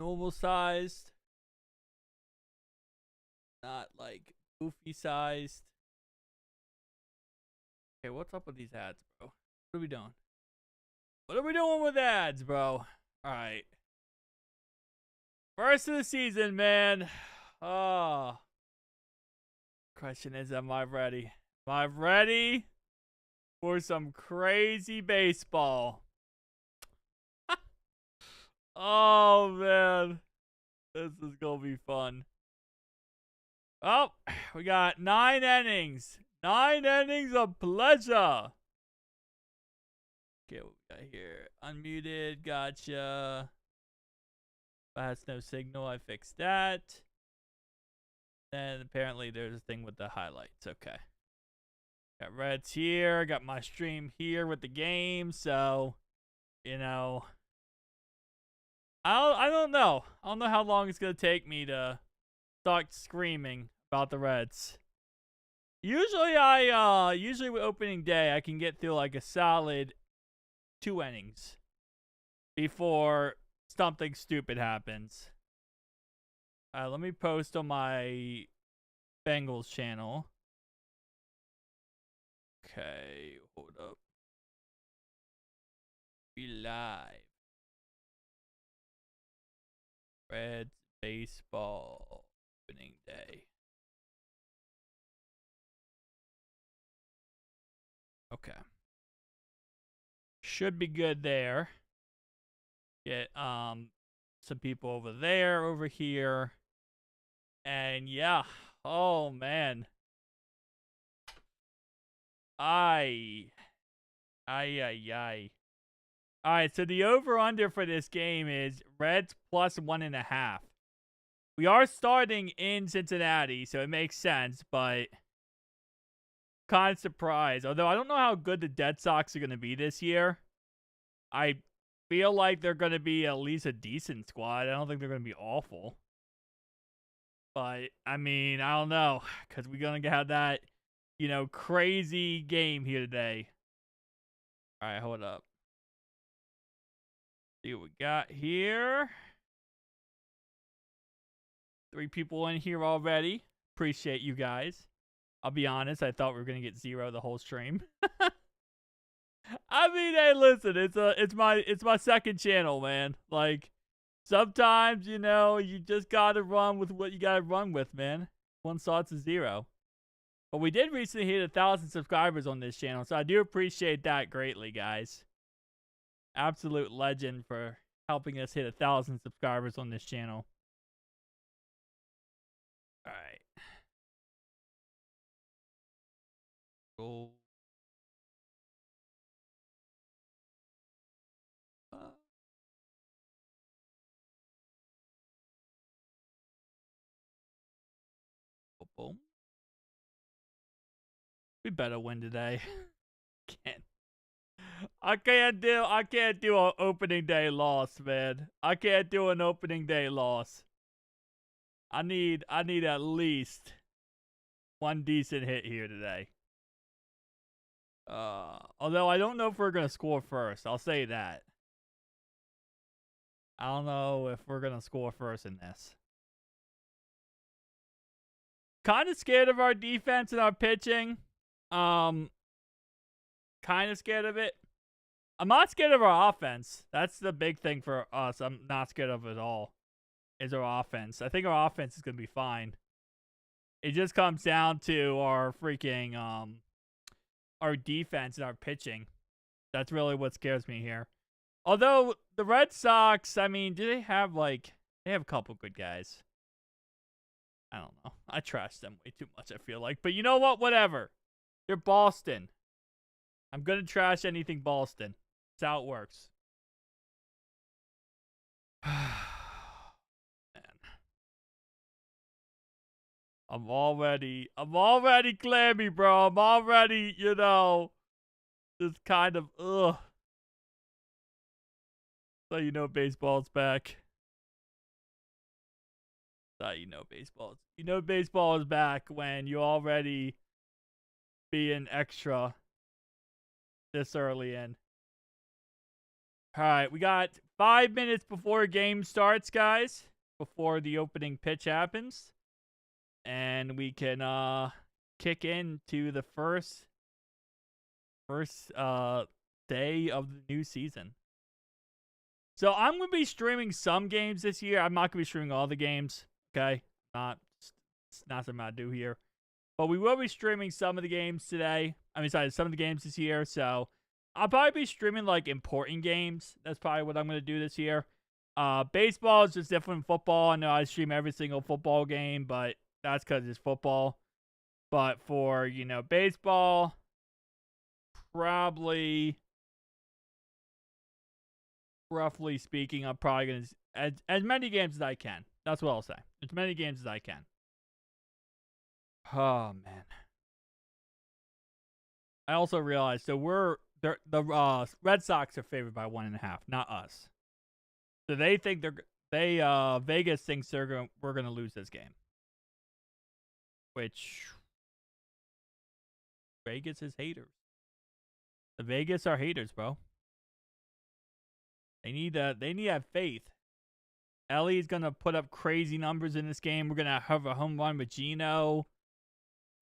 normal sized, not like goofy sized. Okay, what's up with these ads, bro? What are we doing? What are we doing with ads, bro? All right. First of the season, man. Oh. Question is, am I ready? Am I ready for some crazy baseball? Oh, man. This is going to be fun. Oh, we got 9 innings. 9 innings of pleasure. Okay, what we got here? Unmuted. Gotcha. Has no signal. I fixed that. Then apparently there's a thing with the highlights. Okay. Got Reds here. Got my stream here with the game. So, you know, I don't know. I don't know how long it's gonna take me to start screaming about the Reds. Usually with opening day, I can get through like a solid 2 innings before something stupid happens. Let me post on my Bengals channel. Okay, hold up. Be live. Reds baseball opening day. Okay. Should be good there. Get some people over there, over here. And yeah. Oh man. Ay. Alright, so the over-under for this game is Reds plus 1.5. We are starting in Cincinnati, so it makes sense, but kind of surprised. Although I don't know how good the Dead Sox are going to be this year. I feel like they're going to be at least a decent squad. I don't think they're going to be awful. But, I mean, I don't know. Because we're going to have that, crazy game here today. Alright, hold up. See what we got here. 3 people in here already. Appreciate you guys. I'll be honest, I thought we were gonna get 0 the whole stream. I mean, hey, listen, it's my second channel, man. Like, sometimes, you just gotta run with what you gotta run with, man. One starts at 0. But we did recently hit 1,000 subscribers on this channel, so I do appreciate that greatly, guys. Absolute legend for helping us hit 1,000 subscribers on this channel. All right. Go. Boom. We better win today. I can't do an opening day loss, man. I can't do an opening day loss. I need at least one decent hit here today. Although I don't know if we're gonna score first. I'll say that. I don't know if we're gonna score first in this. Kind of scared of our defense and our pitching. Kind of scared of it. I'm not scared of our offense. That's the big thing for us. I'm not scared of it at all. Is our offense. I think our offense is gonna be fine. It just comes down to our freaking our defense and our pitching. That's really what scares me here. Although the Red Sox, I mean, do they have they have a couple good guys. I don't know. I trash them way too much, I feel like. But you know what? Whatever. They're Boston. I'm going to trash anything Boston. That's how it works. Man. I'm already clammy, bro. I'm already, just kind of, ugh. So baseball's back. Baseball is back when you already being extra this early in. All right, we got 5 minutes before a game starts, guys. Before the opening pitch happens, and we can kick into the first day of the new season. So I'm gonna be streaming some games this year. I'm not gonna be streaming all the games. Okay, it's not something I do here, but we will be streaming some of the games today. I mean, sorry, some of the games this year. So I'll probably be streaming like important games. That's probably what I'm gonna do this year. Baseball is just different from football. I know I stream every single football game, but that's because it's football. But for, baseball, probably, roughly speaking, I'm probably going to, as many games as I can. That's what I'll say. As many games as I can. Oh, man. I also realized, so the Red Sox are favored by 1.5, not us. So they think Vegas thinks we're going to lose this game. Which, Vegas is haters. The Vegas are haters, bro. They need to have faith. Ellie's gonna put up crazy numbers in this game. We're gonna have a home run with Gino.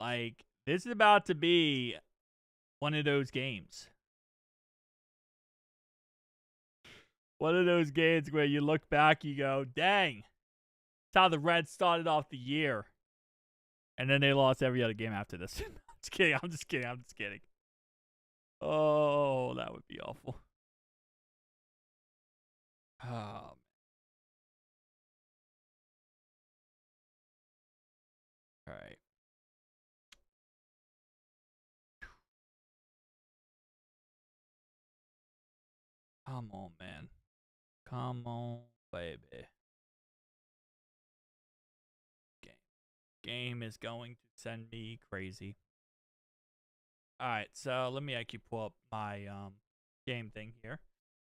Like, this is about to be one of those games. One of those games where you look back, you go, dang, that's how the Reds started off the year. And then they lost every other game after this. I'm just kidding. Oh, that would be awful. All right. Come on, man. Come on, baby. Game is going to send me crazy. Alright, so let me actually pull up my game thing here.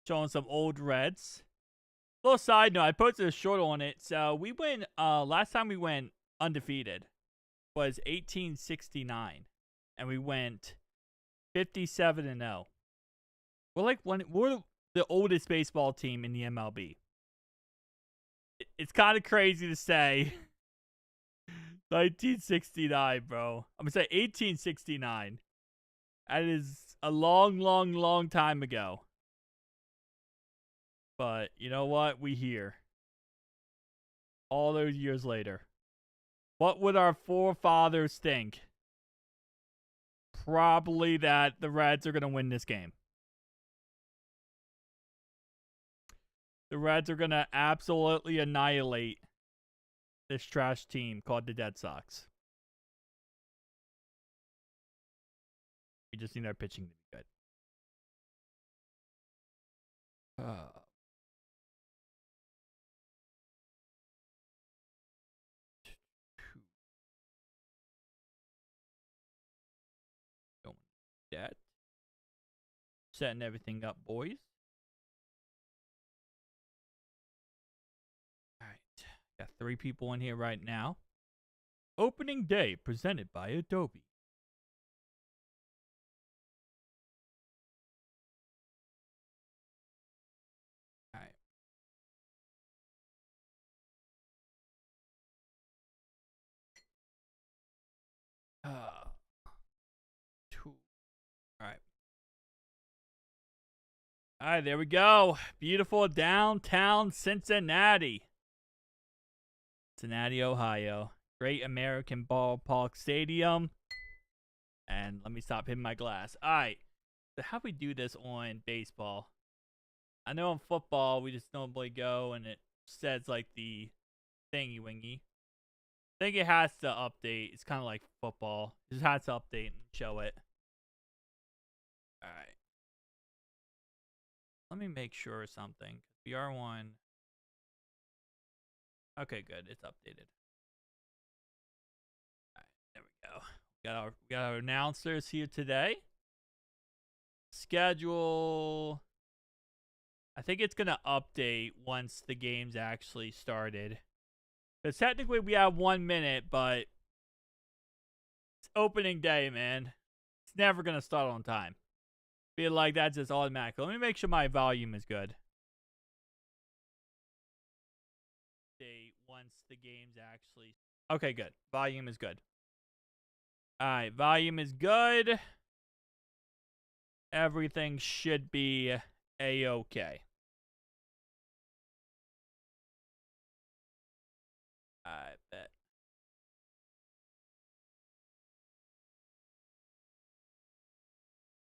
Showing some old Reds. Little side note, I posted a short on it. So we went, last time we went undefeated was 1869. And we went 57-0. We're the oldest baseball team in the MLB. It's kind of crazy to say 1969, bro. I'm gonna say 1869. That is a long, long, long time ago. But you know what? We here. All those years later. What would our forefathers think? Probably that the Reds are going to win this game. The Reds are going to absolutely annihilate this trash team called the Dead Sox. We just need our pitching to be good. Don't do that. Setting everything up, boys. Alright. Got 3 people in here right now. Opening day presented by Adobe. Alright. Alright, there we go. Beautiful downtown Cincinnati. Cincinnati, Ohio. Great American Ballpark Stadium. And let me stop hitting my glass. Alright. So how we do this on baseball? I know in football we just normally go and it says like the thingy wingy. I think it has to update. It's kind of like football. It just has to update and show it. Alright. Let me make sure of something. BR1. Okay, good. It's updated. Alright, there we go. We got our announcers here today. Schedule. I think it's gonna update once the game's actually started. Because technically we have 1 minute, but it's opening day, man. It's never gonna start on time. Feel like that's just automatic. Let me make sure my volume is good. Once the game's actually... Okay, good. Volume is good. Alright, volume is good. Everything should be A-okay. I bet.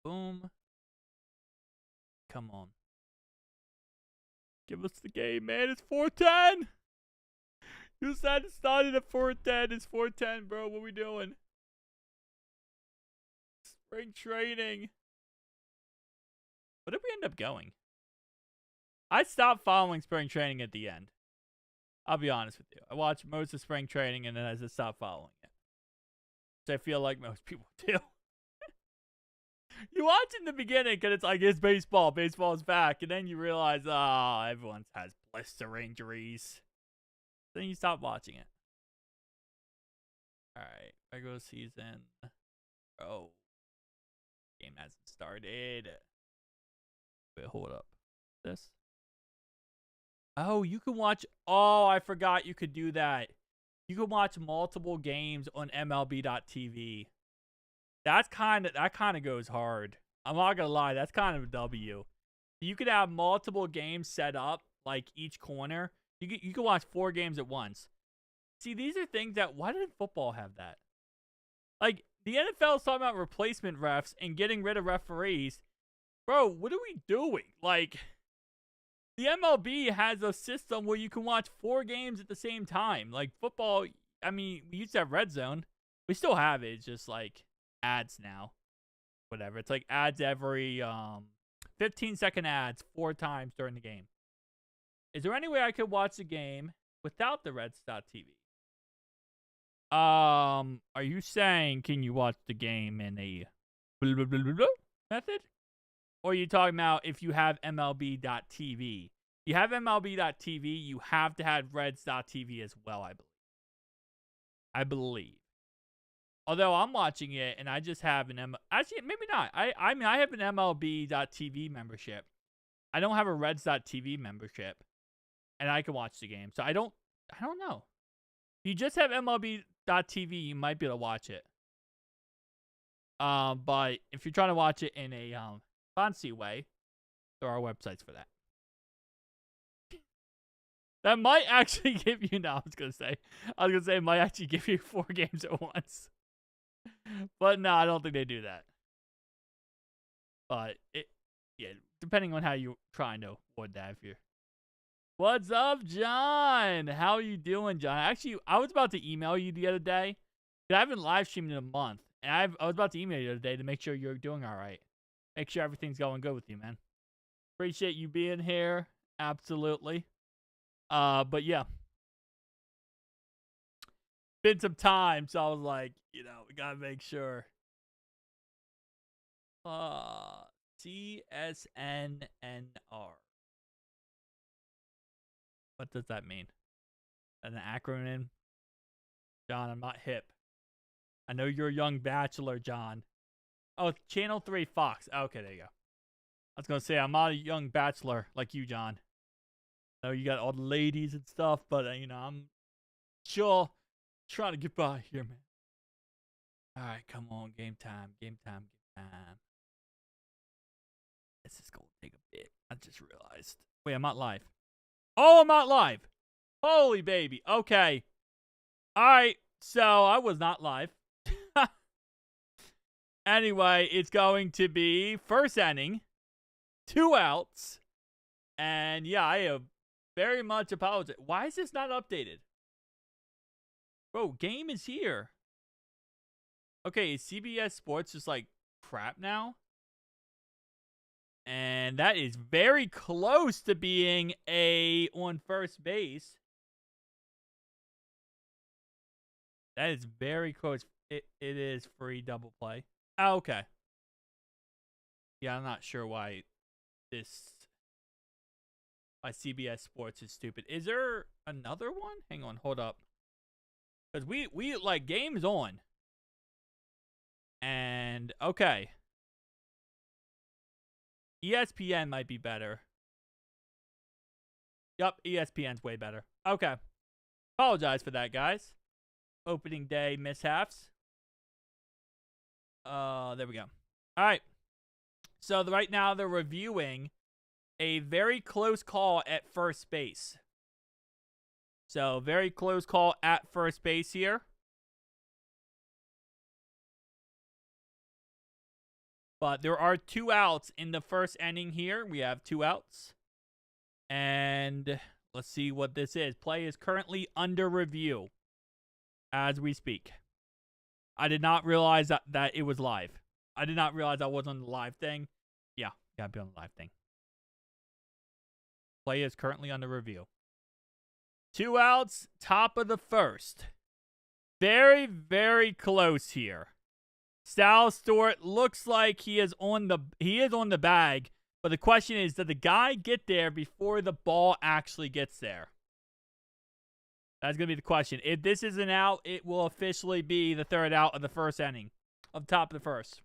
Boom. Come on. Give us the game, man. It's 4:10. You said it started at 4:10. It's 4:10, bro. What are we doing? Spring training. What did we end up going? I stopped following spring training at the end. I'll be honest with you. I watched most of spring training and then I just stopped following it. Which I feel like most people do. You watch in the beginning because it's like, it's baseball. Baseball's back. And then you realize, oh, everyone has blister injuries. Then you stop watching it. Alright. Regular season. Oh. Game hasn't started. Wait, hold up. This? Oh, you can watch... Oh, I forgot you could do that. You can watch multiple games on MLB.TV. That kind of goes hard. I'm not gonna lie, that's kind of a W. You could have multiple games set up, like each corner. You can watch 4 games at once. See, these are things that... Why didn't football have that? Like, the NFL is talking about replacement refs and getting rid of referees. Bro, what are we doing? Like, the MLB has a system where you can watch 4 games at the same time. Like, football, I mean, we used to have Red Zone. We still have it. It's just, like, ads now. Whatever. It's like ads every 15-second ads 4 times during the game. Is there any way I could watch the game without the Reds.TV? Are you saying can you watch the game in a blah, blah, blah, blah, blah method? Or are you talking about if you have MLB.TV? You have MLB.TV, you have to have Reds.TV as well, I believe. Although I'm watching it and I just have an actually maybe not. I mean I have an MLB.TV membership. I don't have a Reds.TV membership. And I can watch the game. So I don't know. If you just have MLB.TV, you might be able to watch it. But if you're trying to watch it in a fancy way, there are websites for that. That might actually give you... No, I was gonna say it might actually give you 4 games at once. But no, I don't think they do that. But yeah, depending on how you're trying to avoid that. If you're... What's up, John? How are you doing, John? Actually, I was about to email you the other day. I haven't live streamed in a month. And I was about to email you the other day to make sure you're doing all right. Make sure everything's going good with you, man. Appreciate you being here. Absolutely. But yeah. Been some time, so I was like, we gotta make sure. CSNNR. What does that mean? An acronym? John, I'm not hip. I know you're a young bachelor, John. Oh, Channel 3 Fox. Okay, there you go. I was going to say, I'm not a young bachelor like you, John. I know you got all the ladies and stuff, but, I'm sure trying to get by here, man. All right, come on. Game time. Game time. Game time. This is going to take a bit. I just realized. Wait, I'm not live. Oh, I'm not live. Holy baby. Okay. All right. So I was not live. Anyway, it's going to be first inning, 2 outs. And yeah, I have very much apologize. Why is this not updated? Bro, game is here. Okay, is CBS Sports just like crap now? And that is very close to being on first base. That is very close. It is free double play. Oh, okay. Yeah, I'm not sure why CBS Sports is stupid. Is there another one? Hang on, hold up. Because we like game's on. And okay. ESPN might be better. Yup, ESPN's way better. Okay. Apologize for that, guys. Opening day mishaps. There we go. All right. So right now they're reviewing a very close call at first base. So very close call at first base here. But there are 2 outs in the first inning here. We have 2 outs. And let's see what this is. Play is currently under review as we speak. I did not realize that it was live. I did not realize I was on the live thing. Yeah, gotta be on the live thing. Play is currently under review. 2 outs, top of the first. Very, very close here. Sal Stewart looks like he is on the bag, but the question is, did the guy get there before the ball actually gets there? That's going to be the question. If this is an out, it will officially be the 3rd out of the first inning, of top of the first.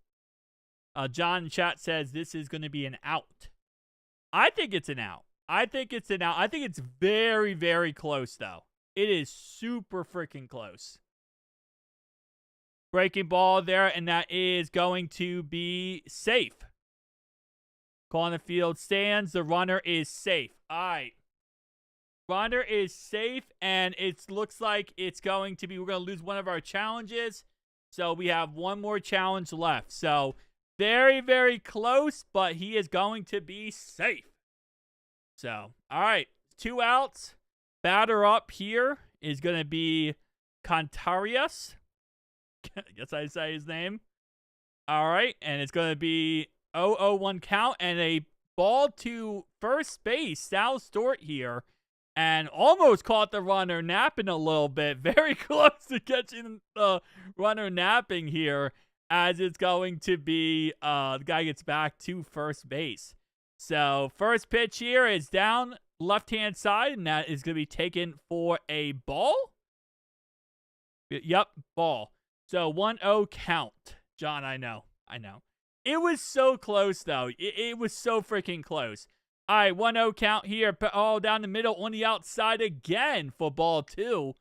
John in chat says this is going to be an out. I think it's an out. I think it's very, very close, though. It is super freaking close. Breaking ball there, and that is going to be safe. Call on the field stands. The runner is safe. All right. Runner is safe, and it looks like it's going to be, we're going to lose one of our challenges. So we have one more challenge left. So very, very close, but he is going to be safe. So, all right. 2 outs. Batter up here is going to be Contreras. I guess I say his name. All right. And it's going to be 0-1 count and a ball to first base. Sal Stewart here. And almost caught the runner napping a little bit. Very close to catching the runner napping here. As it's going to be, the guy gets back to first base. So, first pitch here is down left-hand side. And that is going to be taken for a ball. Yep, ball. So, 1-0 count. John, I know. It was so close, though. It was so freaking close. All right, 1-0 count here. All down the middle on the outside again for ball 2.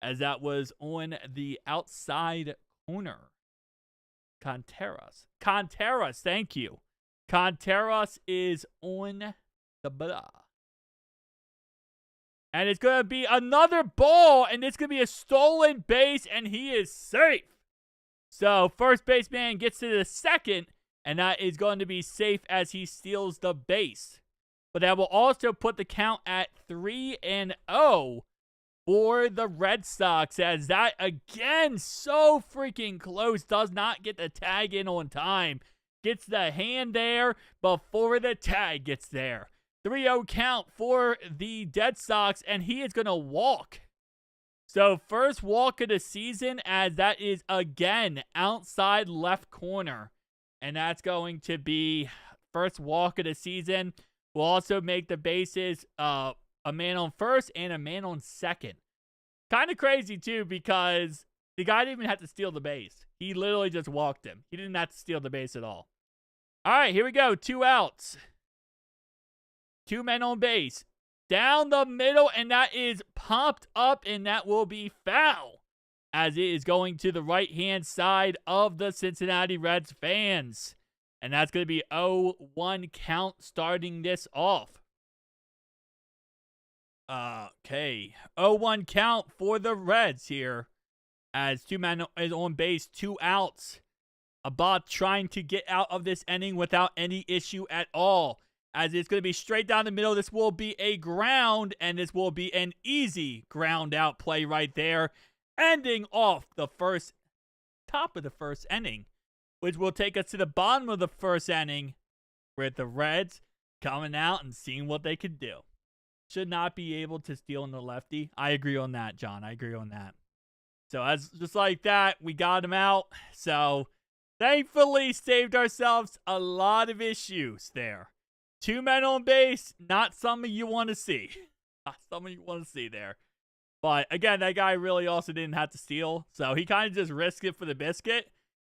As that was on the outside corner. Contreras, thank you. Contreras is on the blah. And it's going to be another ball, and it's going to be a stolen base, and he is safe. So, first baseman gets to the second, and that is going to be safe as he steals the base. But that will also put the count at 3-0 for the Red Sox, as that, again, so freaking close, does not get the tag in on time. Gets the hand there before the tag gets there. 3-0 count for the Dead Sox, and he is going to walk. So, first walk of the season, as that is, again, outside left corner. And that's going to be first walk of the season. We'll also make the bases a man on first and a man on second. Kind of crazy, too, because the guy didn't even have to steal the base. He literally just walked him. He didn't have to steal the base at all. All right, here we go. 2 outs. 2 men on base. Down the middle, and that is popped up, and that will be foul, as it is going to the right-hand side of the Cincinnati Reds fans. And that's going to be 0-1 count starting this off. Okay. 0-1 count for the Reds here, as 2 men is on base, 2 outs. Abad trying to get out of this inning without any issue at all. As it's going to be straight down the middle. This will be a ground, and this will be an easy ground out play right there. Ending off the top of the first inning, which will take us to the bottom of the first inning with the Reds coming out and seeing what they could do. Should not be able to steal in the lefty. I agree on that, John. I agree on that. So, as just like that, we got him out. So, thankfully, saved ourselves a lot of issues there. 2 men on base, not something you want to see. Not something you want to see there. But, again, that guy really also didn't have to steal. So, he kind of just risked it for the biscuit.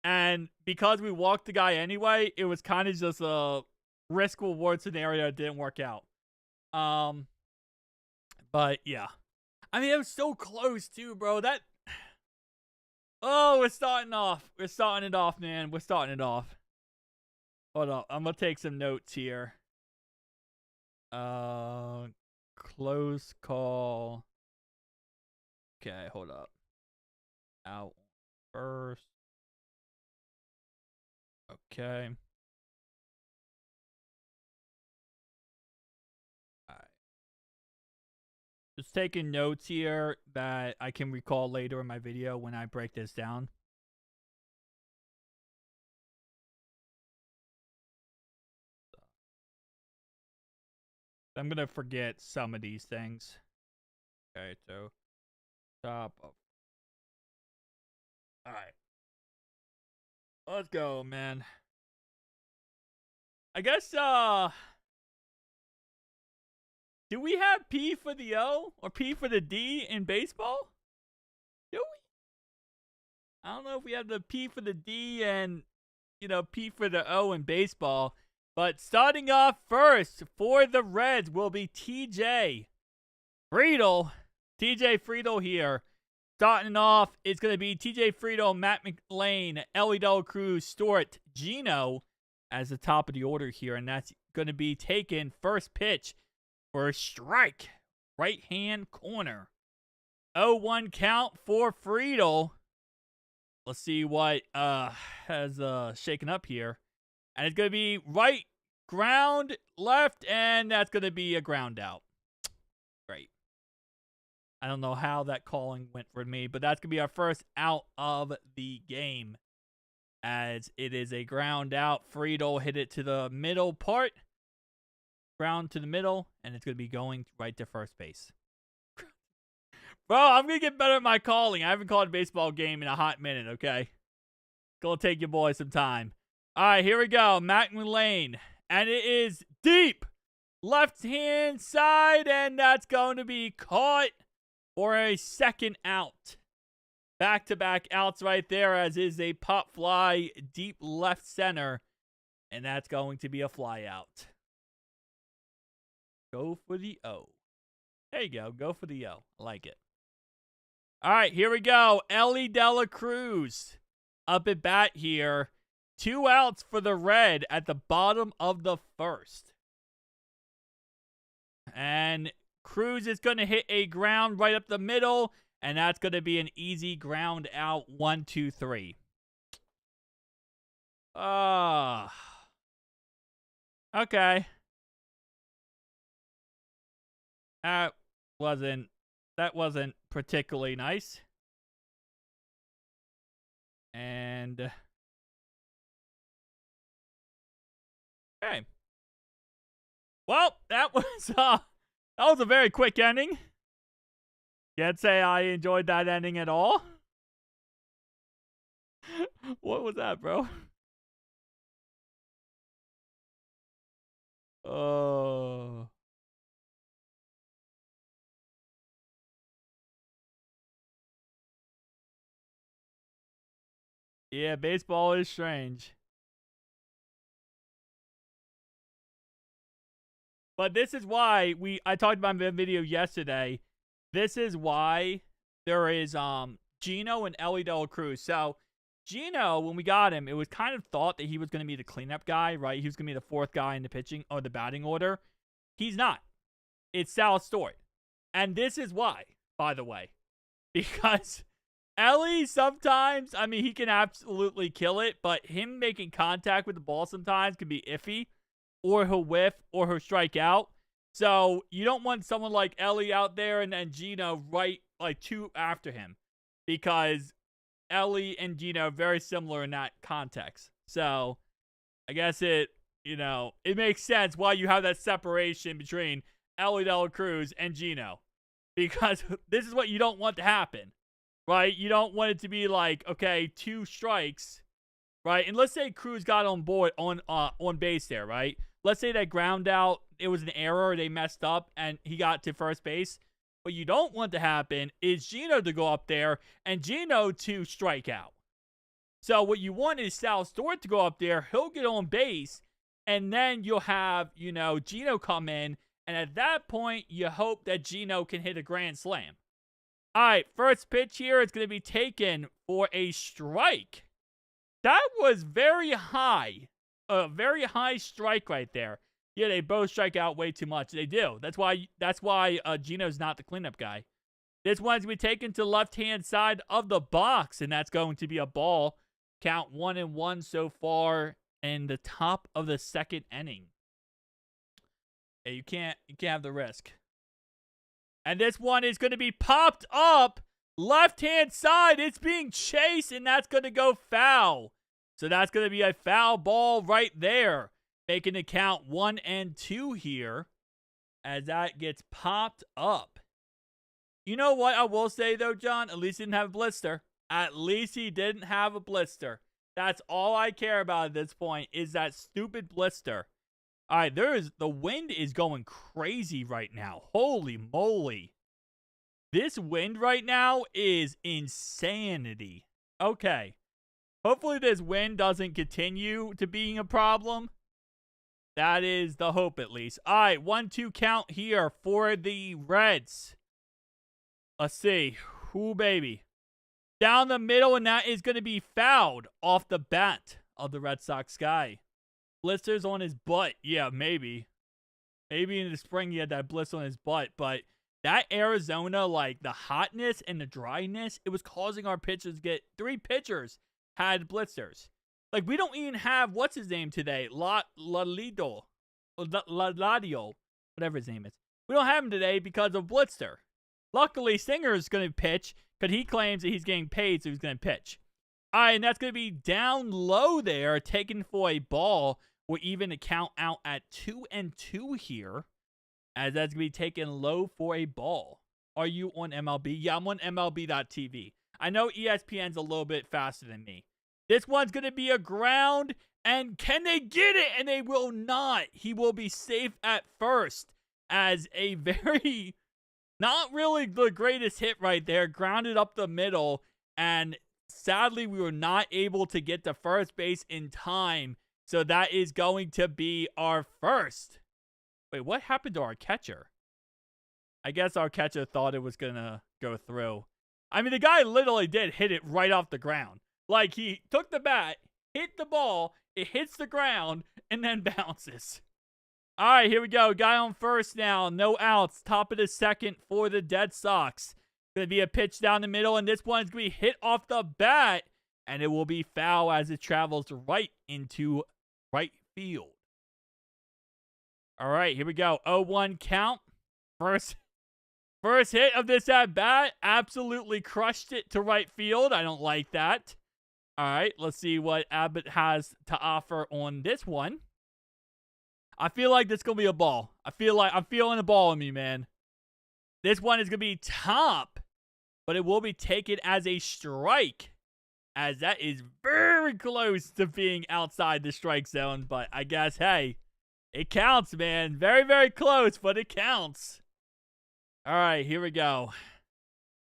And because we walked the guy anyway, it was kind of just a risk reward scenario didn't work out. But yeah. I mean, it was so close too, bro. Oh, we're starting off. We're starting it off, man. We're starting it off. Hold up. I'm gonna take some notes here. Close call. Okay, hold up. Out first. Okay. Alright. Just taking notes here that I can recall later in my video when I break this down. I'm gonna forget some of these things. Okay, so top of. Alright. Let's go, man. I guess, do we have P for the O or P for the D in baseball? Do we? I don't know if we have the P for the D and, P for the O in baseball. But starting off first for the Reds will be TJ Friedl. TJ Friedl here. Starting off, it's going to be TJ Friedl, Matt McLain, Ellie De La Cruz, Stewart, Gino as the top of the order here. And that's going to be taken first pitch for a strike. Right-hand corner. 0-1 count for Friedl. Let's see what has shaken up here. And it's going to be right, ground, left, and that's going to be a ground out. Great. I don't know how that calling went for me, but that's going to be our first out of the game. As it is a ground out. Friedl hit it to the middle part. Ground to the middle, and it's going to be going right to first base. Bro, I'm going to get better at my calling. I haven't called a baseball game in a hot minute, okay? Gonna take your boy some time. All right, here we go. Matt McLain. And it is deep. Left-hand side, and that's going to be caught for a second out. Back-to-back outs right there, as is a pop fly deep left center. And that's going to be a fly out. Go for the O. There you go. Go for the O. I like it. All right, here we go. Ellie De La Cruz up at bat here. 2 outs for the Red at the bottom of the first. And Cruz is going to hit a ground right up the middle, and that's going to be an easy ground out. 1, 2, 3. Okay. That wasn't particularly nice. And okay. Well, that was a very quick ending. Can't say I enjoyed that ending at all. What was that, bro? Oh. Yeah, baseball is strange. But this is why I talked about in the video yesterday. This is why there is Gino and Ellie De La Cruz. So Gino, when we got him, it was kind of thought that he was going to be the cleanup guy, right? He was going to be the 4th guy in the pitching or the batting order. He's not. It's Sal Stewart. And this is why, by the way. Because Ellie sometimes, I mean, he can absolutely kill it, but him making contact with the ball sometimes can be iffy. Or he'll whiff, or he'll strike out. So you don't want someone like Ellie out there and then Gino right, like 2 after him. Because Ellie and Gino are very similar in that context. So I guess it makes sense why you have that separation between Ellie De La Cruz and Gino. Because this is what you don't want to happen. Right? You don't want it to be like, okay, 2 strikes. Right? And let's say Cruz got on board on base there, right? Let's say that ground out, it was an error, they messed up, and he got to first base. What you don't want to happen is Gino to go up there and Gino to strike out. So what you want is Sal Stewart to go up there, he'll get on base, And then you'll have, Gino come in. And at that point, you hope that Gino can hit a grand slam. All right, first pitch here is going to be taken for a strike. That was very high. A very high strike right there. Yeah, they both strike out way too much. They do. That's why Gino's not the cleanup guy. This one's going to be taken to the left-hand side of the box, and that's going to be a ball. Count 1-1 so far in the top of the second inning. Yeah, you can't have the risk. And this one is going to be popped up left-hand side. It's being chased, and that's going to go foul. So that's going to be a foul ball right there, making it count 1-2 here as that gets popped up. You know what I will say, though, John? At least he didn't have a blister. At least he didn't have a blister. That's all I care about at this point is that stupid blister. All right, the wind is going crazy right now. Holy moly. This wind right now is insanity. Okay. Hopefully this wind doesn't continue to being a problem. That is the hope at least. All right, 1-2 count here for the Reds. Let's see. Ooh, baby. Down the middle, and that is going to be fouled off the bat of the Red Sox guy. Blisters on his butt. Yeah, maybe. Maybe in the spring he had that blister on his butt. But that Arizona, like the hotness and the dryness, it was causing our pitchers to get 3 pitchers had blisters. Like we don't even have, what's his name today? Ladio. Whatever his name is. We don't have him today because of blister. Luckily, Singer is going to pitch because he claims that he's getting paid, so he's going to pitch. All right, and that's going to be down low there, taken for a ball. We're even to count out at 2-2 here, as that's going to be taken low for a ball. Are you on MLB? Yeah, I'm on MLB.TV. I know ESPN's a little bit faster than me. This one's going to be a ground, and can they get it? And they will not. He will be safe at first, as a very, not really the greatest hit right there, grounded up the middle, and sadly, we were not able to get to first base in time, so that is going to be our first. Wait, what happened to our catcher? I guess our catcher thought it was going to go through. I mean, the guy literally did hit it right off the ground. Like, he took the bat, hit the ball, it hits the ground, and then bounces. All right, here we go. Guy on first now. No outs. Top of the second for the Red Sox. Going to be a pitch down the middle, and this one's going to be hit off the bat, and it will be foul as it travels right into right field. All right, here we go. 0-1 count. First hit of this at bat. Absolutely crushed it to right field. I don't like that. All right, let's see what Abbott has to offer on this one. I feel like this is going to be a ball. I'm feeling a ball in me, man. This one is going to be top, but it will be taken as a strike, as that is very close to being outside the strike zone. But I guess, hey, it counts, man. Very, very close, but it counts. All right, here we go.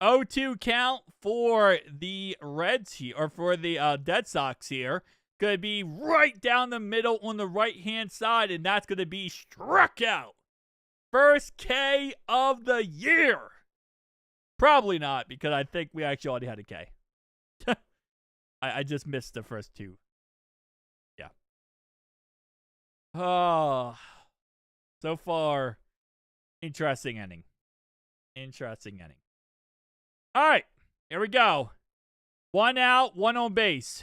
0-2 count for the Reds here, or for the Red Sox here. Going to be right down the middle on the right-hand side, and that's going to be struck out. First K of the year. Probably not, because I think we actually already had a K. I just missed the first 2. Yeah. Oh. So far, interesting inning. All right, here we go. 1 out, 1 on base.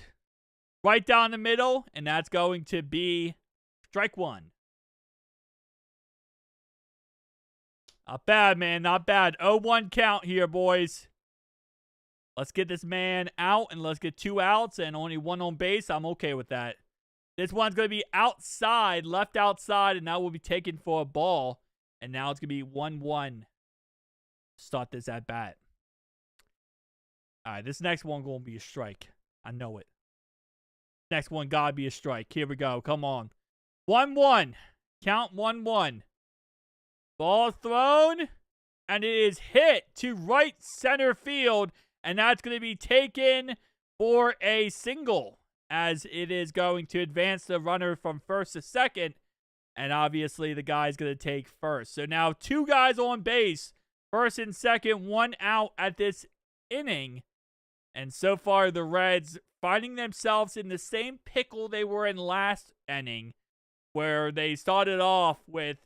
Right down the middle, and that's going to be strike 1. Not bad, man. Not bad. 0-1 count here, boys. Let's get this man out, and let's get 2 outs and only 1 on base. I'm okay with that. This one's going to be outside, left outside, and now will be taken for a ball. And now it's going to be 1-1. Start this at bat. All right, this next one going to be a strike. I know it. Next one got to be a strike. Here we go. Come on. 1-1. Count 1-1. Ball thrown, and it is hit to right center field, and that's going to be taken for a single. as it is going to advance the runner from first to second. And obviously, the guy's going to take first. So now 2 guys on base, first and second, 1 out at this inning. And so far, the Reds finding themselves in the same pickle they were in last inning, where they started off with,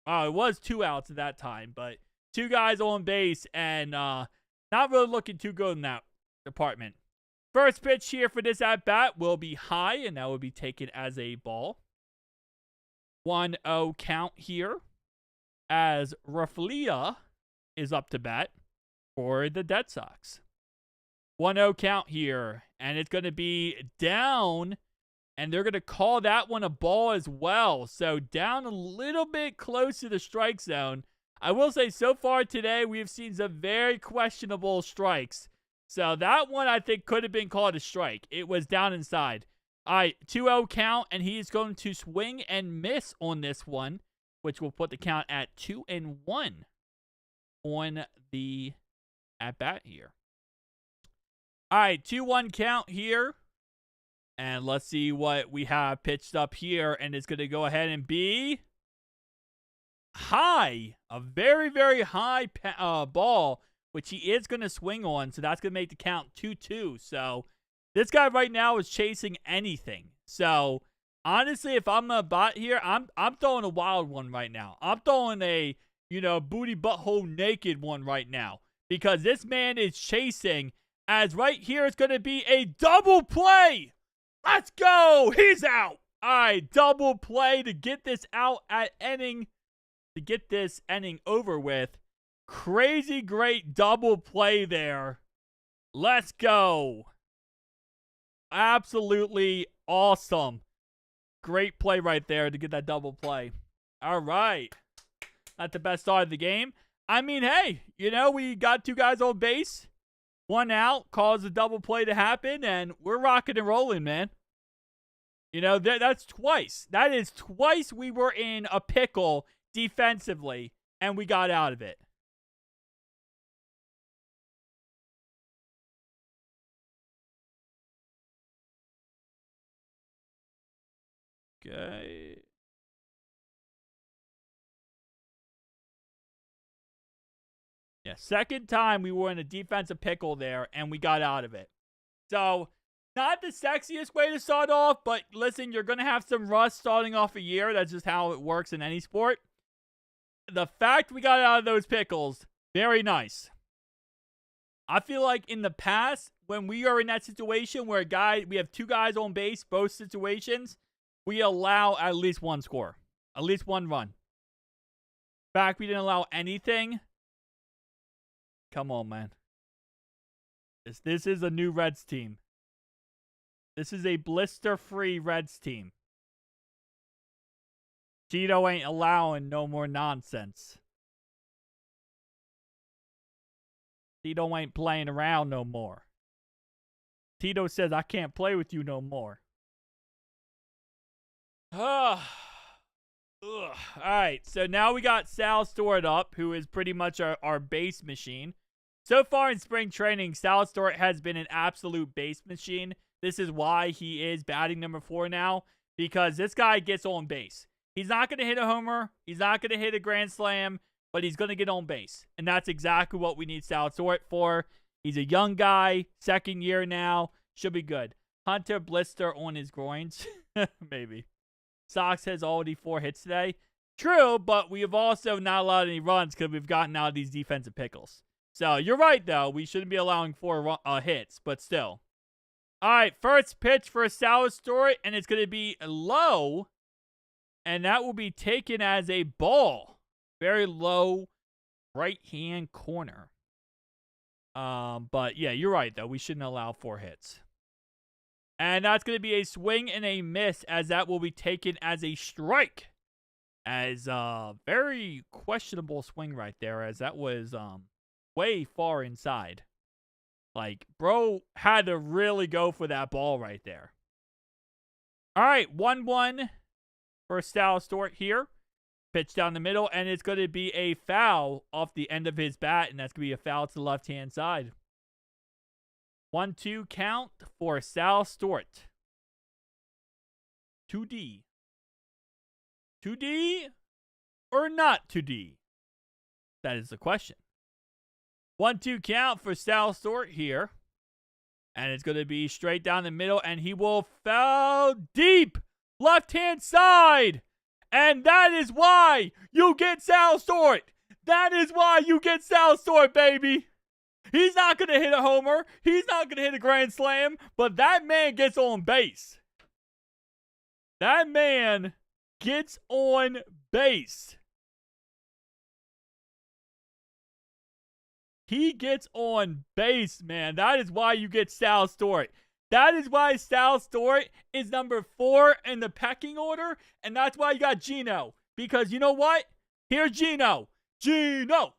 it was 2 outs at that time, but 2 guys on base and not really looking too good in that department. First pitch here for this at-bat will be high, and that will be taken as a ball. 1-0 count here as Rafaela is up to bat for the Dead Sox. 1-0 count here, and it's going to be down, and they're going to call that one a ball as well. So down a little bit close to the strike zone. I will say so far today we've seen some very questionable strikes. So that one I think could have been called a strike. It was down inside. All right, 2-0 count, and he's going to swing and miss on this one, which will put the count at 2-1 on the at-bat here. All right, 2-1 count here. And let's see what we have pitched up here, and it's going to go ahead and be high. A very, very high ball, which he is going to swing on, so that's going to make the count 2-2. So this guy right now is chasing anything. So honestly, if I'm a bot here, I'm throwing a wild one right now. I'm throwing a, booty butthole naked one right now, because this man is chasing, as right here it's going to be a double play. Let's go. He's out. All right, double play to get this out at inning, to get this inning over with. Crazy great double play there. Let's go. Absolutely awesome. Great play right there to get that double play. All right. Not the best start of the game. I mean, hey, we got 2 guys on base. 1 out, caused a double play to happen, and we're rocking and rolling, man. That's twice. That is twice we were in a pickle defensively, and we got out of it. Okay. Yeah, second time we were in a defensive pickle there, and we got out of it. So, not the sexiest way to start off, but listen, you're going to have some rust starting off a year. That's just how it works in any sport. The fact we got out of those pickles, very nice. I feel like in the past, when we are in that situation where we have 2 guys on base, both situations, we allow at least 1 score, at least 1 run. In fact, we didn't allow anything. Come on, man. This is a new Reds team. This is a blister-free Reds team. Tito ain't allowing no more nonsense. Tito ain't playing around no more. Tito says, I can't play with you no more. All right, so now we got Sal Stewart up, who is pretty much our base machine. So far in spring training, Sal Stewart has been an absolute base machine. This is why he is batting number 4 now, because this guy gets on base. He's not going to hit a homer. He's not going to hit a grand slam, but he's going to get on base. And that's exactly what we need Sal Stewart for. He's a young guy, 2nd year now. Should be good. Hunter blister on his groins. Maybe. Sox has already 4 hits today. True, but we have also not allowed any runs because we've gotten out of these defensive pickles. So you're right, though. We shouldn't be allowing 4 hits, but still. All right, first pitch for Sal Stewart, and it's going to be low, and that will be taken as a ball. Very low right-hand corner. But, yeah, you're right, though. We shouldn't allow 4 hits. And that's going to be a swing and a miss, as that will be taken as a strike. As very questionable swing right there, as that was way far inside. Like, bro had to really go for that ball right there. All right, 1-1 for Sal Stewart here. Pitch down the middle, and it's going to be a foul off the end of his bat, and that's going to be a foul to the left-hand side. 1-2 count for Sal Stewart. 2D? 2D or not 2D? That is the question. 1-2 count for Sal Stewart here. And it's going to be straight down the middle, and he will foul deep left-hand side. And that is why you get Sal Stewart. That is why you get Sal Stewart, baby. He's not going to hit a homer. He's not going to hit a grand slam, but that man gets on base. That man gets on base. He gets on base, man. That is why you get Sal Stewart. That is why Sal Stewart is number 4 in the pecking order, and that's why you got Gino. Because you know what? Here's Gino. Gino.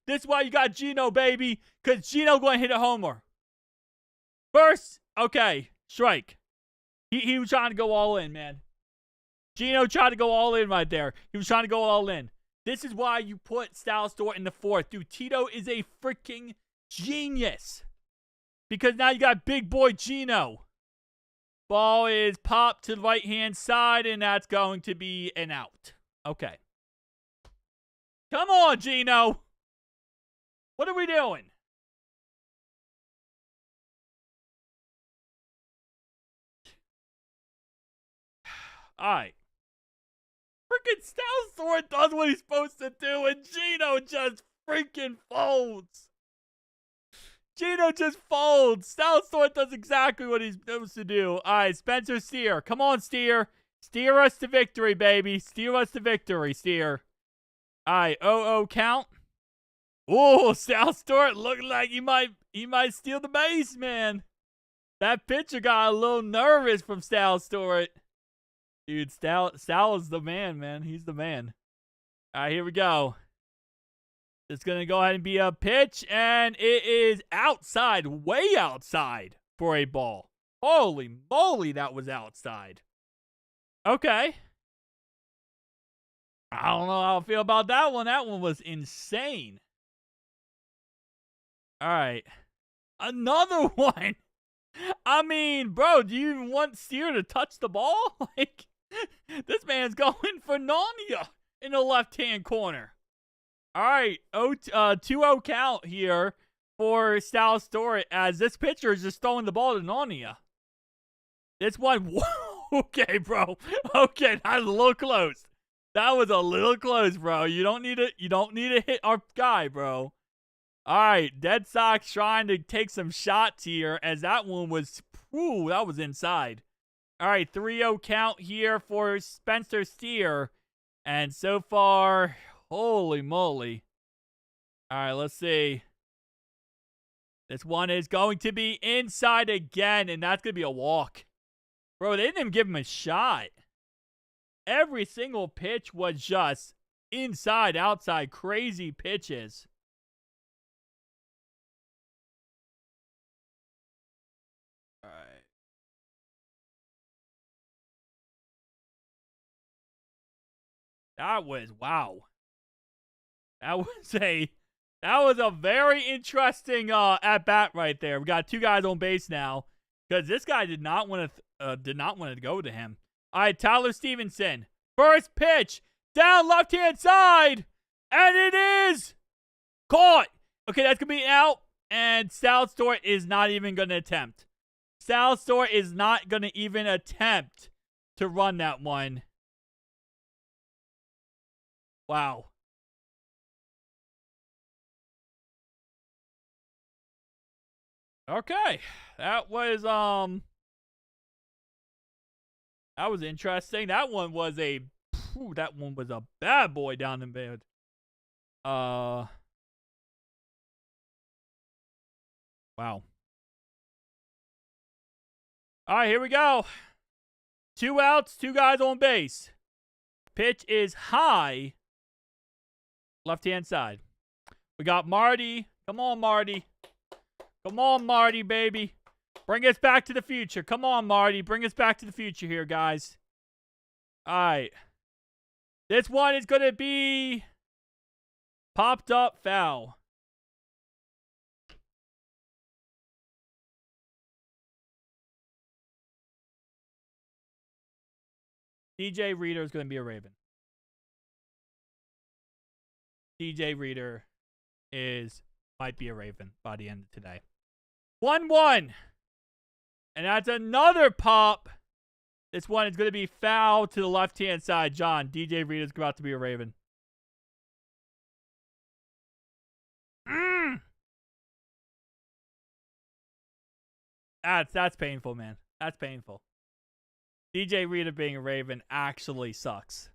This is why you got Gino, baby, because Gino going to hit a homer. First, okay, strike. He was trying to go all in, man. Gino tried to go all in right there. He was trying to go all in. This is why you put Sal Stewart in the 4th. Dude, Tito is a freaking genius. Because now you got big boy Gino. Ball is popped to the right-hand side, and that's going to be an out. Okay. Come on, Gino. What are we doing? All right. Freaking Sal Stewart does what he's supposed to do, and Gino just freaking folds. Gino just folds. Sal Stewart does exactly what he's supposed to do. All right, Spencer Steer. Come on, Steer. Steer us to victory, baby. Steer us to victory, Steer. All right, 0-0 count. Oh, Sal Stewart looking like he might steal the base, man. That pitcher got a little nervous from Sal Stewart. Dude, Sal is the man. He's the man. All right, here we go. It's going to go ahead and be a pitch, and it is outside, way outside for a ball. Holy moly, that was outside. Okay. I don't know how I feel about that one. That one was insane. All right. Another one. I mean, bro, do you even want Steer to touch the ball? Like, this man's going for Narnia in the left-hand corner. All right, 2-0 count here for Sal Stewart as this pitcher is just throwing the ball to Narnia. This one, okay, bro. Okay, that's a little close. That was a little close, bro. You don't need to hit our guy, bro. All right, Dead Sox trying to take some shots here as that one was, that was inside. All right, 3-0 count here for Spencer Steer. And so far, holy moly. All right, let's see. This one is going to be inside again, and that's going to be a walk. Bro, they didn't even give him a shot. Every single pitch was just inside, outside, crazy pitches. All right. That was, wow. That was a very interesting at bat right there. We got 2 guys on base now because this guy did not want to go to him. All right, Tyler Stevenson, first pitch down left-hand side, and it is caught. Okay, that's gonna be an out, and Sal Stewart is not even gonna attempt. Sal Stewart is not gonna even attempt to run that one. Wow. Okay. That was interesting. That one was a bad boy down the mid. Wow. All right, here we go. 2 outs, 2 guys on base. Pitch is high. Left-hand side. We got Marty. Come on, Marty. Come on, Marty, baby. Bring us back to the future. Come on, Marty. Bring us back to the future here, guys. All right. This one is going to be popped up foul. DJ Reader is going to be a Raven. DJ Reader might be a Raven by the end of today. 1-1. And that's another pop. This one is going to be foul to the left-hand side. John, DJ Reader's about to be a Raven. That's painful, man. That's painful. DJ Reader being a Raven actually sucks.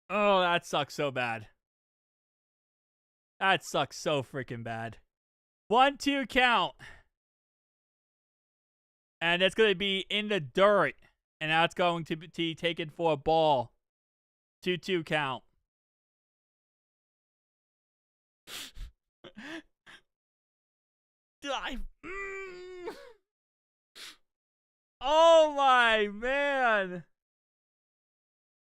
Oh, that sucks so bad. That sucks so freaking bad. 1-2 count. And it's going to be in the dirt. And that's going to be taken for a ball. 2-2 count. Oh my man.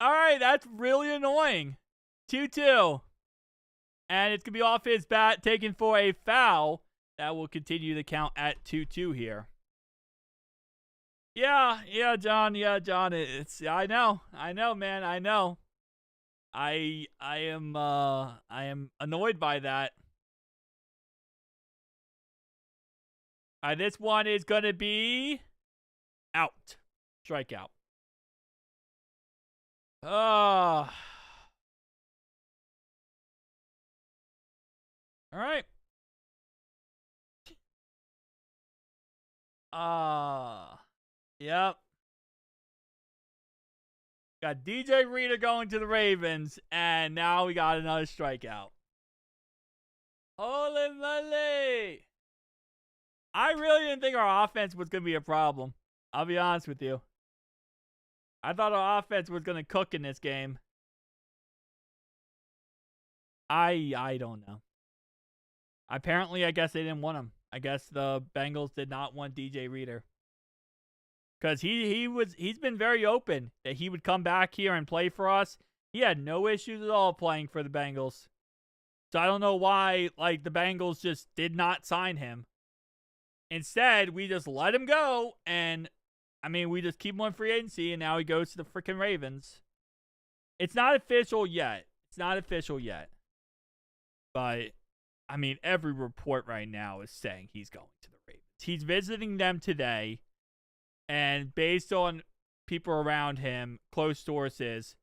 Alright, that's really annoying. 2-2. And it's going to be off his bat, taken for a foul. That will continue the count at 2-2 here. Yeah, John. It's I know, man. I know. I am annoyed by that. This one is gonna be out. Strikeout. All right. Yep. Got DJ Reader going to the Ravens, and now we got another strikeout. Holy moly! I really didn't think our offense was going to be a problem. I'll be honest with you. I thought our offense was going to cook in this game. I don't know. Apparently, I guess they didn't want him. I guess the Bengals did not want DJ Reader. Because he's been very open that he would come back here and play for us. He had no issues at all playing for the Bengals. So I don't know why the Bengals just did not sign him. Instead, we just let him go, and we just keep him on free agency, and now he goes to the freaking Ravens. It's not official yet. But every report right now is saying he's going to the Ravens. He's visiting them today. And based on people around him, close sources,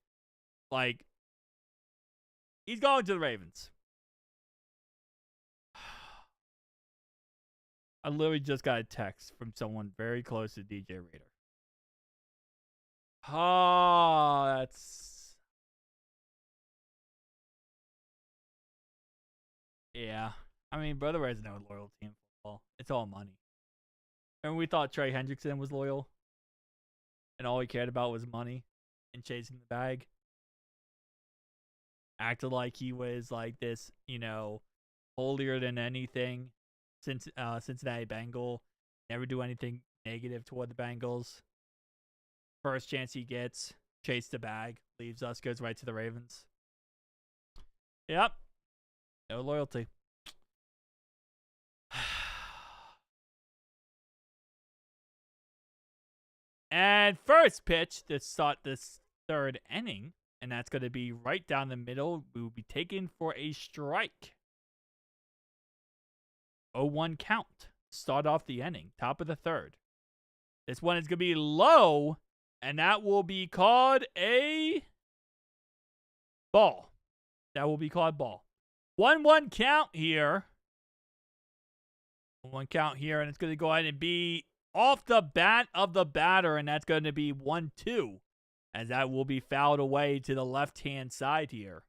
he's going to the Ravens. I literally just got a text from someone very close to DJ Reader. Oh, that's... Yeah. Brother has no loyalty in football. It's all money. And we thought Trey Hendrickson was loyal. And all he cared about was money and chasing the bag. Acted like he was this, holier than anything. Cincinnati Bengal. Never do anything negative toward the Bengals. First chance he gets, chase the bag, leaves us, goes right to the Ravens. Yep. No loyalty. And first pitch to start this third inning, and that's going to be right down the middle. We will be taken for a strike. 0-1 count. Start off the inning, top of the third. This one is going to be low, and that will be called a ball. That will be called ball. 1-1 count here. 1-1 count here, and it's going to go ahead and be off the bat of the batter, and that's going to be 1-2, as that will be fouled away to the left-hand side here.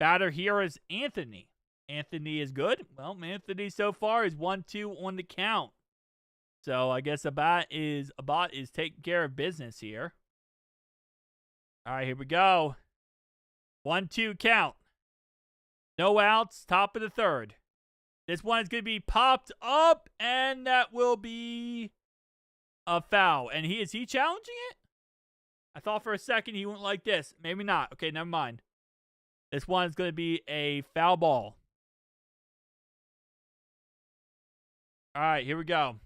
Batter here is Anthony. Anthony is good. Well, Anthony so far is 1-2 on the count. So I guess Abbott is taking care of business here. All right, here we go. 1-2 count. No outs, top of the third. This one is going to be popped up, and that will be a foul. And is he challenging it? I thought for a second he went like this. Maybe not. Okay, never mind. This one is going to be a foul ball. All right, here we go.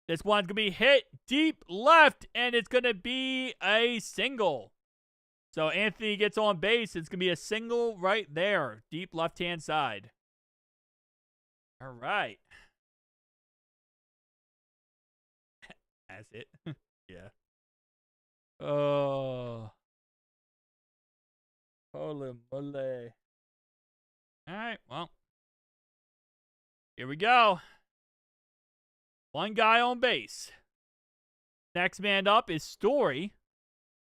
This one's going to be hit deep left, and it's going to be a single. So Anthony gets on base. It's going to be a single right there, deep left-hand side. All right. That's it. Yeah. Oh. Holy moly. All right, well. Here we go. One guy on base. Next man up is Story.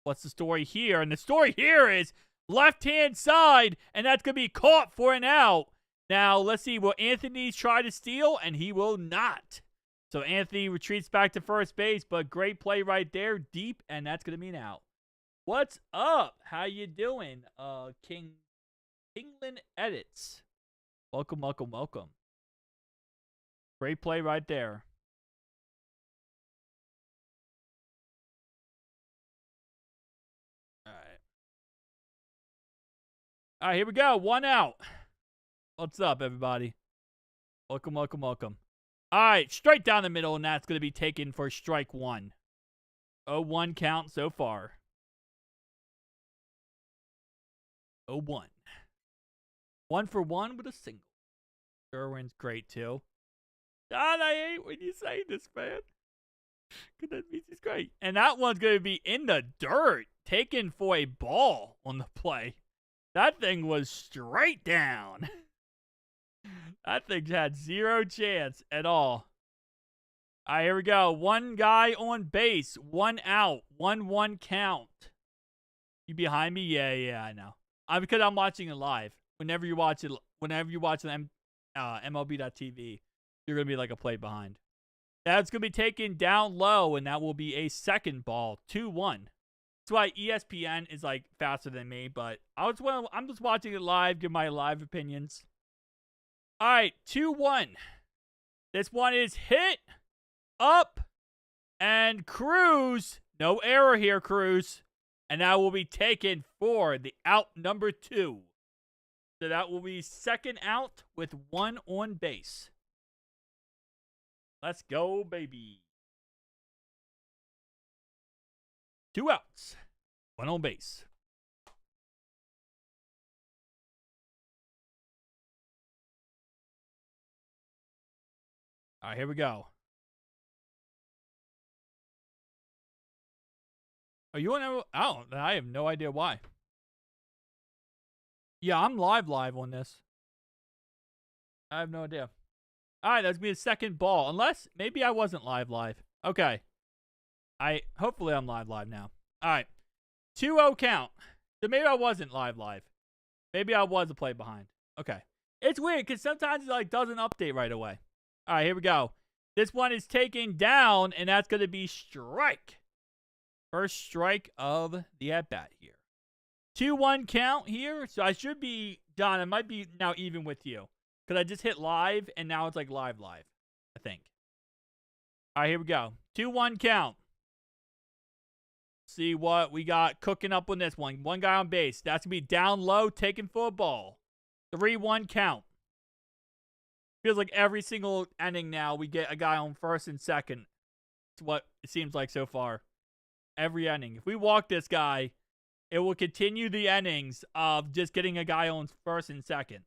What's the story here? And the story here is left-hand side, and that's going to be caught for an out. Now, let's see. Will Anthony try to steal? And he will not. So Anthony retreats back to first base, but great play right there, deep, and that's going to be an out. What's up? How you doing? Kingland Edits. Welcome, welcome, welcome. Great play right there. All right. All right, here we go. One out. What's up, everybody? Welcome, welcome, welcome. All right, straight down the middle, and that's going to be taken for strike one. 0-1 count so far. 0-1. 1 for 1 with a single. Irwin's great, too. God, I hate when you say this, man. Because that means he's great. And that one's going to be in the dirt, taken for a ball on the play. That thing was straight down. That thing had zero chance at all. All right, here we go. One guy on base, one out, 1-1 count. You behind me? Yeah, I know. Because I'm watching it live. Whenever you watch it, on MLB.tv, you're going to be like a play behind. That's going to be taken down low, and that will be a second ball, 2-1. That's why ESPN is like faster than me, but I'm just watching it live, give my live opinions. All right, 2-1. This one is hit, up, and Cruz. No error here, Cruz. And that will be taken for the out number 2. So that will be second out with one on base. Let's go, baby. 2 outs. One on base. All right, here we go. Are you on? Oh, I have no idea why. Yeah, I'm live on this. I have no idea. All right, that's going to be a second ball. Unless, maybe I wasn't live. Okay. Hopefully I'm live now. All right. 2-0 count. So maybe I wasn't live. Maybe I was a play behind. Okay. It's weird because sometimes it like doesn't update right away. All right, here we go. This one is taken down, and that's going to be strike. First strike of the at-bat here. 2-1 count here. So I should be done. It might be now even with you. Because I just hit live, and now it's like live, I think. All right, here we go. 2-1 count. See what we got cooking up on this one. One guy on base. That's going to be down low, taking for a ball. 3-1 count. Feels like every single inning now we get a guy on first and second. It's what it seems like so far. Every inning. If we walk this guy, it will continue the innings of just getting a guy on first and second.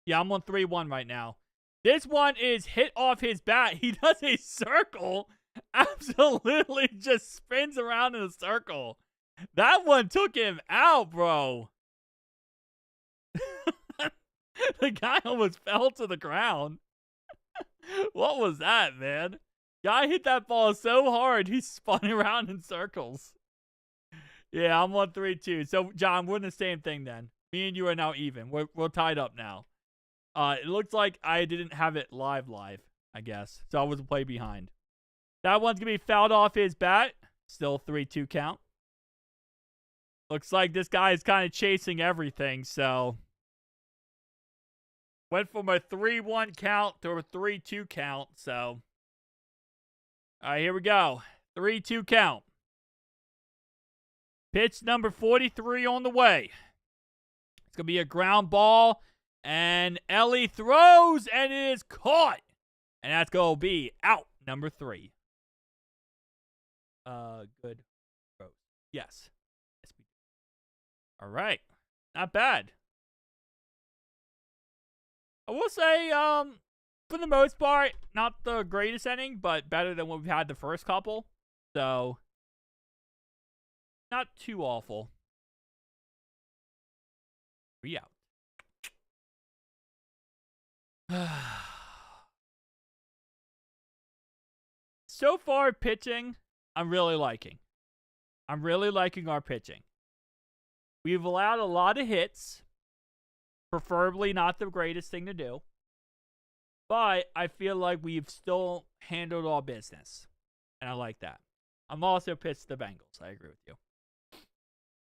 Yeah, I'm on 3-1 right now. This one is hit off his bat. He does a circle. Absolutely just spins around in a circle. That one took him out, bro. The guy almost fell to the ground. What was that, man? Guy hit that ball so hard, he spun around in circles. Yeah, I'm on 3-2. So, John, we're in the same thing then. Me and you are now even. We're tied up now. It looks like I didn't have it live, I guess. So I was a play behind. That one's going to be fouled off his bat. Still 3-2 count. Looks like this guy is kind of chasing everything, so... Went from a 3-1 count to a 3-2 count, so... All right, here we go. 3-2 count. Pitch number 43 on the way. It's going to be a ground ball. And Ellie throws, and it is caught. And that's going to be out number 3. Good. Rose. Yes. Yes, we do. All right. Not bad. I will say, for the most part, not the greatest inning, but better than what we've had the first couple. So, not too awful. 3 out. So far, pitching, I'm really liking. I'm really liking our pitching. We've allowed a lot of hits. Preferably not the greatest thing to do. But I feel like we've still handled all business. And I like that. I'm also pissed at the Bengals. I agree with you.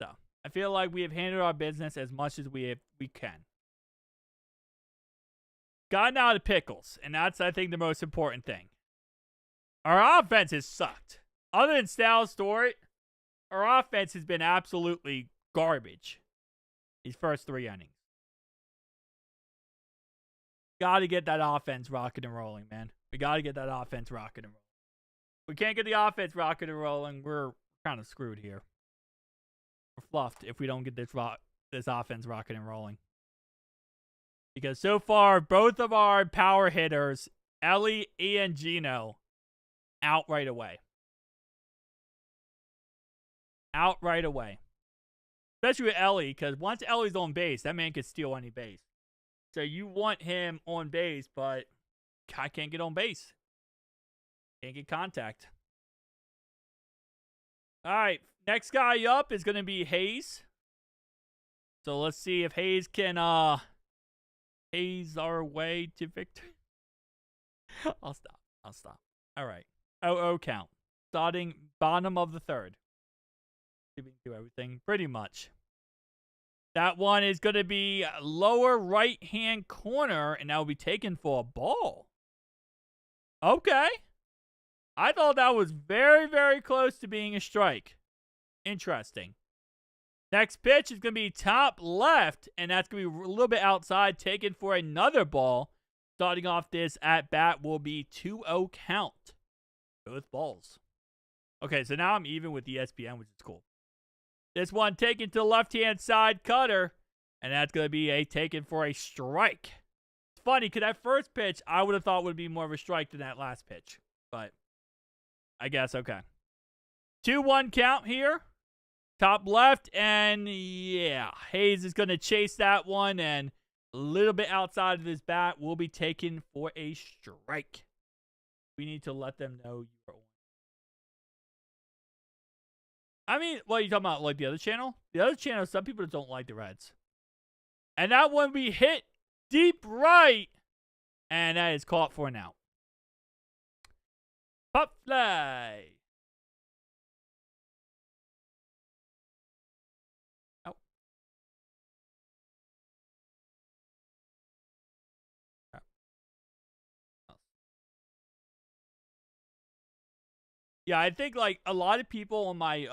So, I feel like we have handled our business as much as we can. Gotten out of pickles. And that's, I think, the most important thing. Our offense has sucked. Other than Styles Stewart, our offense has been absolutely garbage these first 3 innings. Got to get that offense rocking and rolling, man. We got to get that offense rocking and rolling. We can't get the offense rocking and rolling. We're kind of screwed here. We're fluffed if we don't get this offense rocking and rolling. Because so far, both of our power hitters, Ellie and Gino, out right away. Out right away. Especially with Ellie, because once Ellie's on base, that man can steal any base. So you want him on base, but I can't get on base. Can't get contact. All right, next guy up is going to be Hayes. So let's see if Hayes can haze our way to victory. I'll stop. All right. 0-0 count. Starting bottom of the 3rd. We can do everything pretty much. That one is going to be lower right-hand corner, and that will be taken for a ball. Okay. I thought that was very, very close to being a strike. Interesting. Next pitch is going to be top left, and that's going to be a little bit outside, taken for another ball. Starting off this at-bat will be 2-0 count. Both balls. Okay, so now I'm even with ESPN, which is cool. This one taken to the left-hand side cutter, and that's going to be taken for a strike. It's funny, because that first pitch, I would have thought would be more of a strike than that last pitch. But, I guess, okay. 2-1 count here. Top left, and yeah, Hayes is going to chase that one, and a little bit outside of his bat will be taken for a strike. We need to let them know you're on. I mean, what are you talking about? Like the other channel? The other channel, some people don't like the Reds. And that one we hit deep right. And that is caught for an out. Pop fly. Out. Yeah, I think like a lot of people on my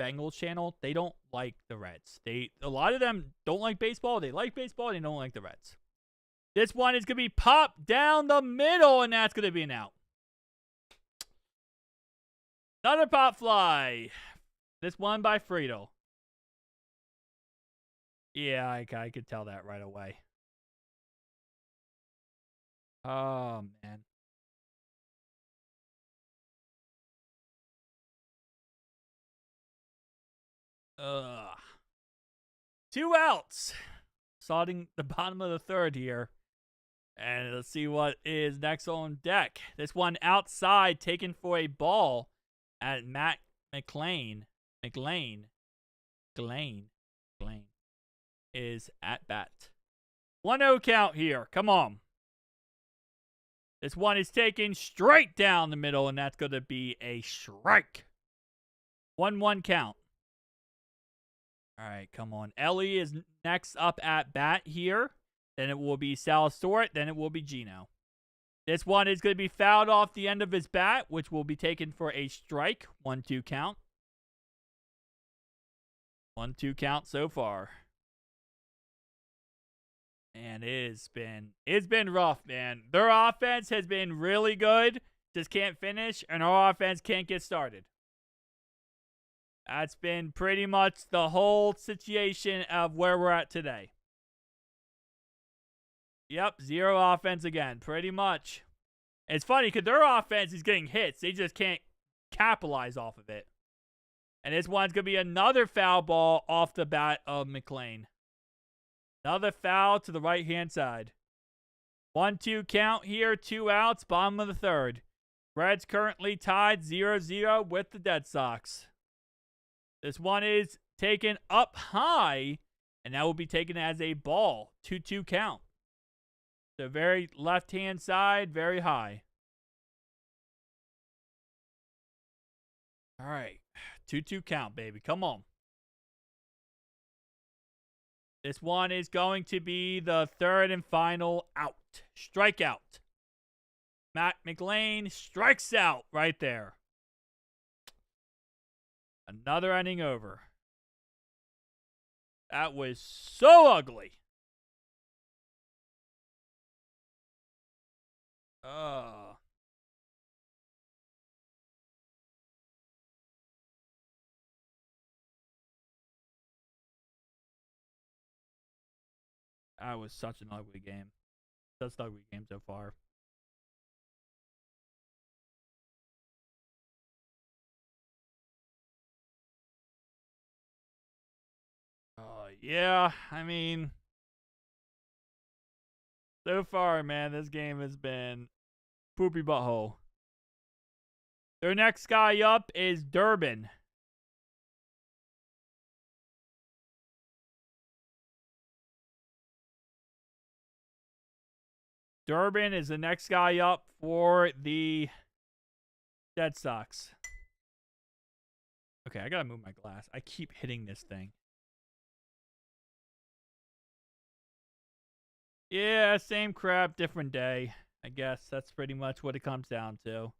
Bengals channel, they don't like the Reds. A lot of them don't like baseball. They like baseball. They don't like the Reds. This one is going to be popped down the middle, and that's going to be an out. Another pop fly. This one by Friedel. Yeah, I could tell that right away. Oh, man. Ugh. 2 outs. Starting the bottom of the 3rd here. And let's see what is next on deck. This one outside, taken for a ball at Matt McLean is at bat. 1-0 count here. Come on. This one is taken straight down the middle, and that's going to be a strike. 1-1 count. All right, come on. Ellie is next up at bat here. Then it will be Sal Stewart. Then it will be Gino. This one is going to be fouled off the end of his bat, which will be taken for a strike. 1-2 count. 1-2 count so far. And it's been rough, man. Their offense has been really good, just can't finish, and our offense can't get started. That's been pretty much the whole situation of where we're at today. Yep, zero offense again, pretty much. It's funny because their offense is getting hits. They just can't capitalize off of it. And this one's going to be another foul ball off the bat of McLean. Another foul to the right-hand side. 1-2 count here, 2 outs, bottom of the third. Reds currently tied 0-0 with the Dead Sox. This one is taken up high, and that will be taken as a ball. 2-2 count. The very left-hand side, very high. All right. 2-2 count, baby. Come on. This one is going to be the third and final out. Strikeout. Matt McLean strikes out right there. Another inning over. That was so ugly. That was such an ugly game. Such an ugly game so far. Yeah, I mean, so far, man, this game has been poopy butthole. Their next guy up is Durbin. Durbin is the next guy up for the Dead Sox. Okay, I gotta move my glass. I keep hitting this thing. Yeah, same crap, different day. I guess that's pretty much what it comes down to.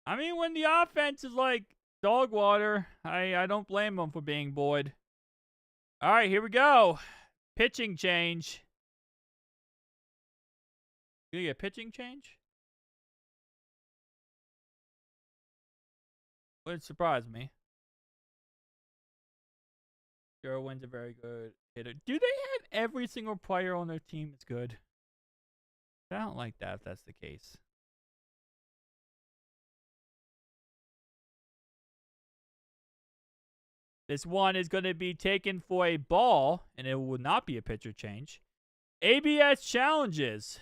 I mean, when the offense is like dog water, I don't blame them for being bored. All right, here we go. Pitching change. You gonna get a pitching change? Wouldn't surprise me. Gerwin's a very good hitter. Do they have every single player on their team is good? I don't like that if that's the case. This one is going to be taken for a ball, and it will not be a pitcher change. ABS challenges.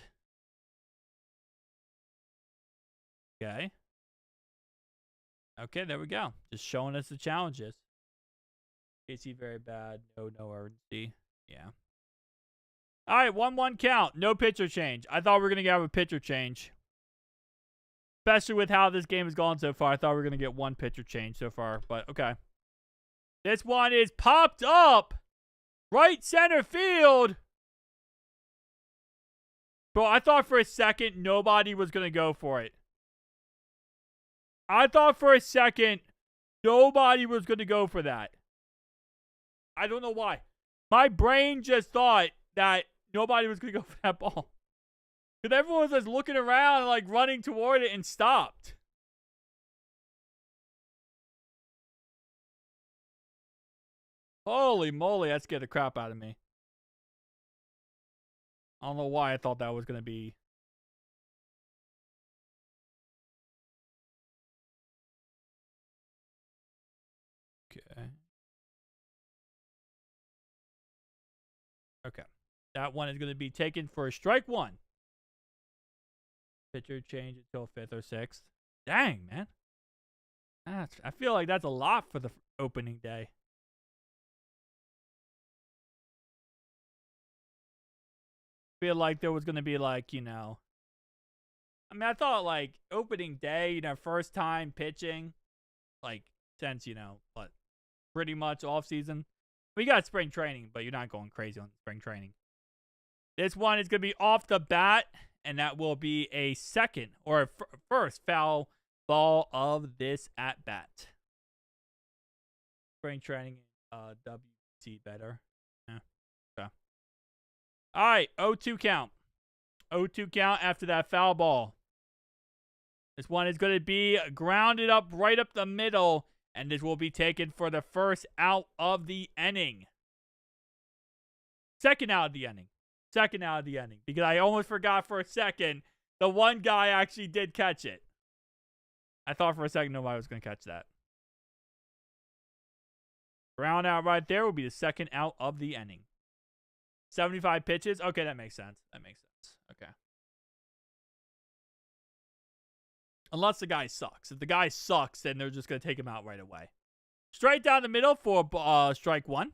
Okay. Okay, there we go. Just showing us the challenges. KC very bad. No urgency. Yeah. All right, 1-1 count. No pitcher change. I thought we were going to have a pitcher change. Especially with how this game has gone so far. I thought we were going to get one pitcher change so far, but okay. This one is popped up. Right center field. Bro, I thought for a second nobody was going to go for it. I thought for a second nobody was going to go for that. I don't know why. My brain just thought that nobody was going to go for that ball. Because everyone was just looking around and like running toward it and stopped. Holy moly, that scared the crap out of me. I don't know why I thought that was going to be. Okay. Okay. That one is going to be taken for strike one. Pitcher change until 5th or 6th. Dang, man. I feel like that's a lot for the opening day. Feel like there was going to be like, you know. I mean, I thought like opening day, you know, first time pitching. Like since, you know, what? Pretty much off season. We got spring training, but you're not going crazy on spring training. This one is going to be off the bat, and that will be a second or a first foul ball of this at bat. Spring training, WC better. Yeah. Okay. All right, 0-2 count. 0-2 count after that foul ball. This one is going to be grounded up right up the middle, and this will be taken for the first out of the inning. Second out of the inning. Second out of the inning. Because I almost forgot for a second, the one guy actually did catch it. I thought for a second nobody was going to catch that. Ground out right there will be the second out of the inning. 75 pitches. Okay, that makes sense. That makes sense. Okay. Unless the guy sucks. If the guy sucks, then they're just going to take him out right away. Straight down the middle for strike one.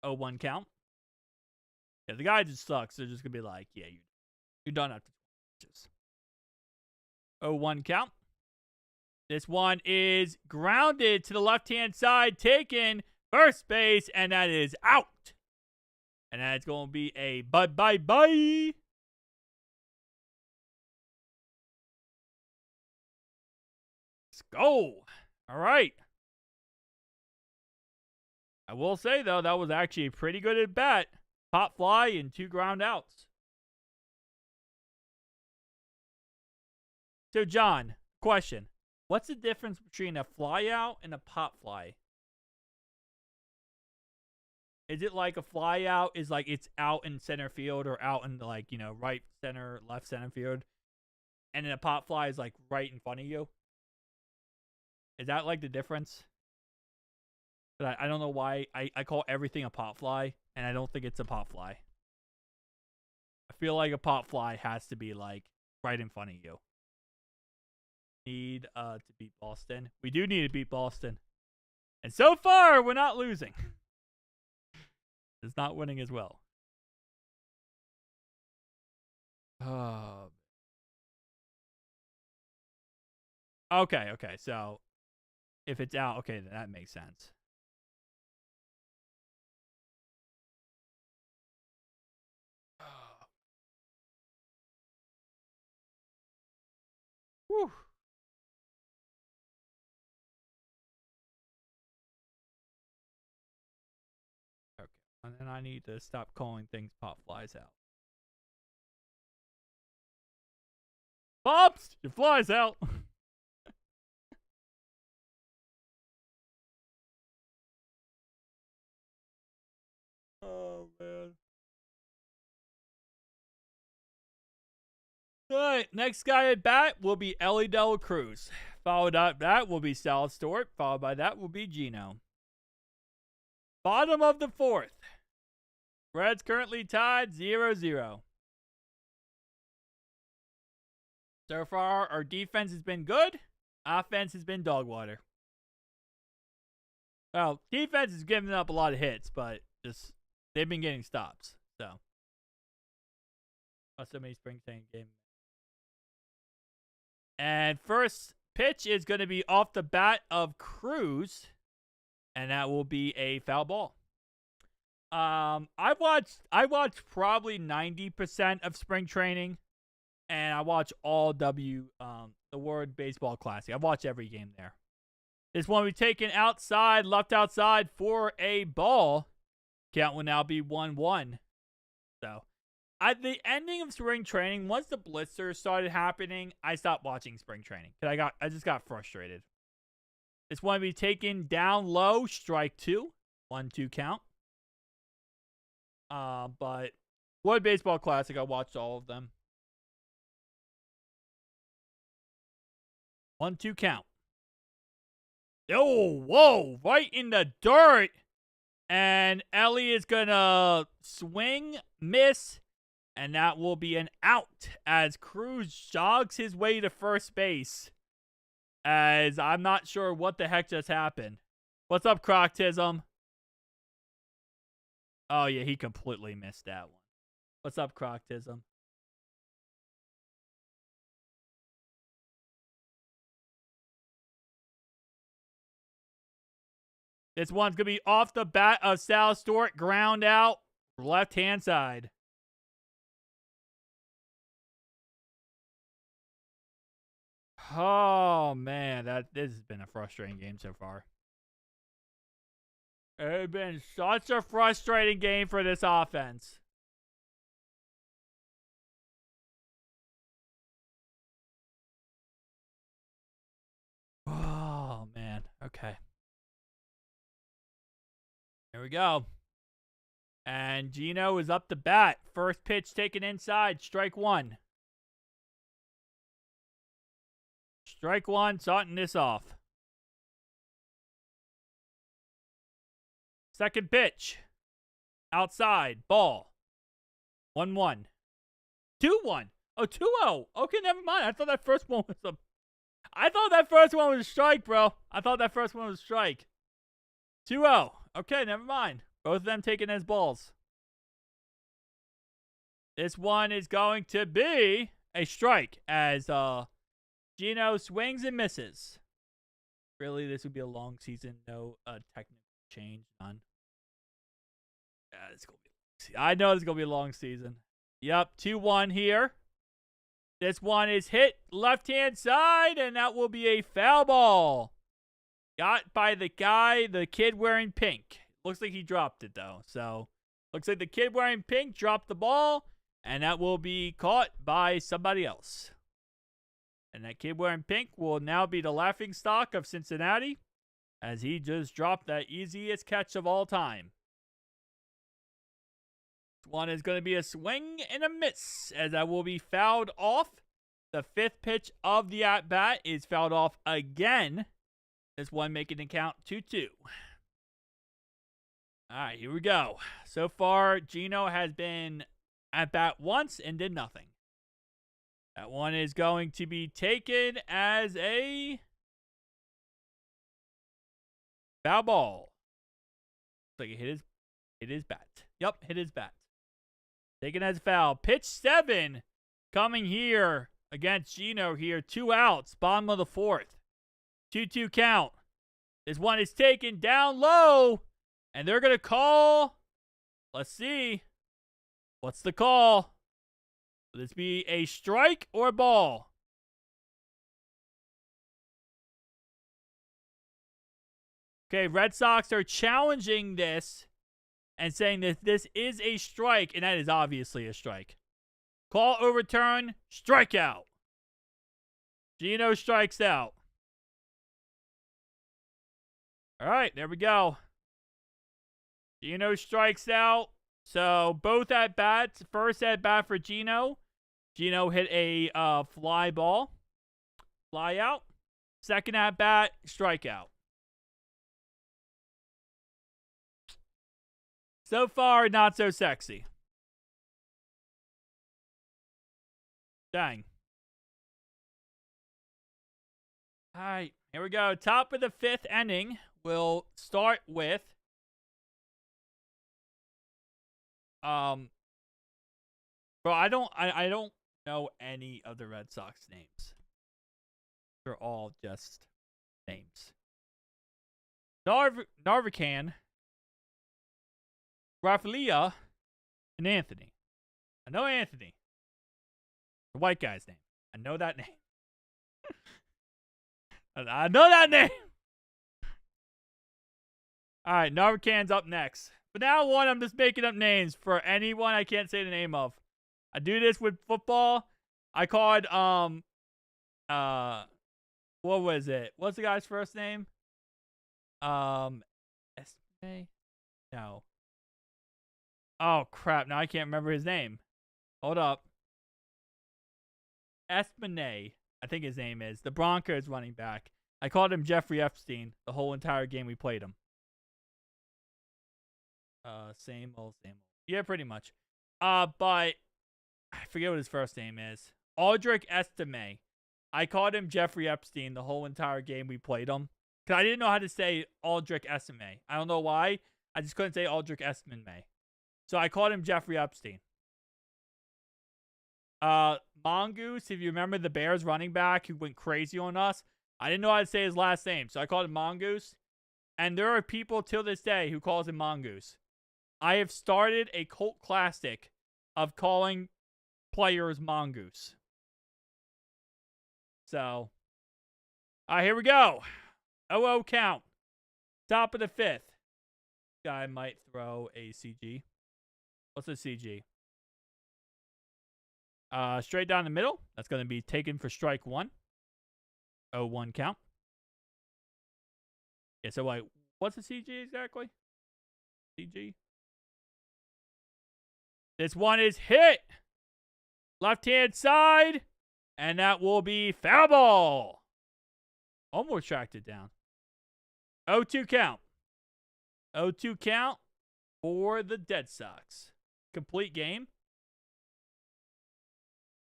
0-1 count. Yeah, the guy just sucks. They're just going to be like, yeah, you're done after 20 pitches. 0-1 count. This one is grounded to the left-hand side, taken first base, and that is out. And that's going to be a bye-bye-bye. Let's go. All right. I will say, though, that was actually a pretty good at bat. Pop fly and 2 ground outs. So, John, question. What's the difference between a fly out and a pop fly? Is it like a fly out is like it's out in center field or out in like, right center, left center field? And then a pop fly is like right in front of you? Is that like the difference? But I don't know why I call everything a pop fly, and I don't think it's a pop fly. I feel like a pop fly has to be like right in front of you. Need to beat Boston. We do need to beat Boston. And so far, we're not losing. It's not winning as well. Okay. So, if it's out, okay, then that makes sense. Whew. Okay. And then I need to stop calling things pop flies out. Pops, your flies out. Oh, man. All right, next guy at bat will be Ellie De La Cruz. Followed up that will be Sal Stewart. Followed by that will be Gino. Bottom of the 4th. Reds currently tied 0-0. So far, our defense has been good. Offense has been dog water. Well, defense is giving up a lot of hits, but just they've been getting stops. So, so many spring training games. And first pitch is going to be off the bat of Cruz, and that will be a foul ball. I watched probably 90% of spring training, and I watch all the World Baseball Classic. I watch every game there. This one will be taken outside, left outside for a ball. Count will now be 1-1. So, at the ending of spring training, once the blisters started happening, I stopped watching spring training. I just got frustrated. This one will be taken down low, strike 2. 1-2 count. But World Baseball Classic, I watched all of them. 1-2 count. Oh, whoa, right in the dirt. And Ellie is going to swing, miss, and that will be an out as Cruz jogs his way to first base. As I'm not sure what the heck just happened. What's up, Croctism? Oh, yeah, he completely missed that one. What's up, Croctism? This one's going to be off the bat of Sal Stewart. Ground out. Left-hand side. Oh man, this has been a frustrating game so far. It's been such a frustrating game for this offense. Oh man. Okay. Here we go. And Gino is up to bat. First pitch taken inside. Strike one. Strike one. Starting this off. Second pitch. Outside. Ball. 1-1. 2-1. Oh, 2-0. Okay, never mind. I thought that first one was a strike, bro. I thought that first one was a strike. 2-0. Okay, never mind. Both of them taken as balls. This one is going to be a strike as Gino swings and misses. Really, this would be a long season. No technical change. None. Yeah, it's gonna be. I know it's gonna be a long season. Yep, 2-1 here. This one is hit left-hand side, and that will be a foul ball. Got by the guy, the kid wearing pink. Looks like he dropped it, though. So, looks like the kid wearing pink dropped the ball, and that will be caught by somebody else. And that kid wearing pink will now be the laughingstock of Cincinnati, as he just dropped that easiest catch of all time. This one is going to be a swing and a miss, as that will be fouled off. The fifth pitch of the at-bat is fouled off again. This one making it count 2-2. All right, here we go. So far, Gino has been at bat once and did nothing. That one is going to be taken as a foul ball. Looks like it hit his bat. Yep, hit his bat. Taken as foul. Pitch 7 coming here against Gino here. 2 outs, bottom of the 4th. 2-2 count. This one is taken down low. And they're going to call. Let's see. What's the call? Will this be a strike or a ball? Okay, Red Sox are challenging this and saying that this is a strike, and that is obviously a strike. Call overturn, strikeout. Gino strikes out. All right, there we go. Gino strikes out. So both at bats. First at bat for Gino. Gino hit a fly ball. Fly out. Second at bat, strikeout. So far, not so sexy. Dang. All right, here we go. Top of the 5th inning. We'll start with bro, I don't know any of the Red Sox names. They're all just names. Narvacan, Rafaelia, and Anthony. I know Anthony. The white guy's name. I know that name. I know that name. All right, Narvacan's up next. But now on, I'm just making up names for anyone I can't say the name of. I do this with football. I called, what was it? What's the guy's first name? Esme? No. Oh, crap. Now I can't remember his name. Hold up. Espinay, I think his name is. The Broncos running back. I called him Jeffrey Epstein the whole entire game we played him. Same old. Yeah, pretty much. But I forget what his first name is. Aldrich Estime. I called him Jeffrey Epstein the whole entire game we played him. Because I didn't know how to say Aldrich Estime. I don't know why. I just couldn't say Aldrich Estime. So I called him Jeffrey Epstein. Mongoose, if you remember the Bears running back who went crazy on us. I didn't know how to say his last name. So I called him Mongoose. And there are people till this day who calls him Mongoose. I have started a cult classic of calling players Mongoose. So, All right, here we go. 0-0 count. Top of the 5th. Guy might throw a CG. What's a CG? Straight down the middle. That's going to be taken for strike 1. 0-1 count. Yeah, so like, what's a CG exactly? CG. This one is hit. Left-hand side. And that will be foul ball. Almost tracked it down. 0-2 count. 0-2 count for the Dead Sox. Complete game.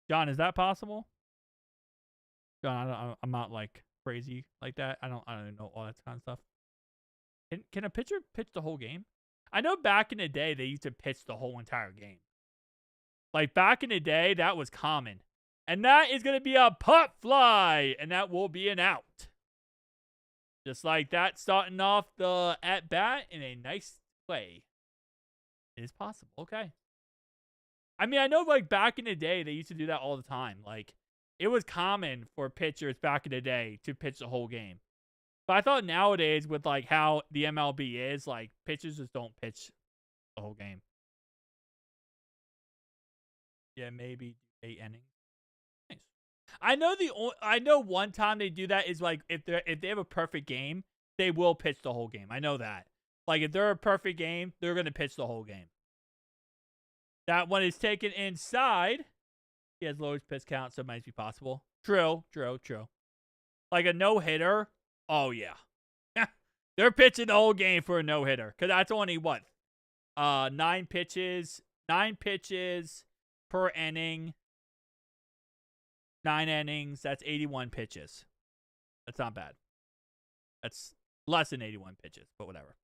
John, is that possible? John, I'm not like crazy like that. I don't know all that kind of stuff. Can a pitcher pitch the whole game? I know back in the day they used to pitch the whole entire game. Like back in the day, that was common. And that is going to be a pop fly, and that will be an out. Just like that, starting off the at-bat in a nice way. It is possible. Okay. I mean, I know like back in the day, they used to do that all the time. Like, it was common for pitchers back in the day to pitch the whole game. But I thought nowadays, with like how the MLB is, like, pitchers just don't pitch the whole game. Yeah, maybe 8 innings. Nice. I know one time they do that is like if they have a perfect game, they will pitch the whole game. I know that. Like if they're a perfect game, they're gonna pitch the whole game. That one is taken inside. He has lowest pitch count, so it might be possible. True. Like a no-hitter. Oh yeah. They're pitching the whole game for a no-hitter. Because that's only what? 9 pitches. 9 pitches per inning. 9 innings. That's 81 pitches. That's not bad. That's less than 81 pitches, but whatever.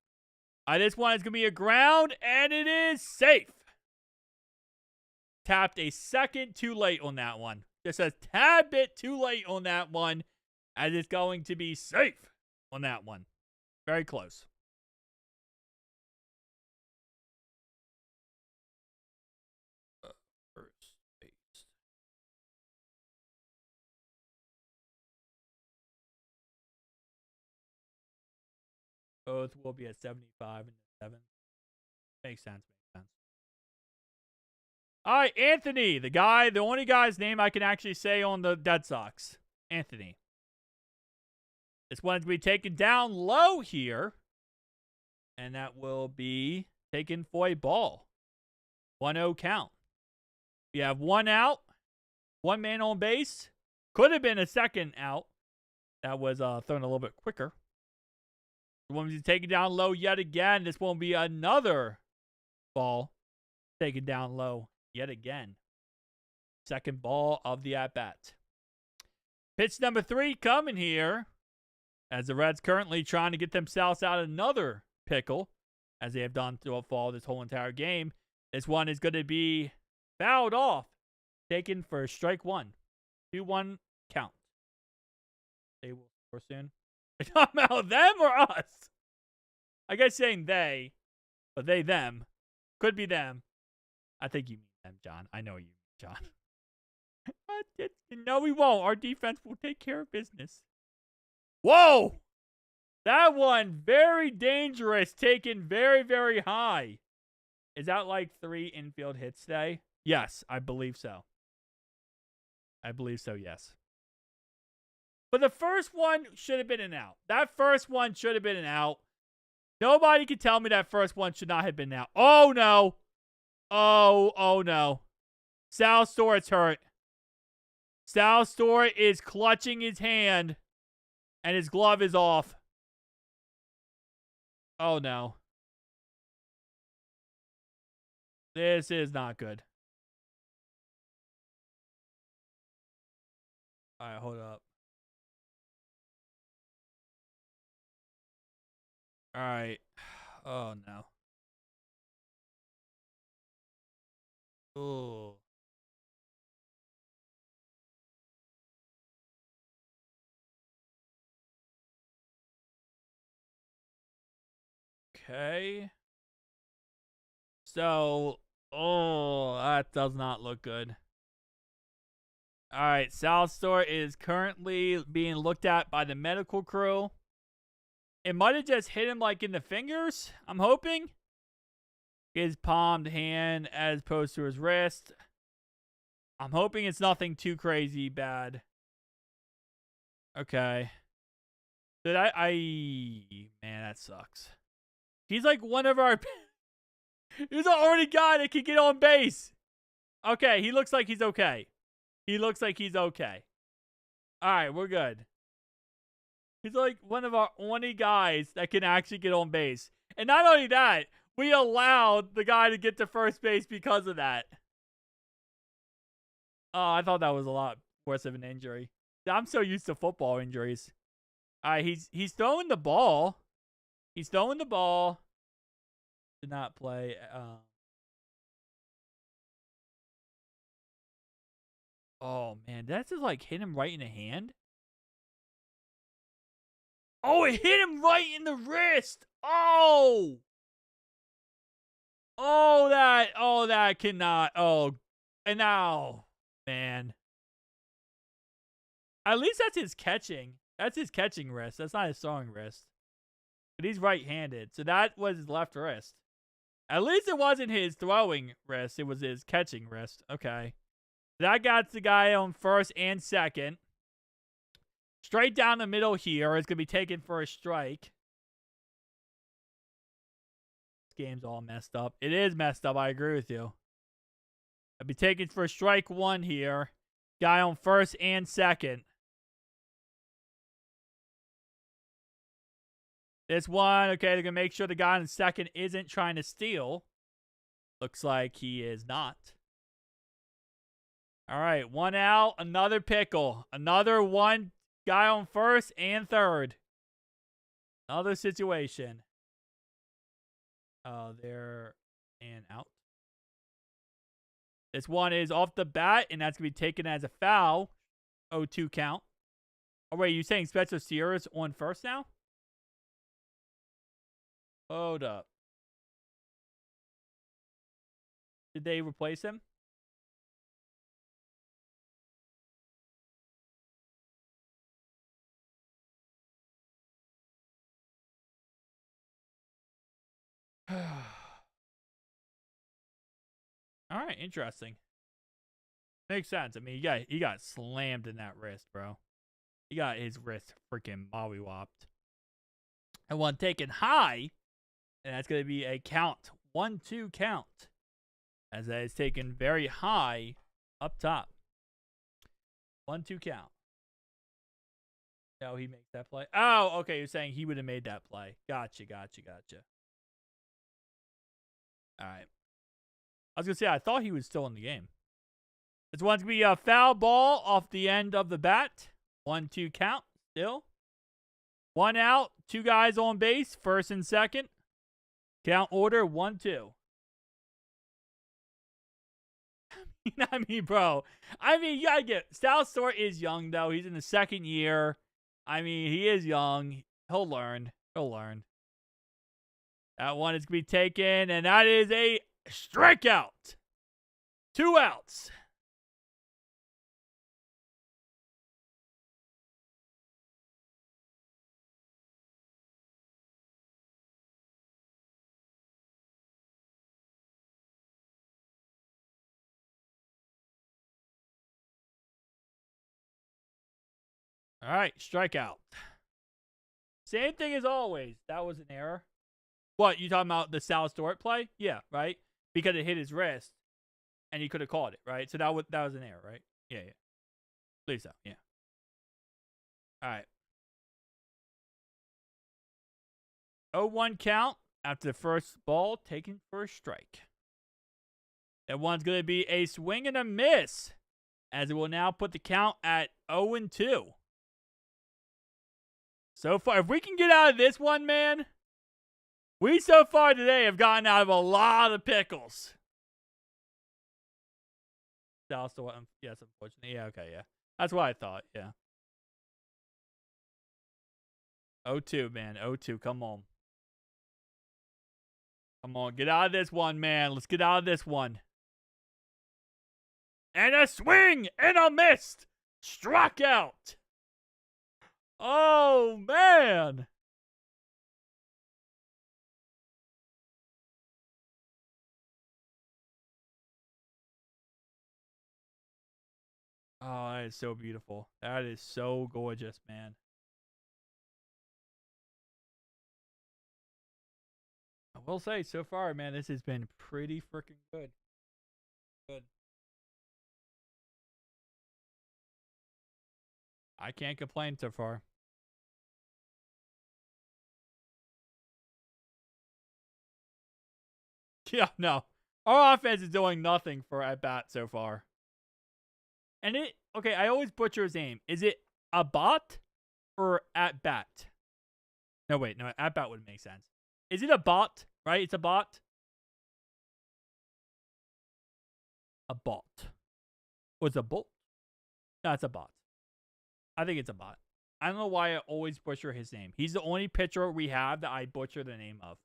This one is going to be a ground, and it is safe. Tapped a second too late on that one. Just a tad bit too late on that one, as it's going to be safe on that one. Very close. First base. Both will be at 75 and 7. Makes sense. All right, Anthony, the only guy's name I can actually say on the Dead Sox. Anthony. This one's going to be taken down low here. And that will be taken for a ball. 1-0 count. We have 1 out. 1 man on base. Could have been a second out. That was thrown a little bit quicker. The one is taken down low yet again. This won't be another ball taken down low yet again. Second ball of the at-bat. Pitch number 3 coming here, as the Reds currently trying to get themselves out of another pickle, as they have done throughout fall this whole entire game. This one is going to be fouled off, taken for strike 1. 2-1 count. They will score soon. Are you talking about them or us? I guess saying they, but they, them. Could be them. I think you mean them, John. I know you mean John. No, we won't. Our defense will take care of business. Whoa! That one, very dangerous, taken very, very high. Is that like 3 infield hits today? Yes, I believe so. Yes. But the first one should have been an out. That first one should have been an out. Nobody can tell me that first one should not have been out. Oh, no. Oh, no. Sal Stewart's hurt. Sal Stewart is clutching his hand, and his glove is off. Oh, no. This is not good. All right, hold up. All right. Oh, no. Oh. Okay. So, that does not look good. All right, Sal's store is currently being looked at by the medical crew. It might have just hit him like in the fingers, I'm hoping. His palmed hand as opposed to his wrist. I'm hoping it's nothing too crazy bad. Okay. Did man, that sucks. He's like one of our he's the only guy that can get on base. Okay, he looks like he's okay. He looks like he's okay. Alright, we're good. He's like one of our only guys that can actually get on base. And not only that, we allowed the guy to get to first base because of that. Oh, I thought that was a lot worse of an injury. I'm so used to football injuries. Alright, he's throwing the ball. He's throwing the ball. Did not play. Oh, man. That's just like hit him right in the hand. Oh, it hit him right in the wrist. Oh. Oh, that cannot. Oh, and now, man. At least that's his catching. That's his catching wrist. That's not his throwing wrist. But he's right-handed, so that was his left wrist. At least it wasn't his throwing wrist. It was his catching wrist. Okay. That got the guy on first and second. Straight down the middle here is going to be taken for a strike. This game's all messed up. It is messed up. I agree with you. I'll be taken for strike one here. Guy on first and second. This one, okay, they're going to make sure the guy on second isn't trying to steal. Looks like he is not. All right, one out, another pickle. Another one guy on first and third. Another situation. There and out. This one is off the bat, and that's going to be taken as a foul. 0-2 count. Oh, wait, you saying Spencer Steer's on first now? Hold up. Did they replace him? All right, interesting. Makes sense. I mean, he got slammed in that wrist, bro. He got his wrist freaking mollywopped. And one taken high, and that's going to be a count. 1-2 count. As that is taken very high up top. 1-2 count. No, he makes that play. Oh, okay. You're saying he would have made that play. Gotcha. All right. I was going to say, I thought he was still in the game. This one's going to be a foul ball off the end of the bat. 1-2 count still. One out. Two guys on base. First and second. Count order 1-2. I mean, bro. I mean, you got to get. Sal Store is young, though. He's in the second year. I mean, he is young. He'll learn. That one is going to be taken, and that is a strikeout. 2 outs. All right, strikeout. Same thing as always. That was an error. What, you talking about the Sal Stewart play? Yeah, right? Because it hit his wrist, and he could have called it, right? So that was an error, right? Yeah. Believe so, yeah. All right. 0-1 count after the first ball taken for a strike. That one's going to be a swing and a miss, as it will now put the count at 0-2. So far, if we can get out of this one, man, we so far today have gotten out of a lot of pickles. Yes, unfortunately. Yeah, okay, yeah. That's what I thought, yeah. 0-2, man. 0-2, come on. Come on, get out of this one, man. Let's get out of this one. And a swing and a miss. Struck out. Oh, man. Oh, that is so beautiful. That is so gorgeous, man. I will say, so far, man, this has been pretty freaking good. Good. I can't complain so far. Yeah, no. Our offense is doing nothing for at bat so far. And okay, I always butcher his name. Is it a bot or at bat? No, wait, no, at bat would make sense. Is it a bot? Right? It's a bot. A bot. Was a bot? No, it's a bot. I think it's a bot. I don't know why I always butcher his name. He's the only pitcher we have that I butcher the name of.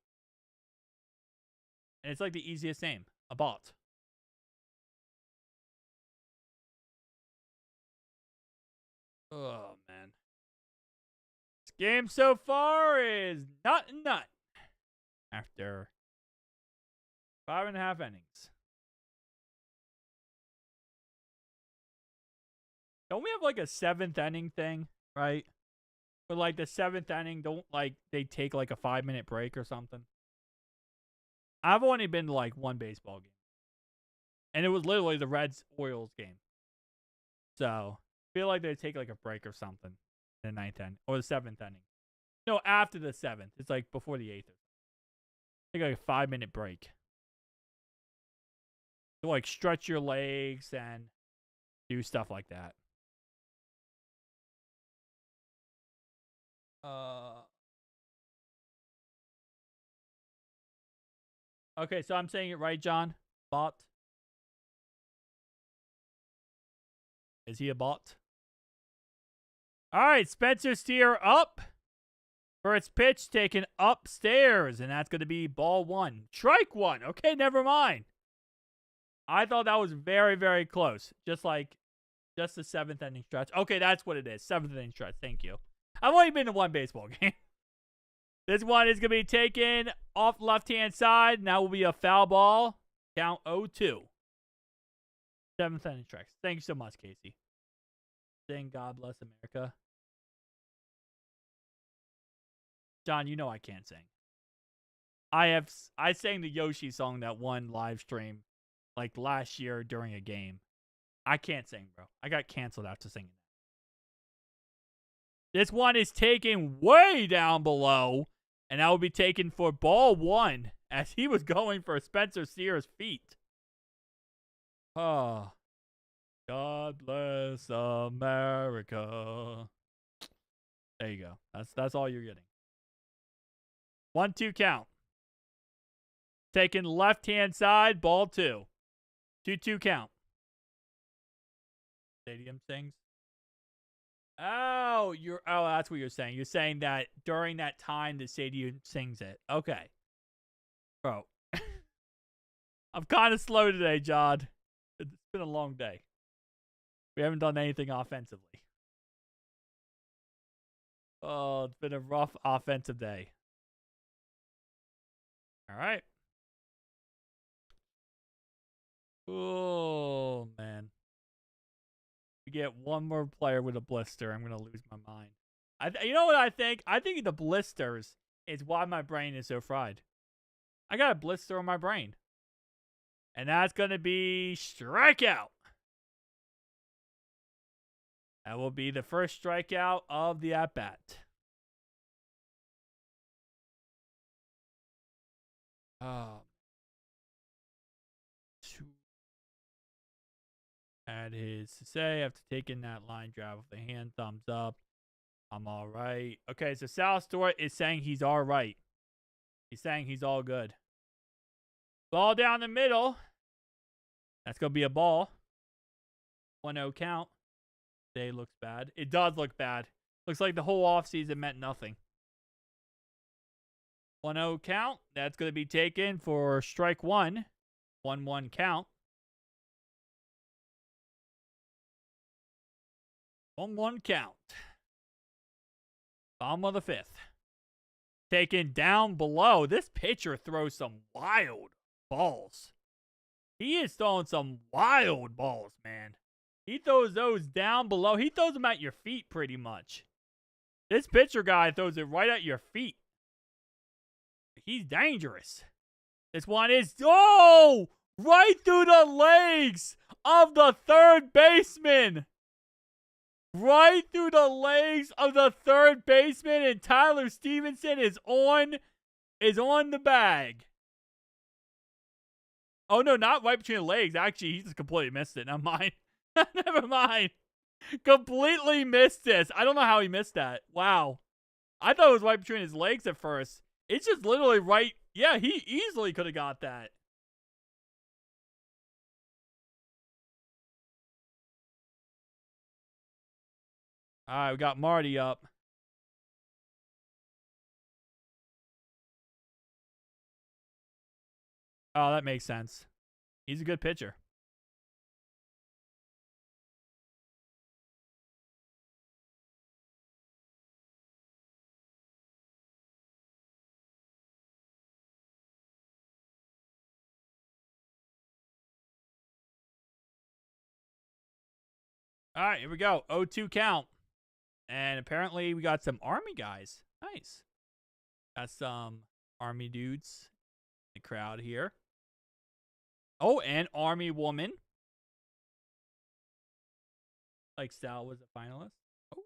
And it's like the easiest name. A bot. Oh, man. This game so far is nut. After 5.5 innings. Don't we have like a 7th inning thing, right? But like the 7th inning, don't like they take like a 5-minute break or something? I've only been to like one baseball game. And it was literally the Reds-Orioles game. So, I feel like they take like a break or something in the 9th inning. Or the 7th inning. No, after the 7th. It's like before the 8th. Take like a 5-minute break. To like stretch your legs and do stuff like that. Okay, so I'm saying it right, John? Bot? Is he a bot? All right, Spencer Steer up for its pitch taken upstairs, and that's going to be ball 1. Strike 1. Okay, never mind. I thought that was very, very close. Just the 7th inning stretch. Okay, that's what it is. 7th inning stretch. Thank you. I've only been to one baseball game. This one is going to be taken off left-hand side, and that will be a foul ball. Count 0-2. 7th inning stretch. Thank you so much, Casey. Sing God Bless America. John, you know I can't sing. I sang the Yoshi song that one live stream like last year during a game. I can't sing, bro. I got canceled after singing that. This one is taken way down below, and that will be taken for ball 1 as he was going for Spencer Steer's feet. Oh. God bless America. There you go. That's all you're getting. 1-2 count. Taken left-hand side, ball 2. 2-2 count. Stadium sings. Oh, that's what you're saying. You're saying that during that time the stadium sings it. Okay. Bro. I'm kind of slow today, John. It's been a long day. We haven't done anything offensively. Oh, it's been a rough offensive day. All right. Oh, man. We get one more player with a blister. I'm going to lose my mind. You know what I think? I think the blisters is why my brain is so fried. I got a blister on my brain. And that's going to be strikeout. That will be the first strikeout of the at-bat. Oh. Had his to say after taking that line drive with the hand, thumbs up. I'm all right. Okay, so Sal Stewart is saying he's all right. He's saying he's all good. Ball down the middle. That's going to be a ball. 1-0 count. Day looks bad. It does look bad. Looks like the whole offseason meant nothing. 1-0 count. That's going to be taken for strike 1. 1-1 count. 1-1 count. Bottom of the 5th. Taken down below. This pitcher throws some wild balls. He is throwing some wild balls, man. He throws those down below. He throws them at your feet pretty much. This pitcher guy throws it right at your feet. He's dangerous. This one is, oh, right through the legs of the third baseman. Right through the legs of the third baseman, and Tyler Stevenson is on the bag. Oh, no, not right between the legs. Actually, he just completely missed it. Never mind. Never mind. Completely missed this. I don't know how he missed that. Wow. I thought it was right between his legs at first. It's just literally right. Yeah, he easily could have got that. All right, we got Marty up. Oh, that makes sense. He's a good pitcher. All right, here we go. 0-2 count. And apparently we got some Army guys. Nice. Got some Army dudes in the crowd here. Oh, and Army woman. Like Sal was a finalist. Oh,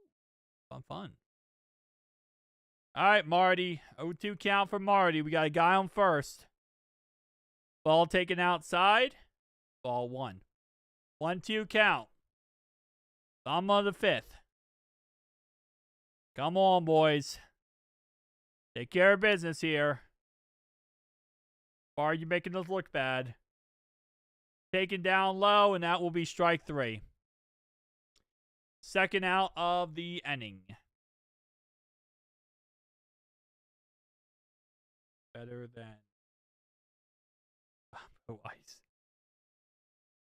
fun. All right, Marty. 0-2 count for Marty. We got a guy on first. Ball taken outside. Ball 1. 1-2 count. Bottom of the 5th. Come on, boys. Take care of business here. Or are you making us look bad? Taken down low, and that will be strike 3. Second out of the inning. Better than ice.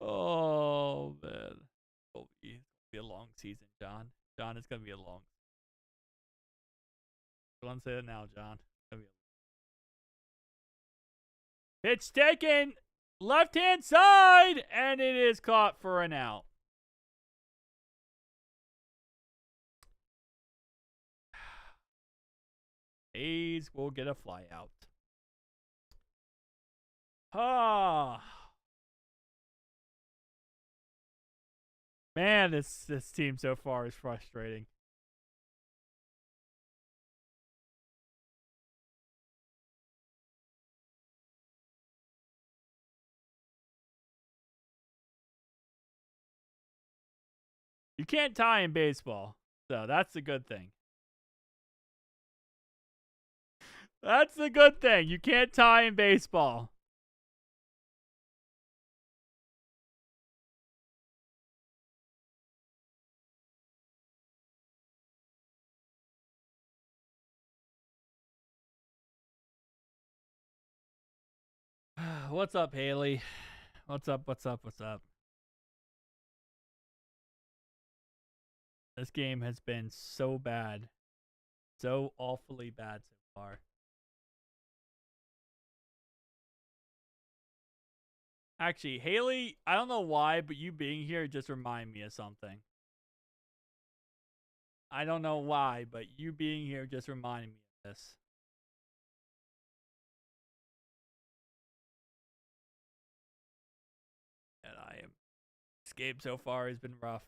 Oh, man. It'll be a long season, John. John, it's going to be a long. I want to say that now, John. Pitch taken. Left-hand side. And it is caught for an out. A's will get a fly out. Ah. Man, this team so far is frustrating. You can't tie in baseball, so that's a good thing. That's the good thing. You can't tie in baseball. What's up, Haley? What's up? What's up? What's up? This game has been so bad. So awfully bad so far. Actually, Haley, I don't know why, but you being here just remind me of something. I don't know why, but you being here just reminded me of this. And this game so far has been rough.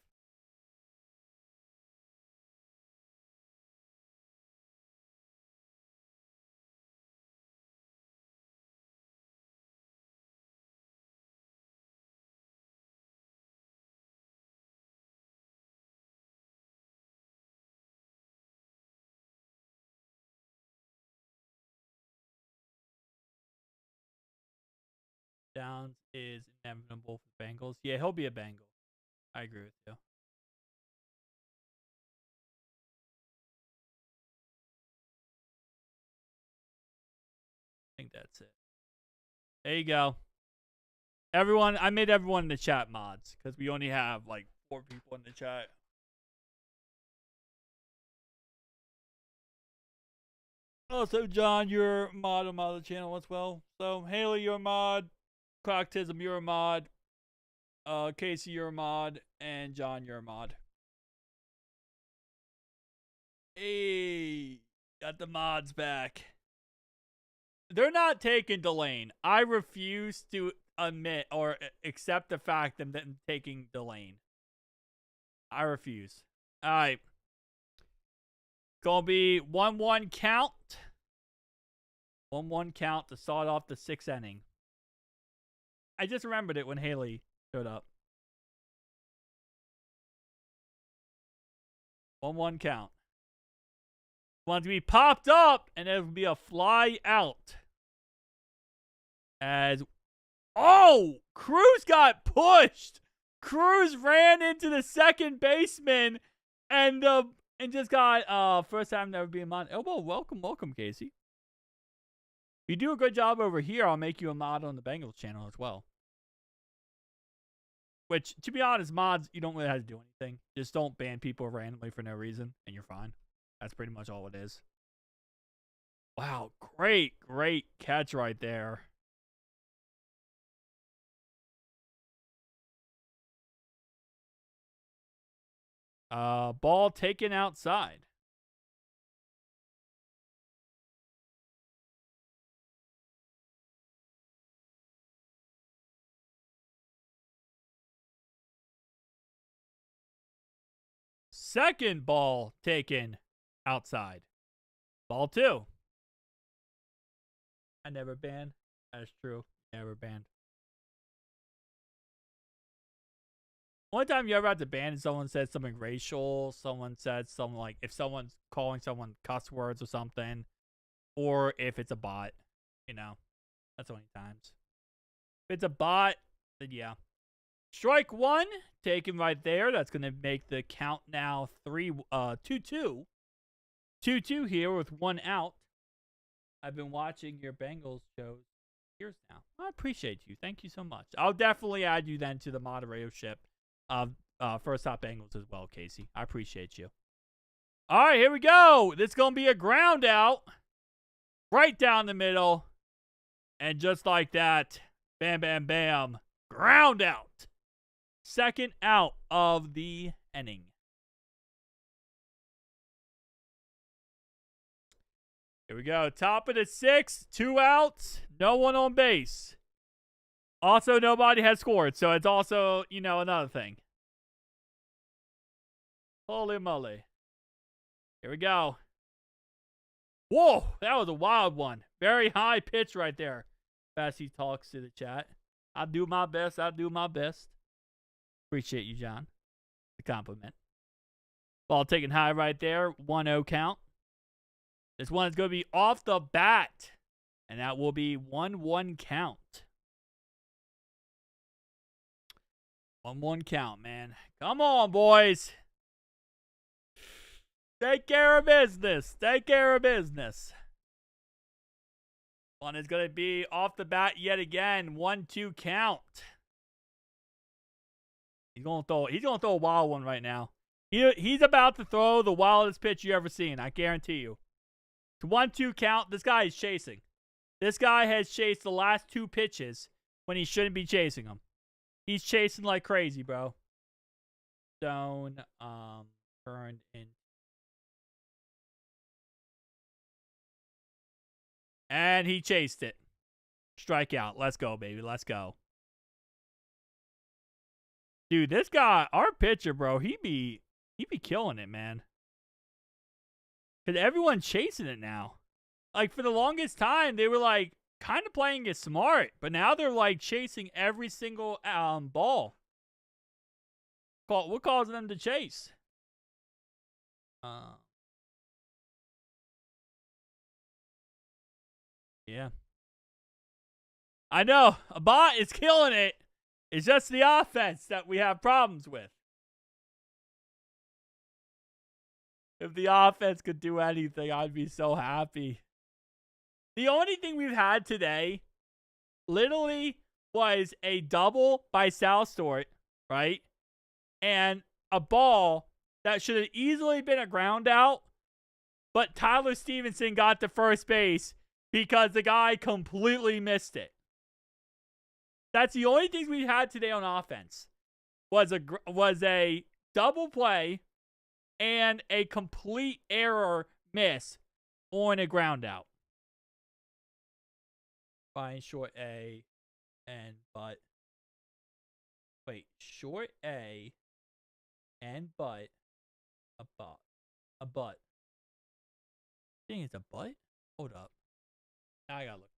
Downs is inevitable for Bengals. Yeah, he'll be a Bengal. I agree with you. I think that's it. There you go. Everyone, I made everyone in the chat mods because we only have like 4 people in the chat. Also, John, you're a mod on my other channel as well. So, Haley, you're a mod. Croctism, you're a mod. Casey, you're a mod. And John, you're a mod. Hey, got the mods back. They're not taking Delane. I refuse to admit or accept the fact that I'm taking Delane. I refuse. All right. Gonna be 1-1 count. 1-1 count to start off the 6th inning. I just remembered it when Haley showed up. 1-1 count. Want to be popped up, and it'll be a fly out. As Cruz got pushed. Cruz ran into the second baseman, and just got first time never being mod. Oh well, welcome, Casey. If you do a good job over here, I'll make you a mod on the Bengals channel as well. Which, to be honest, mods, you don't really have to do anything. Just don't ban people randomly for no reason, and you're fine. That's pretty much all it is. Wow, great catch right there. Ball taken outside. Second ball taken outside. Ball 2. I never banned. That is true. Never banned. One time you ever had to ban and someone said something racial, someone said something like, if someone's calling someone cuss words or something, or if it's a bot, you know, that's only times. If it's a bot, then yeah. Strike 1, taken right there. That's going to make the count now 2-2. 2-2 here with 1 out. I've been watching your Bengals shows years now. I appreciate you. Thank you so much. I'll definitely add you then to the moderatorship of First Hot Bengals as well, Casey. I appreciate you. All right, here we go. This is going to be a ground out. Right down the middle. And just like that, bam, bam, bam, ground out. Second out of the inning. Here we go. Top of the 6th, 2 outs, no one on base. Also, nobody has scored, so it's also, another thing. Holy moly. Here we go. Whoa, that was a wild one. Very high pitch right there. As he talks to the chat. I'll do my best. Appreciate you, John. The compliment. Ball taken high right there. 1-0 count. This one is going to be off the bat. And that will be 1-1 count. 1-1 count, man. Come on, boys. Take care of business. One is going to be off the bat yet again. 1-2 count. He's going to throw a wild one right now. He's about to throw the wildest pitch you ever seen. I guarantee you. It's 1-2 count. This guy is chasing. This guy has chased the last 2 pitches when he shouldn't be chasing them. He's chasing like crazy, bro. Stone turned in. And he chased it. Strikeout. Let's go, baby. Let's go. Dude, this guy, our pitcher, bro, he be killing it, man. Because everyone's chasing it now. Like, for the longest time, they were, like, kind of playing it smart. But now they're, like, chasing every single ball. What causes them to chase? Yeah. I know. A bot is killing it. It's just the offense that we have problems with. If the offense could do anything, I'd be so happy. The only thing we've had today literally was a double by Sal Stort, right? And a ball that should have easily been a ground out but Tyler Stevenson got to first base because the guy completely missed it. That's the only things we had today on offense. Was a double play and a complete error miss on a ground out. Fine, short A and butt. Wait, short A and butt. A butt. A butt. I think it's a butt? Hold up. Now I gotta look.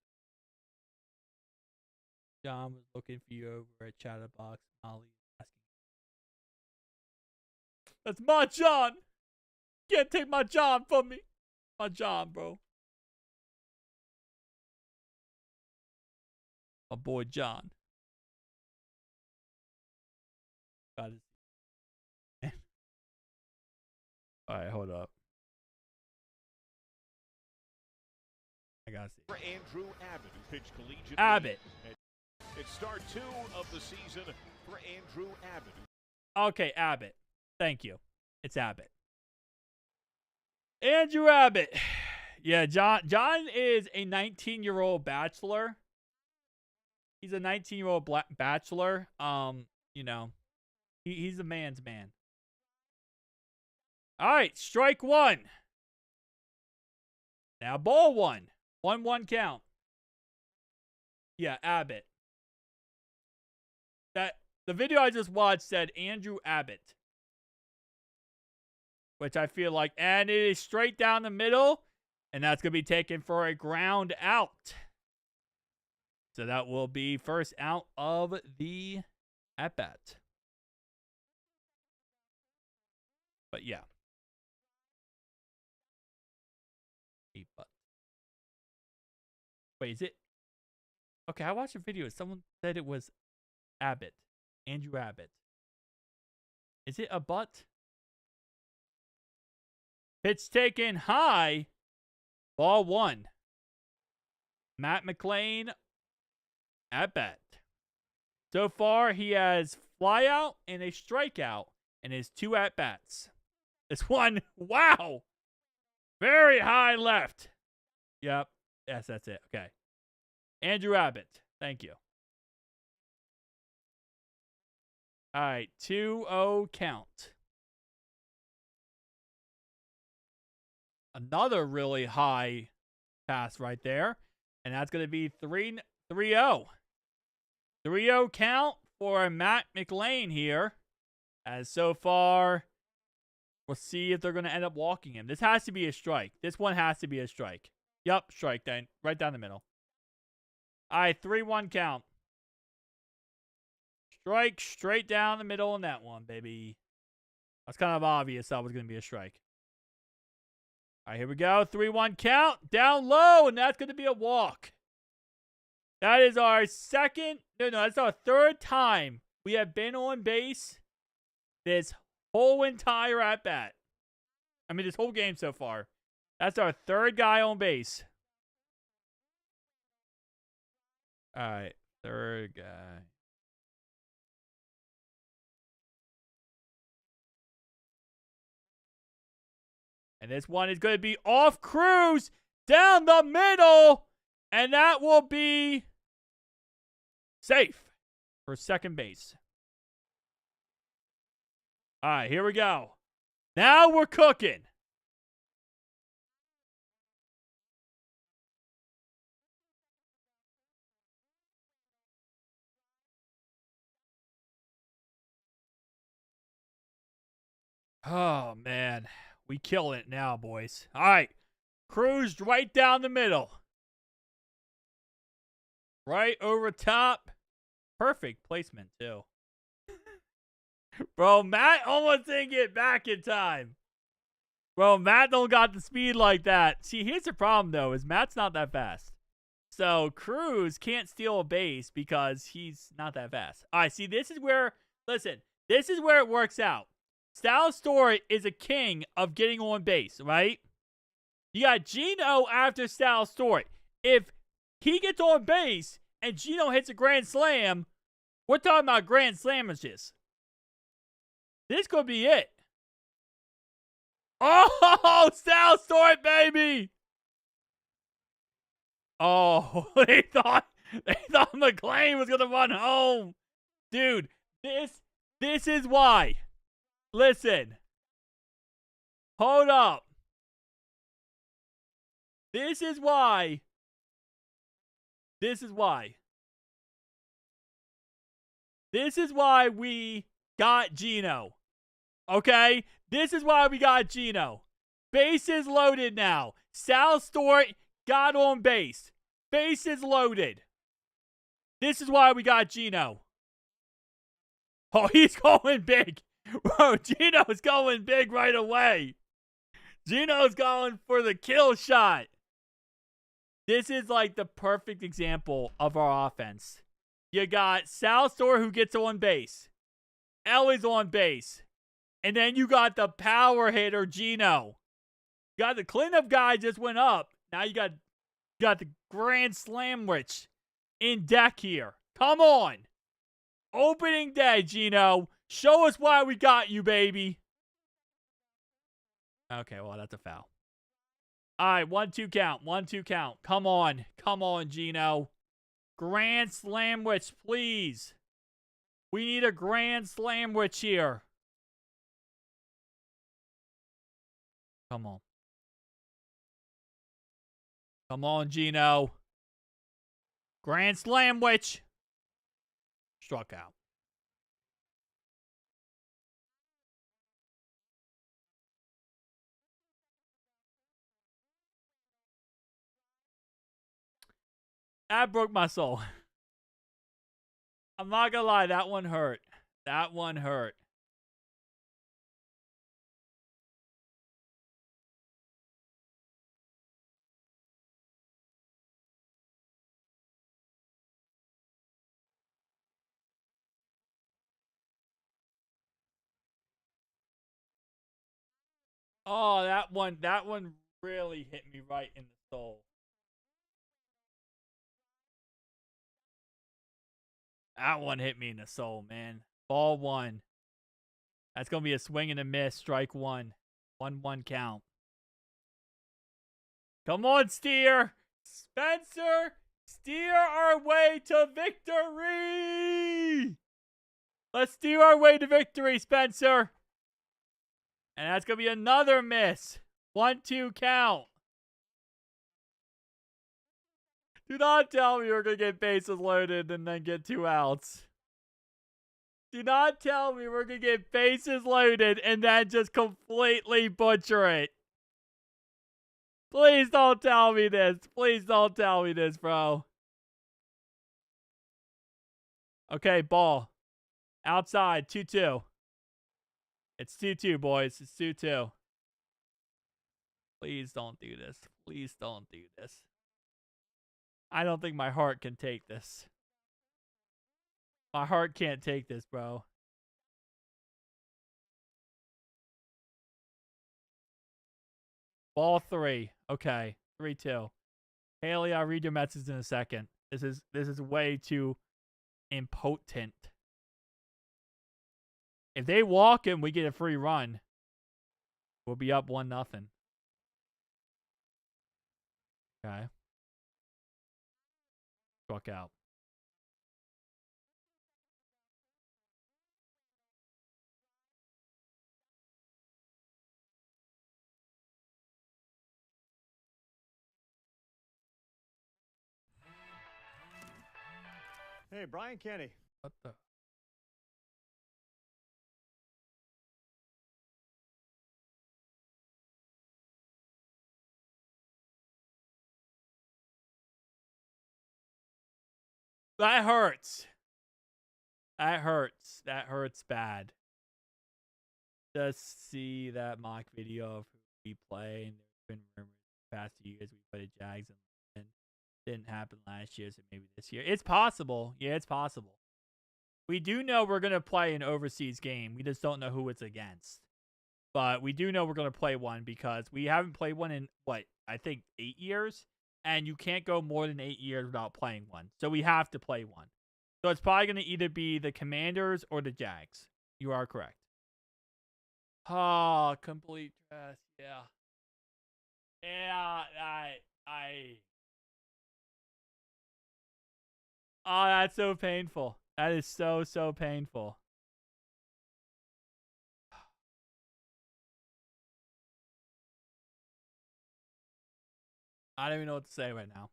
John was looking for you over at Chatterbox. Molly asking. That's my John! Can't take my John from me. My John, bro. My boy John. Got it. Alright, hold up. I gotta see. For Andrew Abbott, who pitched collegiate. Abbott. It's start 2 of the season for Andrew Abbott. Okay, Abbott. Thank you. It's Abbott. Andrew Abbott. Yeah, John is a 19-year-old bachelor. He's a 19-year-old bachelor. You know, he's a man's man. All right, strike one. Now ball one. 1-1 count. Yeah, Abbott. That the video I just watched said Andrew Abbott. Which I feel like, and it is straight down the middle, and that's going to be taken for a ground out. So that will be first out of the at-bat. But yeah. Wait, is it? Okay, I watched a video. Someone said it was Abbott. Andrew Abbott. Is it a butt? Pitch taken high. Ball one. Matt McLean at bat. So far, he has fly out and a strikeout in his 2 at bats. This one, wow. Very high left. Yep. Yes, that's it. Okay. Andrew Abbott. Thank you. All right. 2-0 count. Another really high pass right there. And that's going to be 3-0. 3-0 count for Matt McLean here. As so far, we'll see if they're going to end up walking him. This has to be a strike. This one has to be a strike. Yep, strike then. Right down the middle. All right, 3-1 count. Strike straight down the middle on that one, baby. That's kind of obvious that was going to be a strike. All right, here we go. 3-1 count. Down low, and that's going to be a walk. That is our second. No, that's our third time we have been on base this whole entire at-bat. I mean, this whole game so far. That's our third guy on base. All right, third guy. And this one is going to be off Cruz down the middle. And that will be safe for second base. All right, here we go. Now we're cooking. Oh, man. We killing it now, boys. All right. Cruz right down the middle. Right over top. Perfect placement, too. Bro, Matt almost didn't get back in time. Bro, Matt don't got the speed like that. See, here's the problem, though, is Matt's not that fast. So, Cruz can't steal a base because he's not that fast. All right, see, this is where, listen, this is where it works out. Styles Story is a king of getting on base, right? You got Gino after Styles Story. If he gets on base and Gino hits a grand slam, we're talking about grand slammages. This could be it. Oh, Sal Stort, baby! Oh, they thought McClain was gonna run home. Dude, this is why. Listen. Hold up. This is why. This is why. This is why we got Geno. Okay? This is why we got Geno. Bases loaded now. Sal Stort got on base. Bases loaded. This is why we got Geno. Oh, he's going big. Bro, Geno's going big right away. Geno's going for the kill shot. This is like the perfect example of our offense. You got Sal Stort who gets on base. Ellie's on base. And then you got the power hitter, Geno. You got the cleanup guy just went up. Now you got the grand slam witch in deck here. Come on. Opening day, Geno. Show us why we got you, baby. Okay, well, that's a foul. All right, 1-2 count. 1-2 count. Come on. Come on, Geno. Grand slam witch, please. We need a grand slam witch here. Come on. Come on, Geno. Grand slam witch. Struck out. That broke my soul. I'm not gonna lie, that one hurt. That one hurt. Oh, that one really hit me right in the soul. That one hit me in the soul, man. Ball one. That's going to be a swing and a miss. Strike one. 1-1 count. Come on, Steer. Spencer, steer our way to victory. Let's steer our way to victory, Spencer. And that's going to be another miss. 1-2 count. Do not tell me we're going to get bases loaded and then get 2 outs. Do not tell me we're going to get bases loaded and then just completely butcher it. Please don't tell me this. Please don't tell me this, bro. Okay, ball. Outside, 2-2. It's 2-2, boys. It's 2-2. Please don't do this. Please don't do this. I don't think my heart can take this. My heart can't take this, bro. Ball 3. Okay. 3-2. Haley, I'll read your message in a second. This is way too impotent. If they walk and we get a free run, we'll be up 1-0. Okay. Struck out. Hey, Brian Kenny. What the? That hurts. That hurts. That hurts bad. Just see that mock video of who we play, and there's been rumors the past 2 years we played Jags and didn't happen last year, so maybe this year. It's possible. Yeah, it's possible. We do know we're going to play an overseas game. We just don't know who it's against. But we do know we're going to play one because we haven't played one in, I think 8 years? And you can't go more than 8 years without playing one. So we have to play one. So it's probably going to either be the Commanders or the Jags. You are correct. Oh, complete trash. Yeah. Yeah, I. Oh, that's so painful. That is so painful. I don't even know what to say right now.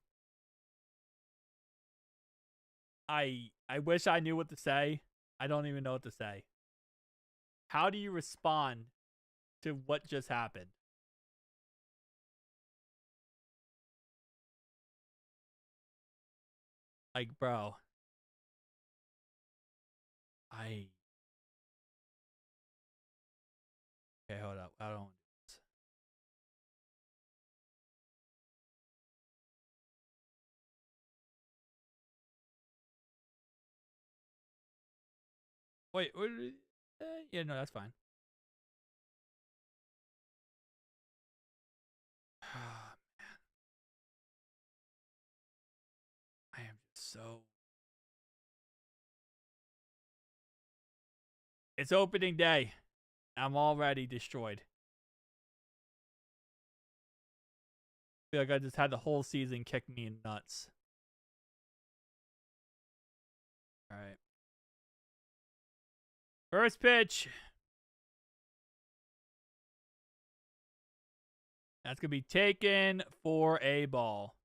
I wish I knew what to say. I don't even know what to say. How do you respond to what just happened? Like, bro, I. Okay, hold up. I don't. Wait, what? Yeah, no, that's fine. I am just so. It's opening day. I'm already destroyed. I feel like I just had the whole season kick me in nuts. All right. First pitch. That's going to be taken for a ball.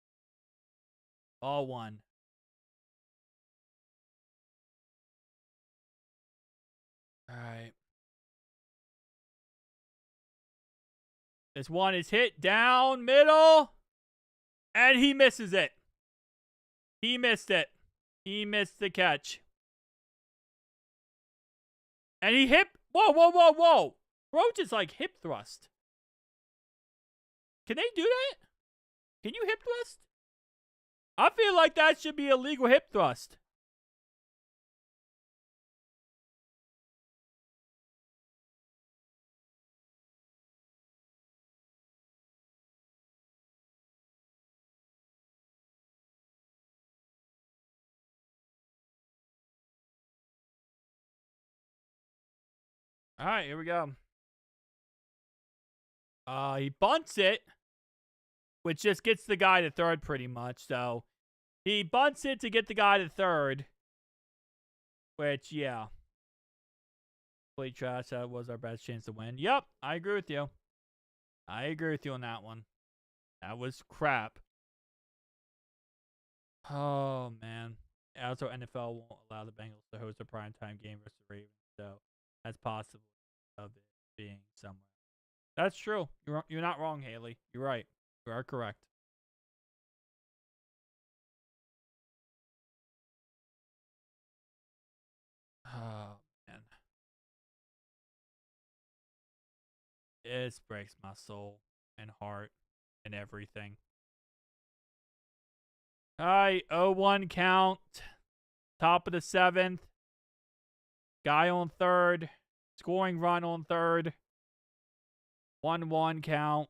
Ball one. All right. This one is hit down middle. And he misses it. He missed it. He missed the catch. And he hip. Whoa. Roach is like hip thrust. Can they do that? Can you hip thrust? I feel like that should be a legal hip thrust. All right, here we go. He bunts it, which just gets the guy to third pretty much. So he bunts it to get the guy to third, which, yeah. Complete trash. That was our best chance to win. Yep, I agree with you. I agree with you on that one. That was crap. Oh, man. Also, NFL won't allow the Bengals to host a primetime game versus the Ravens, so that's possible of it being somewhere. That's true. You're not wrong, Haley. You're right. You are correct. Oh, man. This breaks my soul and heart and everything. All right, 0-1 count. Top of the seventh. Guy on third. Scoring run on third. 1-1 count.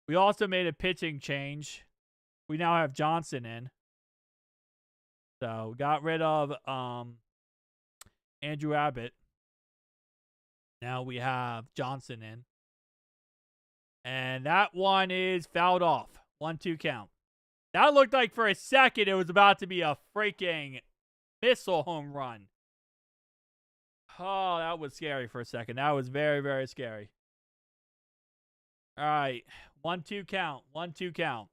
We also made a pitching change. We now have Johnson in. So we got rid of Andrew Abbott. Now we have Johnson in. And that one is fouled off. 1-2 count. That looked like for a second it was about to be a freaking missile home run. Oh, that was scary for a second. That was very scary. All right. 1-2 count. 1-2 count.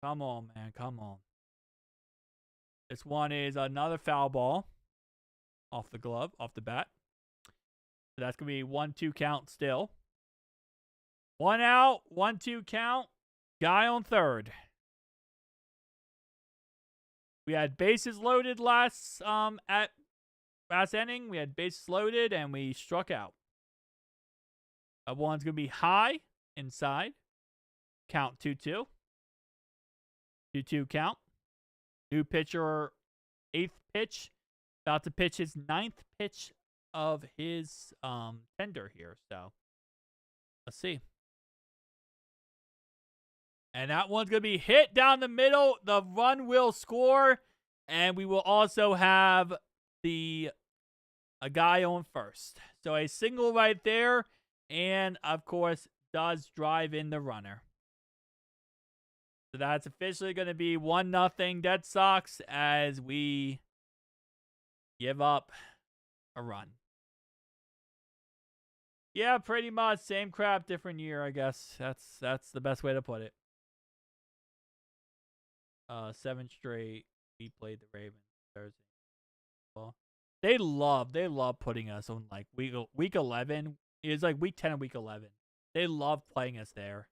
Come on, man. Come on. This one is another foul ball. Off the glove. Off the bat. So that's going to be 1-2 count still. 1 out. 1-2 count. Guy on third. We had bases loaded last inning. We had bases loaded and we struck out. That one's going to be high inside. Count 2-2. 2-2 count. New pitcher, 8th pitch. About to pitch his 9th pitch of his tender here. So, let's see. And that one's going to be hit down the middle. The run will score. And we will also have a guy on first. So a single right there, and of course does drive in the runner. So that's officially going to be 1-0 Dead Sox as we give up a run. Yeah, pretty much same crap, different year, I guess. That's the best way to put it. 7 straight. We played the Ravens Thursday. Well, they love putting us on like week 11. It's like week 10 and week 11. They love playing us there,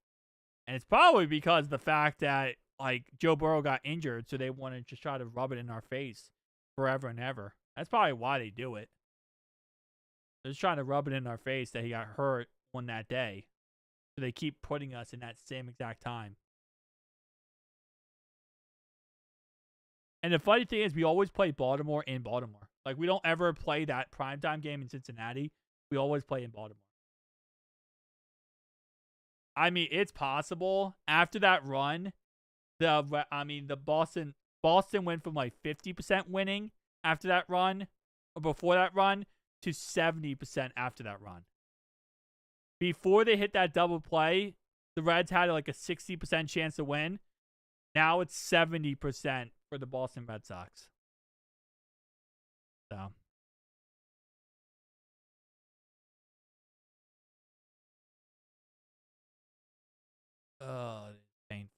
and it's probably because the fact that like Joe Burrow got injured, so they want to just try to rub it in our face forever and ever. That's probably why they do it. They're just trying to rub it in our face that he got hurt on that day, so they keep putting us in that same exact time. And the funny thing is, we always play Baltimore in Baltimore. Like, we don't ever play that primetime game in Cincinnati. We always play in Baltimore. I mean, it's possible. After that run, the Boston went from like 50% winning after that run, or before that run, to 70% after that run. Before they hit that double play, the Reds had like a 60% chance to win. Now it's 70% for the Boston Red Sox. So. Oh, it's painful.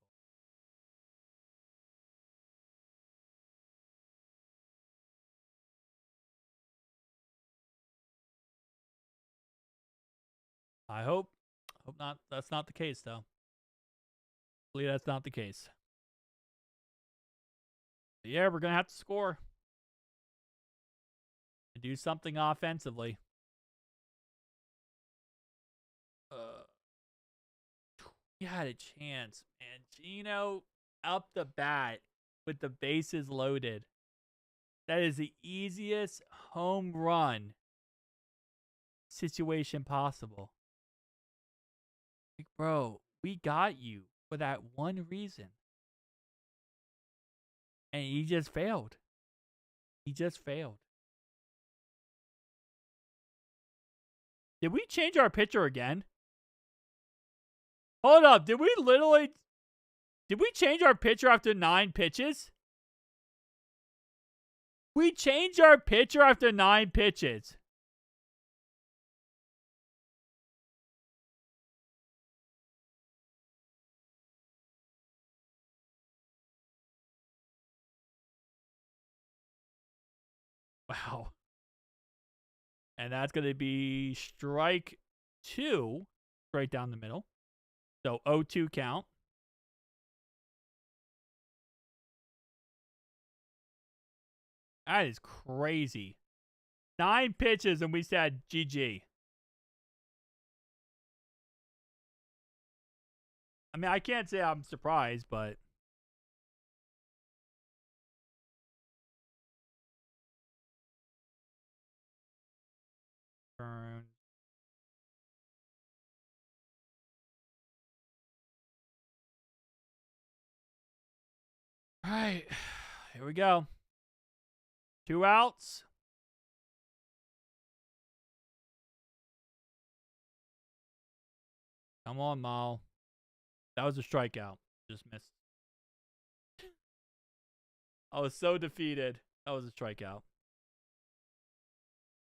I hope not. That's not the case, though. Hopefully, that's not the case. But yeah, we're gonna have to score and do something offensively. We had a chance, man. Gino up the bat with the bases loaded. That is the easiest home run situation possible. Like, bro, we got you for that one reason. And he just failed. He just failed. Did we change our pitcher again? Hold up. Did we change our pitcher after 9 pitches? We changed our pitcher after 9 pitches. Wow. And that's going to be strike 2 right down the middle. So 0-2 count. That is crazy. 9 pitches and we said GG. I mean, I can't say I'm surprised, but turn. All right. Here we go. 2 outs. Come on, Mal. That was a strikeout. Just missed. I was so defeated. That was a strikeout.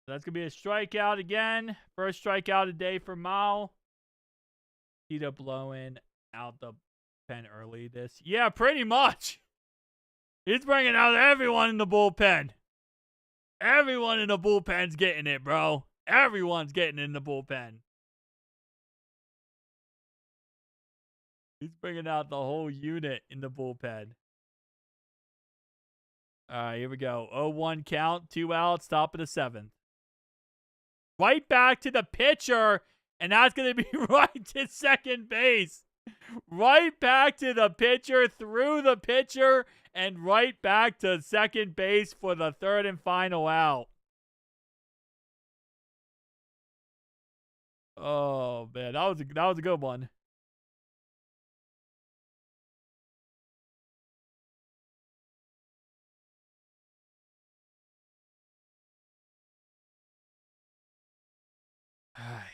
That's going to be a strikeout again. First strikeout a day for Mal. Tito blowing out the pen early this. Yeah, pretty much. He's bringing out everyone in the bullpen. Everyone in the bullpen's getting it, bro. Everyone's getting in the bullpen. He's bringing out the whole unit in the bullpen. All right, here we go. 0-1 count, 2 outs, top of the 7th. Right back to the pitcher, and that's going to be right to second base. Right back to the pitcher, through the pitcher, and right back to second base for the 3rd and final out. Oh, man, that was a good one. Right.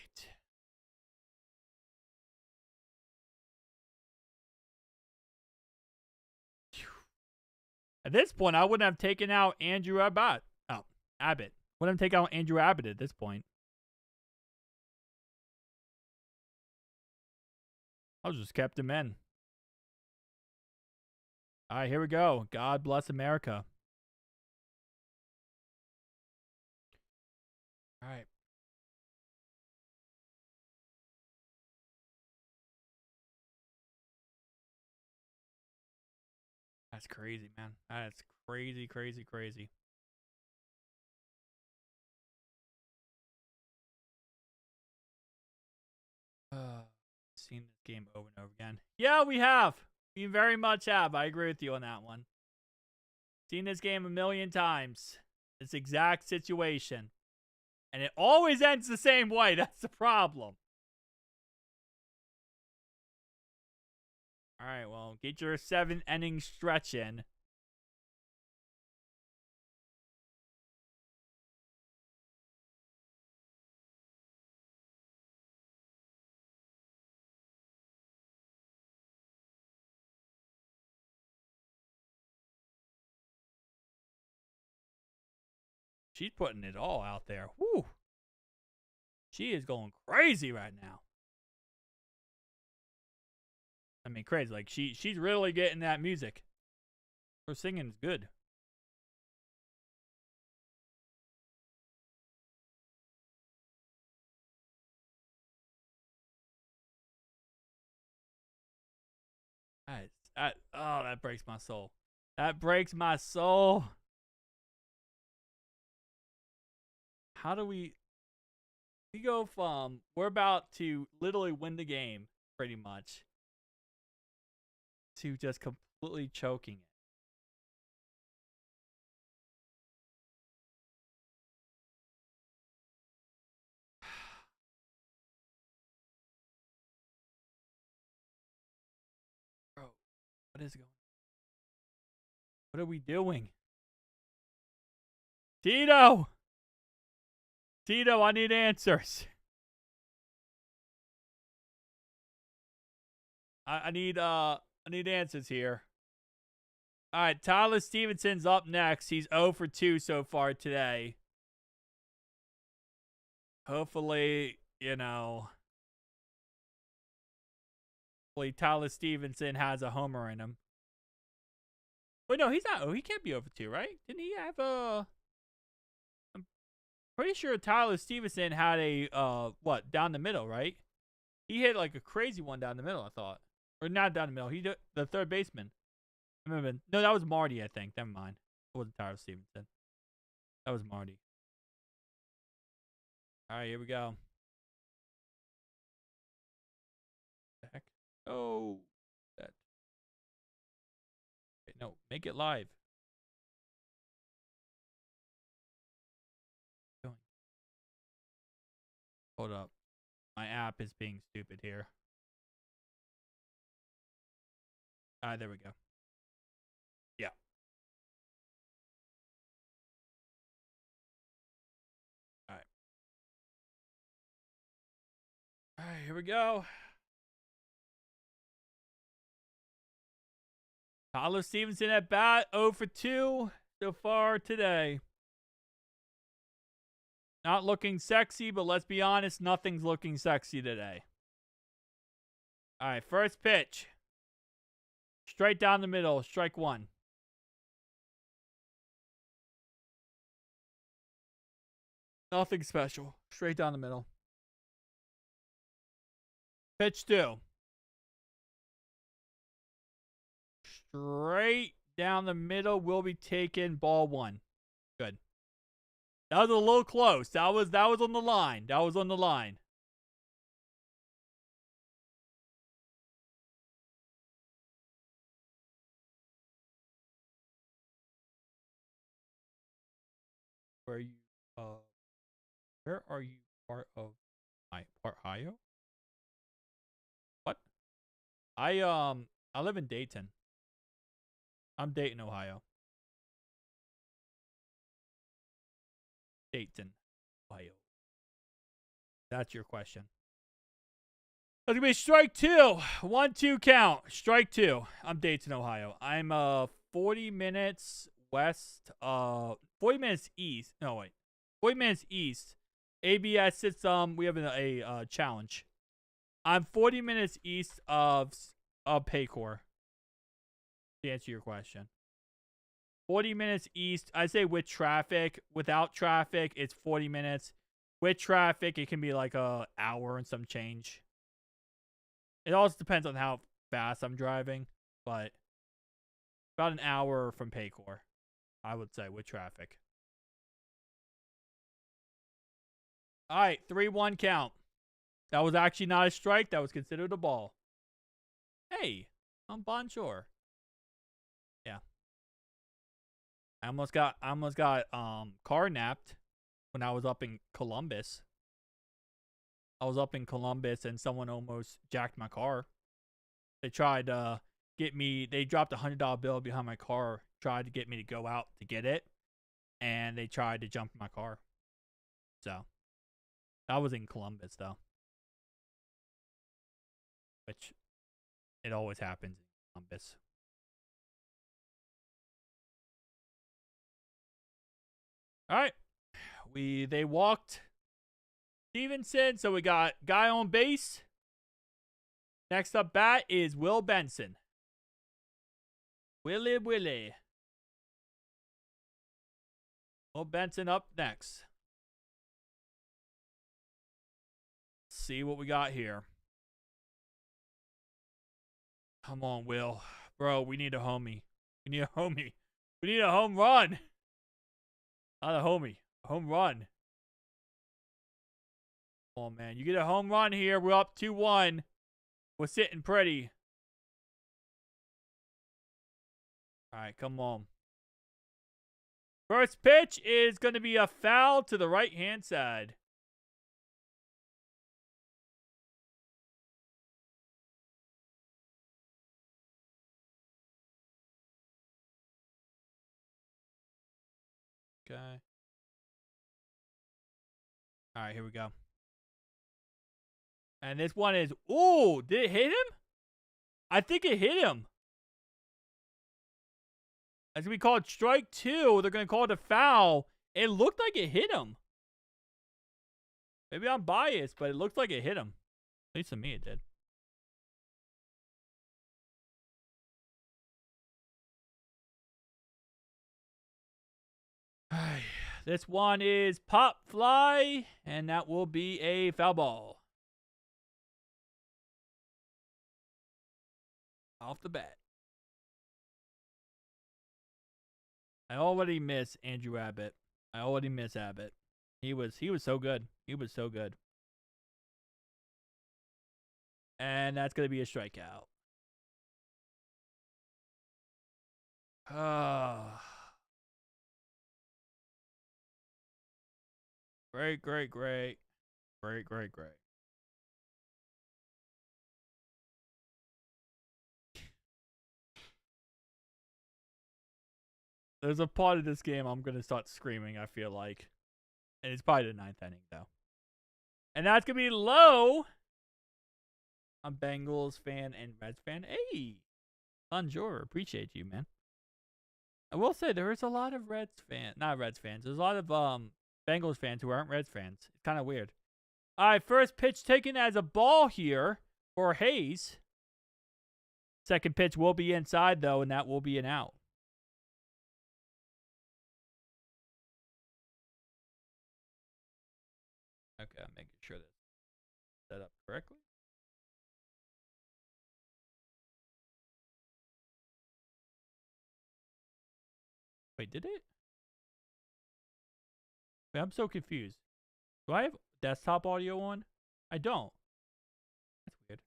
At this point, I wouldn't have taken out Andrew Abbott. Oh, Abbott. Wouldn't have taken out Andrew Abbott at this point. I was just kept him in. All right, here we go. God bless America. All right. That's crazy, man. That's crazy, crazy, crazy. Seen this game over and over again. Yeah, we have. We very much have. I agree with you on that one. Seen this game a million times. This exact situation. And it always ends the same way. That's the problem. All right, well, get your 7-inning stretch in. She's putting it all out there. Woo. She is going crazy right now. I mean, crazy. Like she's really getting that music. Her singing is good. That breaks my soul. That breaks my soul. How do we go from we're about to literally win the game pretty much to just completely choking it? Bro, what is going on? What are we doing? Tito! Tito, I need answers. I need answers here. All right, Tyler Stevenson's up next. He's 0 for 2 so far today. Hopefully, hopefully Tyler Stevenson has a homer in him. Wait, no, he's not. Oh, he can't be 0 for 2, right? Didn't he have a... I'm pretty sure Tyler Stevenson had a, down the middle, right? He hit like a crazy one down the middle, I thought. Or not down the middle. He did the third baseman. I remember. No, that was Marty, I think. Never mind. It wasn't Tyler Stevenson. That was Marty. All right, here we go. The heck? Oh, that. Wait, no, make it live. Hold up. My app is being stupid here. All right, there we go. Yeah. All right. All right, here we go. Tyler Stevenson at bat, 0 for 2 so far today. Not looking sexy, but let's be honest, nothing's looking sexy today. All right, first pitch. Straight down the middle, strike one. Nothing special. Straight down the middle. Pitch two. Straight down the middle will be taken. Ball one. Good. That was a little close. That was on the line. That was on the line. Where are you? Where are you part of Ohio? What? I live in Dayton. I'm Dayton, Ohio. Dayton, Ohio. That's your question. That's going to be strike 2. 1-2 count. Strike 2. I'm Dayton, Ohio. I'm 40 minutes west. 40 minutes east. No, wait. 40 minutes east. ABS sits, we have a challenge. I'm 40 minutes east of Paycor. To answer your question. 40 minutes east. I say with traffic. Without traffic, it's 40 minutes. With traffic, it can be like a hour and some change. It also depends on how fast I'm driving, but about an hour from Paycor, I would say, with traffic. All right, 3-1 count. That was actually not a strike. That was considered a ball. Hey, I'm bonjour. Yeah. I almost got car napped when I was up in Columbus. I was up in Columbus and someone almost jacked my car. They tried to get me. They dropped a $100 bill behind my car, tried to get me to go out to get it, and they tried to jump my car. So, I was in Columbus, though. Which, it always happens in Columbus. All right. They walked Stevenson, so we got guy on base. Next up bat is Will Benson. Willie. Will Benson up next. Let's see what we got here. Come on, Will. Bro, we need a homie. We need a homie. We need a home run. Not a homie. A home run. Oh, man. You get a home run here. We're up 2-1. We're sitting pretty. All right, come on. First pitch is going to be a foul to the right-hand side. Okay. All right, here we go. And this one is, ooh, did it hit him? I think it hit him. That's going to be called strike 2. They're going to call it a foul. It looked like it hit him. Maybe I'm biased, but it looked like it hit him. At least to me it did. This one is pop fly, and that will be a foul ball. Off the bat. I already miss Andrew Abbott. I already miss Abbott. He was so good. He was so good. And that's going to be a strikeout. Great. There's a part of this game I'm going to start screaming, I feel like. And it's probably the 9th inning, though. And that's going to be low. I'm Bengals fan and Reds fan. Hey, bonjour. Appreciate you, man. I will say there is a lot of not Reds fans. There's a lot of Bengals fans who aren't Reds fans. It's kind of weird. All right, first pitch taken as a ball here for Hayes. Second pitch will be inside, though, and that will be an out. Okay, I'm making sure that's set up correctly. Wait, did it? Wait, I'm so confused. Do I have desktop audio on? I don't. That's weird.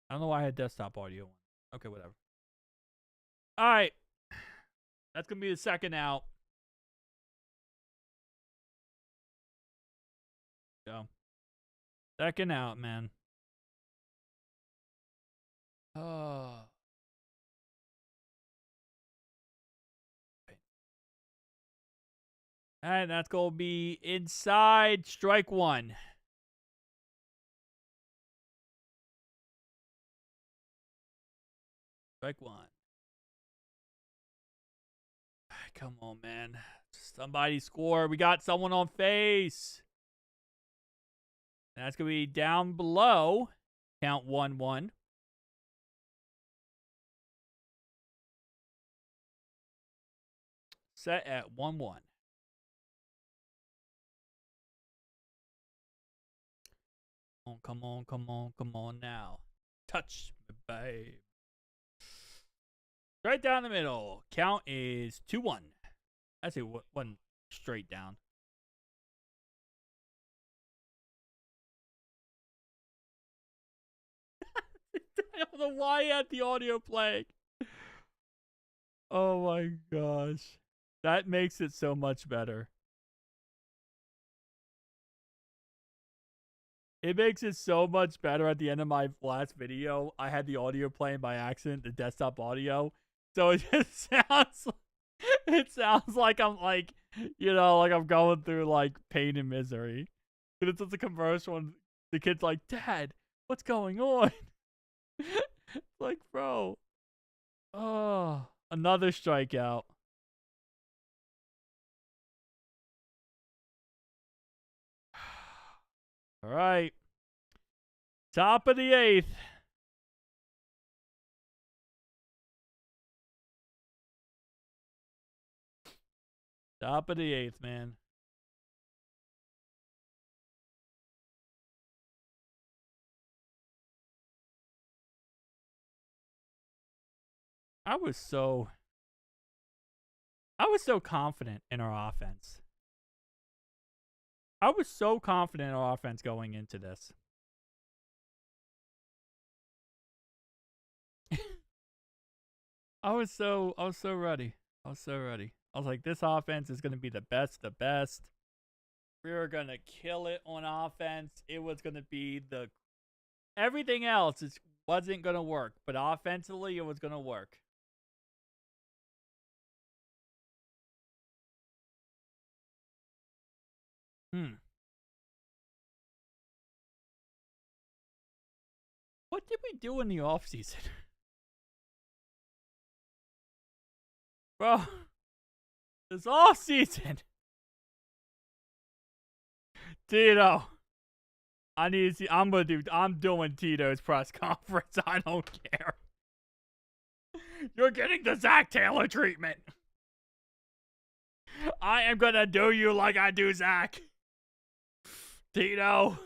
I don't know why I had desktop audio on. Okay, whatever. All right. That's going to be the second out. Go. Second out, man. Oh. And that's going to be inside strike one. Strike one. Come on, man. Somebody score. We got someone on face. That's going to be down below. Count 1-1. Set at 1-1. Oh, come on, come on, come on now. Touch me, babe. Right down the middle. Count is 2-1. I say one straight down. I don't know why I had the audio playing. Oh my gosh. That makes it so much better. It makes it so much better at the end of my last video. I had the audio playing by accident, the desktop audio. So it just sounds like I'm like, like I'm going through like pain and misery. But it's just a commercial and the kid's like, Dad, what's going on? Like, bro. Oh, another strikeout. All right. Top of the 8th. Top of the 8th, man. I was so confident in our offense. I was so confident in our offense going into this. I was so ready. I was so ready. I was like, this offense is going to be the best. We were going to kill it on offense. It was going to be everything else wasn't going to work, but offensively it was going to work. What did we do in the offseason? Bro, this offseason. Tito. I need to see. I'm doing Tito's press conference. I don't care. You're getting the Zach Taylor treatment. I am gonna do you like I do Zach. Tito.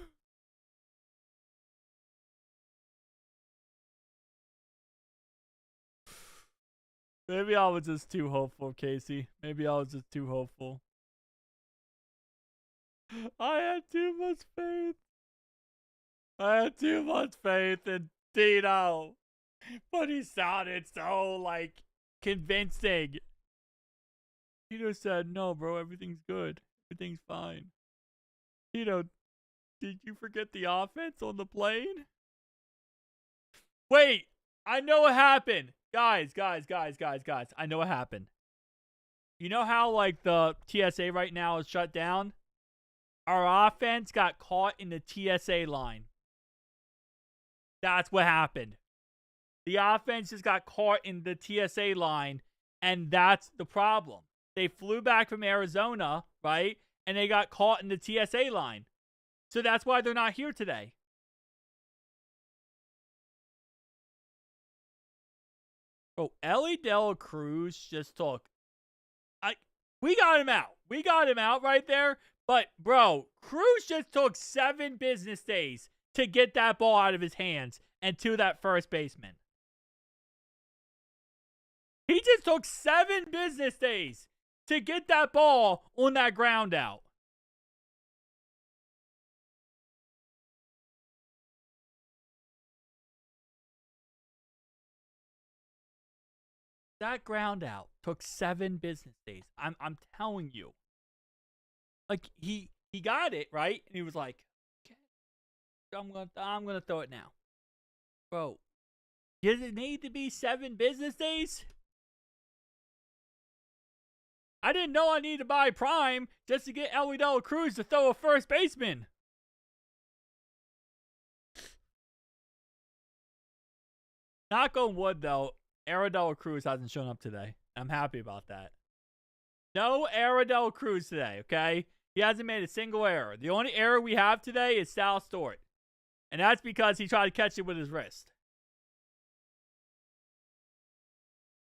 Maybe I was just too hopeful, Casey. Maybe I was just too hopeful. I had too much faith. I had too much faith in Tito. But he sounded so, like, convincing. Tito said, no, bro, everything's good. Everything's fine. Tito, did you forget the offense on the plane? Wait, I know what happened. Guys. I know what happened. You know how, like, the TSA right now is shut down? Our offense got caught in the TSA line. That's what happened. The offense just got caught in the TSA line, and that's the problem. They flew back from Arizona, right? And they got caught in the TSA line. So that's why they're not here today. Oh, Ellie De La Cruz just took. We got him out. We got him out right there. But, bro, Cruz just took 7 business days to get that ball out of his hands and to that first baseman. He just took 7 business days to get that ball on that ground out. That ground out took 7 business days. I'm telling you. Like, he got it, right? And he was like, okay, I'm gonna throw it now. Bro, does it need to be 7 business days? I didn't know I needed to buy Prime just to get Ellie De La Cruz to throw a first baseman. Knock on wood, though, Ellie De La Cruz hasn't shown up today. I'm happy about that. No Ellie De La Cruz today, okay? He hasn't made a single error. The only error we have today is Sal Stewart. And that's because he tried to catch it with his wrist.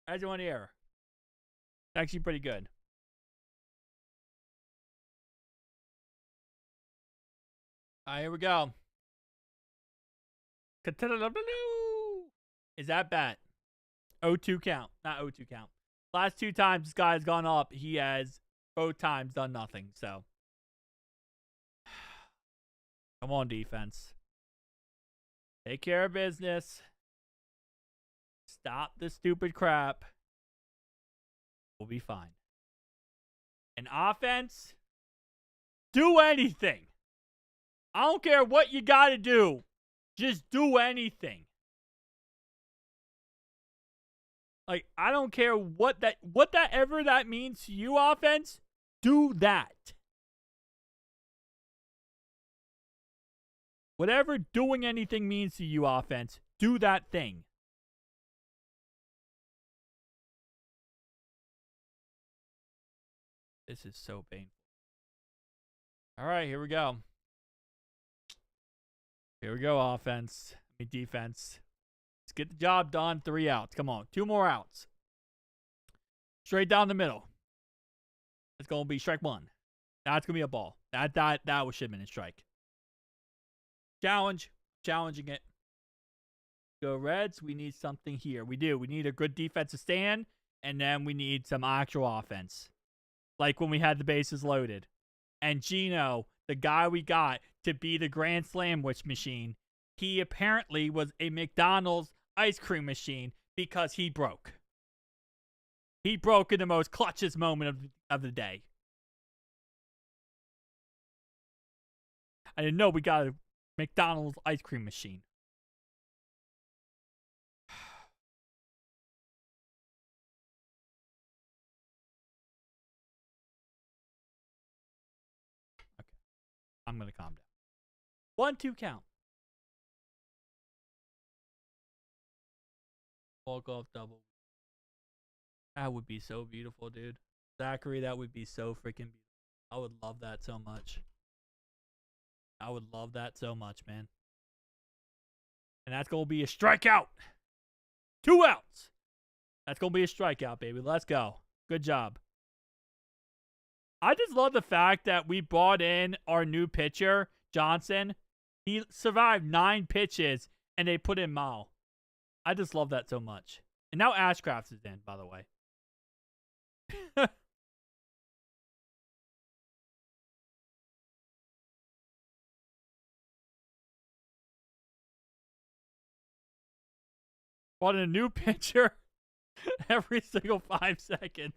That's the only error. Actually pretty good. All right, here we go. Is that bat? 0-2 count. Not 0-2 count. Last 2 times this guy has gone up, he has both times done nothing. So, come on, defense. Take care of business. Stop the stupid crap. We'll be fine. And offense, do anything. I don't care what you got to do. Just do anything. Like, I don't care what that ever that means to you, offense. Do that. Whatever doing anything means to you, offense, do that thing. This is so painful. All right, here we go. Here we go, offense. I mean, defense. Let's get the job done. 3 outs. Come on. 2 more outs. Straight down the middle. It's going to be strike 1. That's going to be a ball. That was should have been a strike. Challenge. Challenging it. Go Reds. We need something here. We do. We need a good defensive stand, and then we need some actual offense. Like when we had the bases loaded. And Gino, the guy we got to be the Grand Slam Witch machine, he apparently was a McDonald's ice cream machine because he broke. He broke in the most clutchest moment of the day. I didn't know we got a McDonald's ice cream machine. Okay. I'm going to calm down. 1-2 count. Walk off double. That would be so beautiful, dude. Zachary, that would be so freaking beautiful. I would love that so much. I would love that so much, man. And that's going to be a strikeout. 2 outs. That's going to be a strikeout, baby. Let's go. Good job. I just love the fact that we brought in our new pitcher, Johnson. He survived 9 pitches, and they put in Mao. I just love that so much. And now Ashcraft is in, by the way. Brought in a new pitcher every single 5 seconds.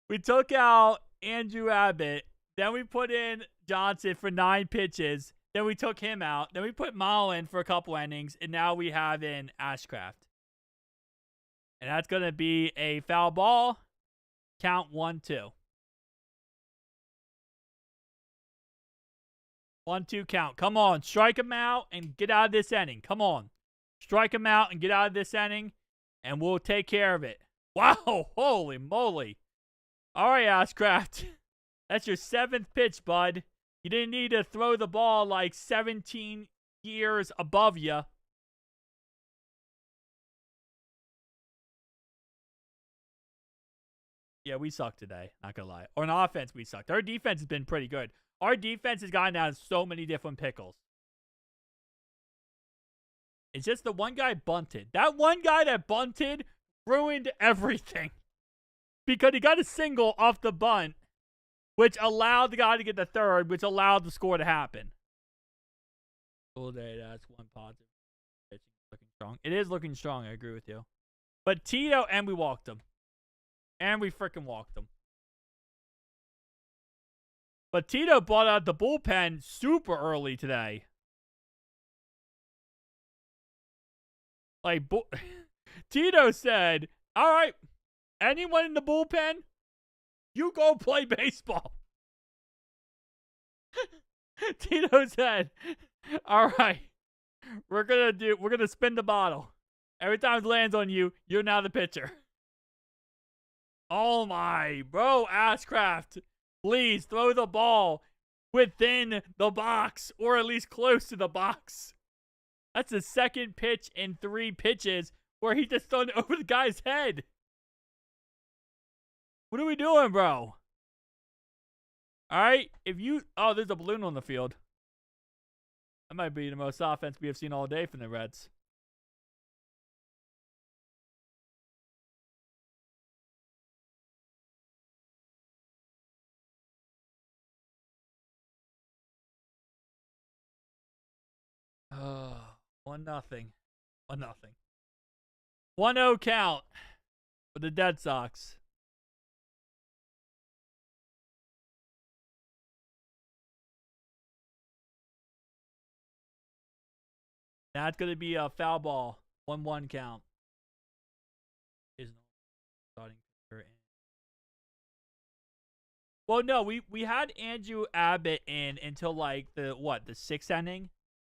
We took out Andrew Abbott. Then we put in Johnson for 9 pitches. Then we took him out. Then we put Mao in for a couple innings. And now we have in Ashcraft. And that's going to be a foul ball. Count 1-2. 1-2 count. Come on. Strike him out and get out of this inning. Come on. Strike him out and get out of this inning. And we'll take care of it. Wow. Holy moly. All right, Ashcraft. That's your 7th pitch, bud. You didn't need to throw the ball like 17 years above you. Yeah, we sucked today. Not gonna lie. On offense, we sucked. Our defense has been pretty good. Our defense has gotten out of so many different pickles. It's just the one guy bunted. That one guy that bunted ruined everything. Because he got a single off the bunt, which allowed the guy to get the third, which allowed the score to happen. Full day, that's one positive. It's looking strong. It is looking strong, I agree with you. But Tito, and we walked him. And we freaking walked him. But Tito brought out the bullpen super early today. Like, Tito said, all right, Anyone in the bullpen? You go play baseball. Tito said, all right, we're gonna spin the bottle. Every time it lands on you, you're now the pitcher. Oh my, bro, Ashcraft, please throw the ball within the box, or at least close to the box. That's the second pitch in 3 pitches where he just thrown it over the guy's head. What are we doing, bro? All right, there's a balloon on the field. That might be the most offense we have seen all day from the Reds. Oh, 1-0. 1-0. 1-0 count for the Dead Sox. That's going to be a foul ball. 1-1 count. Is starting pitcher. Well, no, we had Andrew Abbott in until like the 6th inning.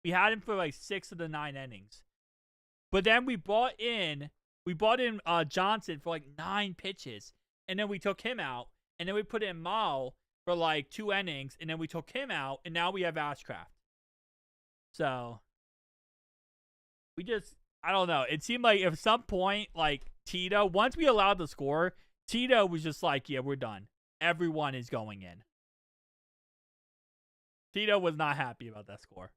We had him for like 6 of the 9 innings. But then we brought in Johnson for like 9 pitches. And then we took him out. And then we put in Mao for like 2 innings. And then we took him out. And now we have Ashcraft. So I don't know. It seemed like at some point, like Tito, once we allowed the score, Tito was just like, yeah, we're done. Everyone is going in. Tito was not happy about that score.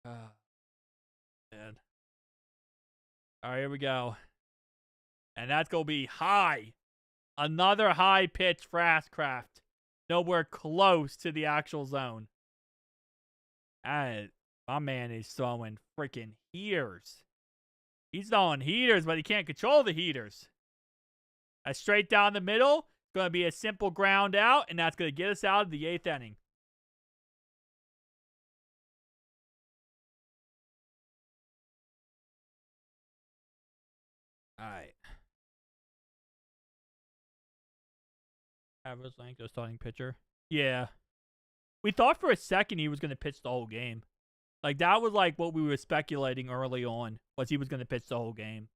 Man. All right, here we go. And that's going to be high. Another high pitch for Ashcraft. Nowhere close to the actual zone. And my man is throwing freaking heaters. He's throwing heaters, but he can't control the heaters. A straight down the middle. Going to be a simple ground out, and that's going to get us out of the 8th inning. All right. Average length of starting pitcher. Yeah. We thought for a second he was going to pitch the whole game. Like, that was like what we were speculating early on, was he was going to pitch the whole game.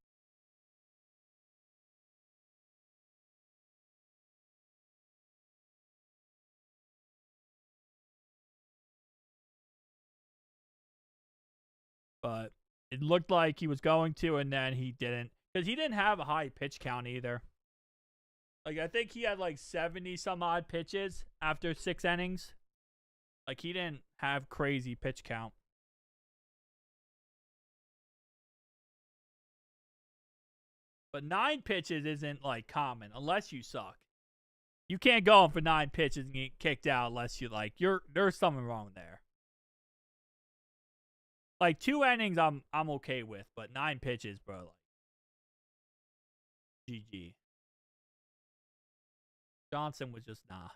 But it looked like he was going to, and then he didn't. Because he didn't have a high pitch count either. Like, I think he had like 70 some odd pitches after 6 innings. Like, he didn't have crazy pitch count. But 9 pitches isn't like common unless you suck. You can't go for 9 pitches and get kicked out unless you like there's something wrong there. Like 2 innings I'm okay with, but 9 pitches, bro, like GG. Johnson was just nah.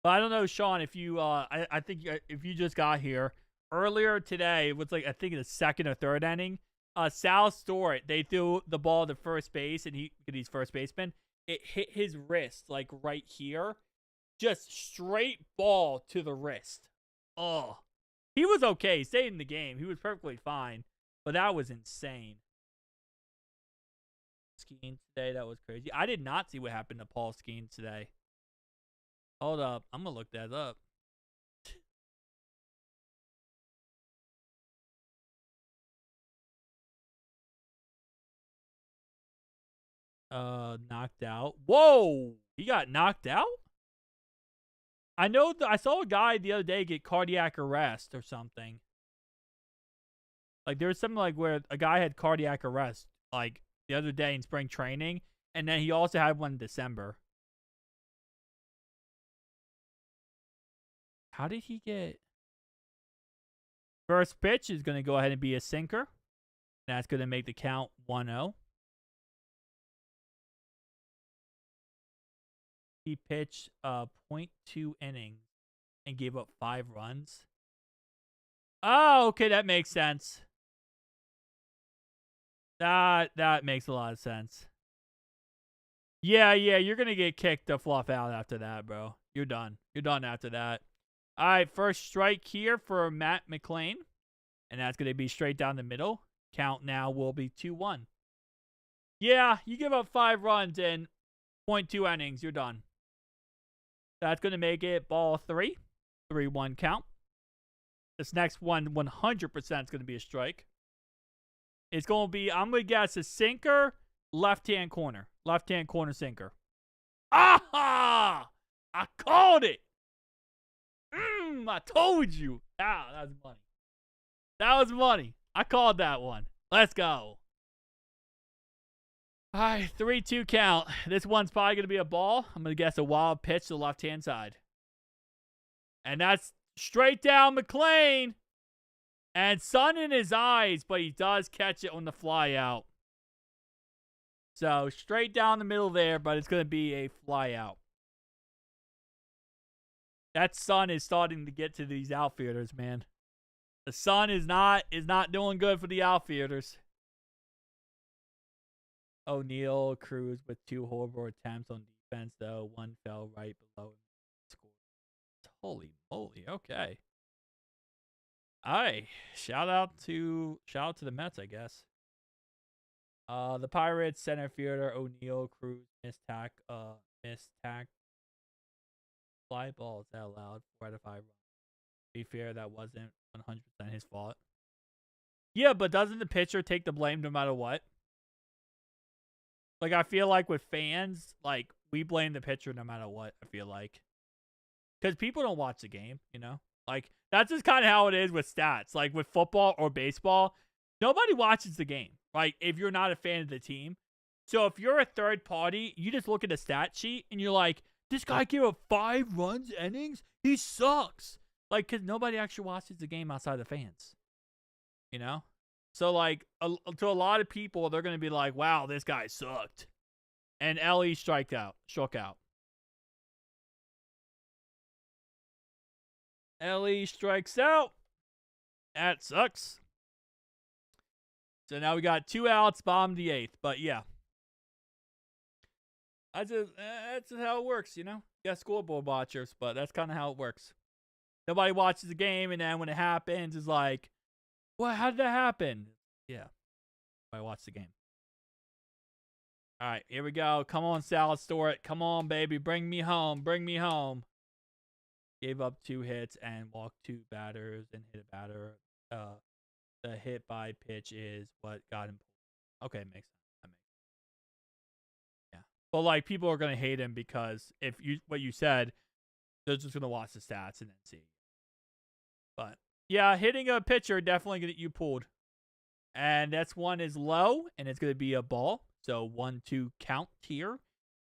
But I don't know, Sean, if you I think if you just got here earlier today, it was like I think in the 2nd or 3rd inning. Sal Stewart, they threw the ball to first base, and he's first baseman. It hit his wrist, like right here. Just straight ball to the wrist. Oh. He was okay. He stayed in the game. He was perfectly fine. But that was insane. Skeens today, that was crazy. I did not see what happened to Paul Skeens today. Hold up. I'm going to look that up. Knocked out. Whoa! He got knocked out? I know. I saw a guy the other day get cardiac arrest or something. Like, there was something like where a guy had cardiac arrest, like, the other day in spring training, and then he also had one in December. How did he get... First pitch is going to go ahead and be a sinker. That's going to make the count 1-0. He pitched .2 innings and gave up 5 runs. Oh, okay, that makes sense. That makes a lot of sense. Yeah, you're going to get kicked the fluff out after that, bro. You're done. You're done after that. All right, first strike here for Matt McLean. And that's going to be straight down the middle. Count now will be 2-1. Yeah, you give up 5 runs in 0.2 innings, you're done. That's going to make it ball 3. 3-1 count. This next one, 100% is going to be a strike. It's going to be, I'm going to guess, a sinker, left-hand corner. Left-hand corner sinker. Aha! I called it! I told you. Ah, that was money. That was money. I called that one. Let's go. All right, 3-2 count. This one's probably going to be a ball. I'm going to guess a wild pitch to the left-hand side. And that's straight down McLean. And sun in his eyes, but he does catch it on the fly out. So straight down the middle there, but it's going to be a fly out. That sun is starting to get to these outfielders, man. The sun is not doing good for the outfielders. O'Neal, Cruz with 2 horrible attempts on defense, though. One fell right below score. Holy moly, okay. All right. Shout out to the Mets, I guess. The Pirates center fielder O'Neal, Cruz missed tack. Fly ball, is that allowed? 4 out of 5 runs. To be fair, that wasn't 100% his fault. Yeah, but doesn't the pitcher take the blame no matter what? Like, I feel like with fans, like, we blame the pitcher no matter what, I feel like. Because people don't watch the game, you know? Like, that's just kind of how it is with stats. Like, with football or baseball, nobody watches the game. Like, if you're not a fan of the team. So, if you're a third party, you just look at the stat sheet, and you're like, this guy gave up 5 runs innings? He sucks. Like, because nobody actually watches the game outside the fans. You know? So, like, to a lot of people, they're going to be like, wow, this guy sucked. And Ellie struck out. Ellie strikes out. That sucks. So now we got 2 outs, bottom of the 8th. But, yeah. That's just how it works, you know? You got scoreboard watchers, but that's kind of how it works. Nobody watches the game, and then when it happens, it's like, well, how did that happen? Yeah. I watched the game. All right, here we go. Come on, Salad Store it. Come on, baby. Bring me home. Bring me home. Gave up 2 hits and walked 2 batters and hit a batter. The hit by pitch is what got him. Okay, makes sense. Yeah. But, like, people are going to hate him because what you said, they're just going to watch the stats and then see. But, yeah, hitting a pitcher definitely going to get you pulled. And that's one is low, and it's going to be a ball. So 1-2 count here.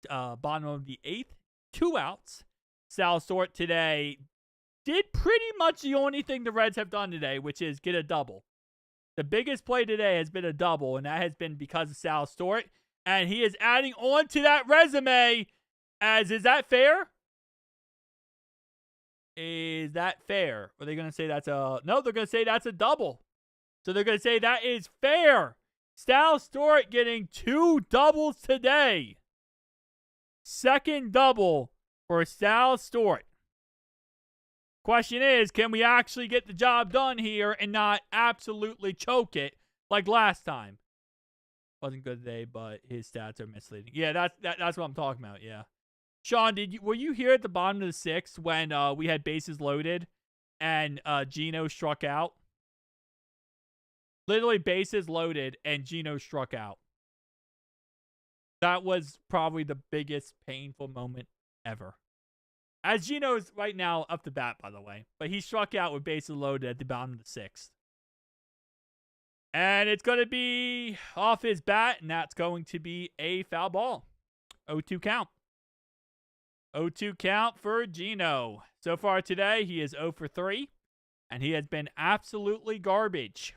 Bottom of the 8th, 2 outs. Sal Sort today did pretty much the only thing the Reds have done today, which is get a double. The biggest play today has been a double, and that has been because of Sal Stort. And he is adding on to that resume is that fair? Is that fair? Are they going to say that's no, they're going to say that's a double. So they're going to say that is fair. Sal Stort getting 2 doubles today. Second double for Sal Stort. Question is, can we actually get the job done here and not absolutely choke it like last time? Wasn't good today, but his stats are misleading. Yeah, that's what I'm talking about, yeah. Sean, were you here at the bottom of the 6th when we had bases loaded and Gino struck out? Literally bases loaded and Gino struck out. That was probably the biggest painful moment ever. As Gino's right now up to bat, by the way. But he struck out with bases loaded at the bottom of the 6th. And it's going to be off his bat, and that's going to be a foul ball. 0-2 count. 0-2 count for Gino. So far today, he is 0 for 3, and he has been absolutely garbage.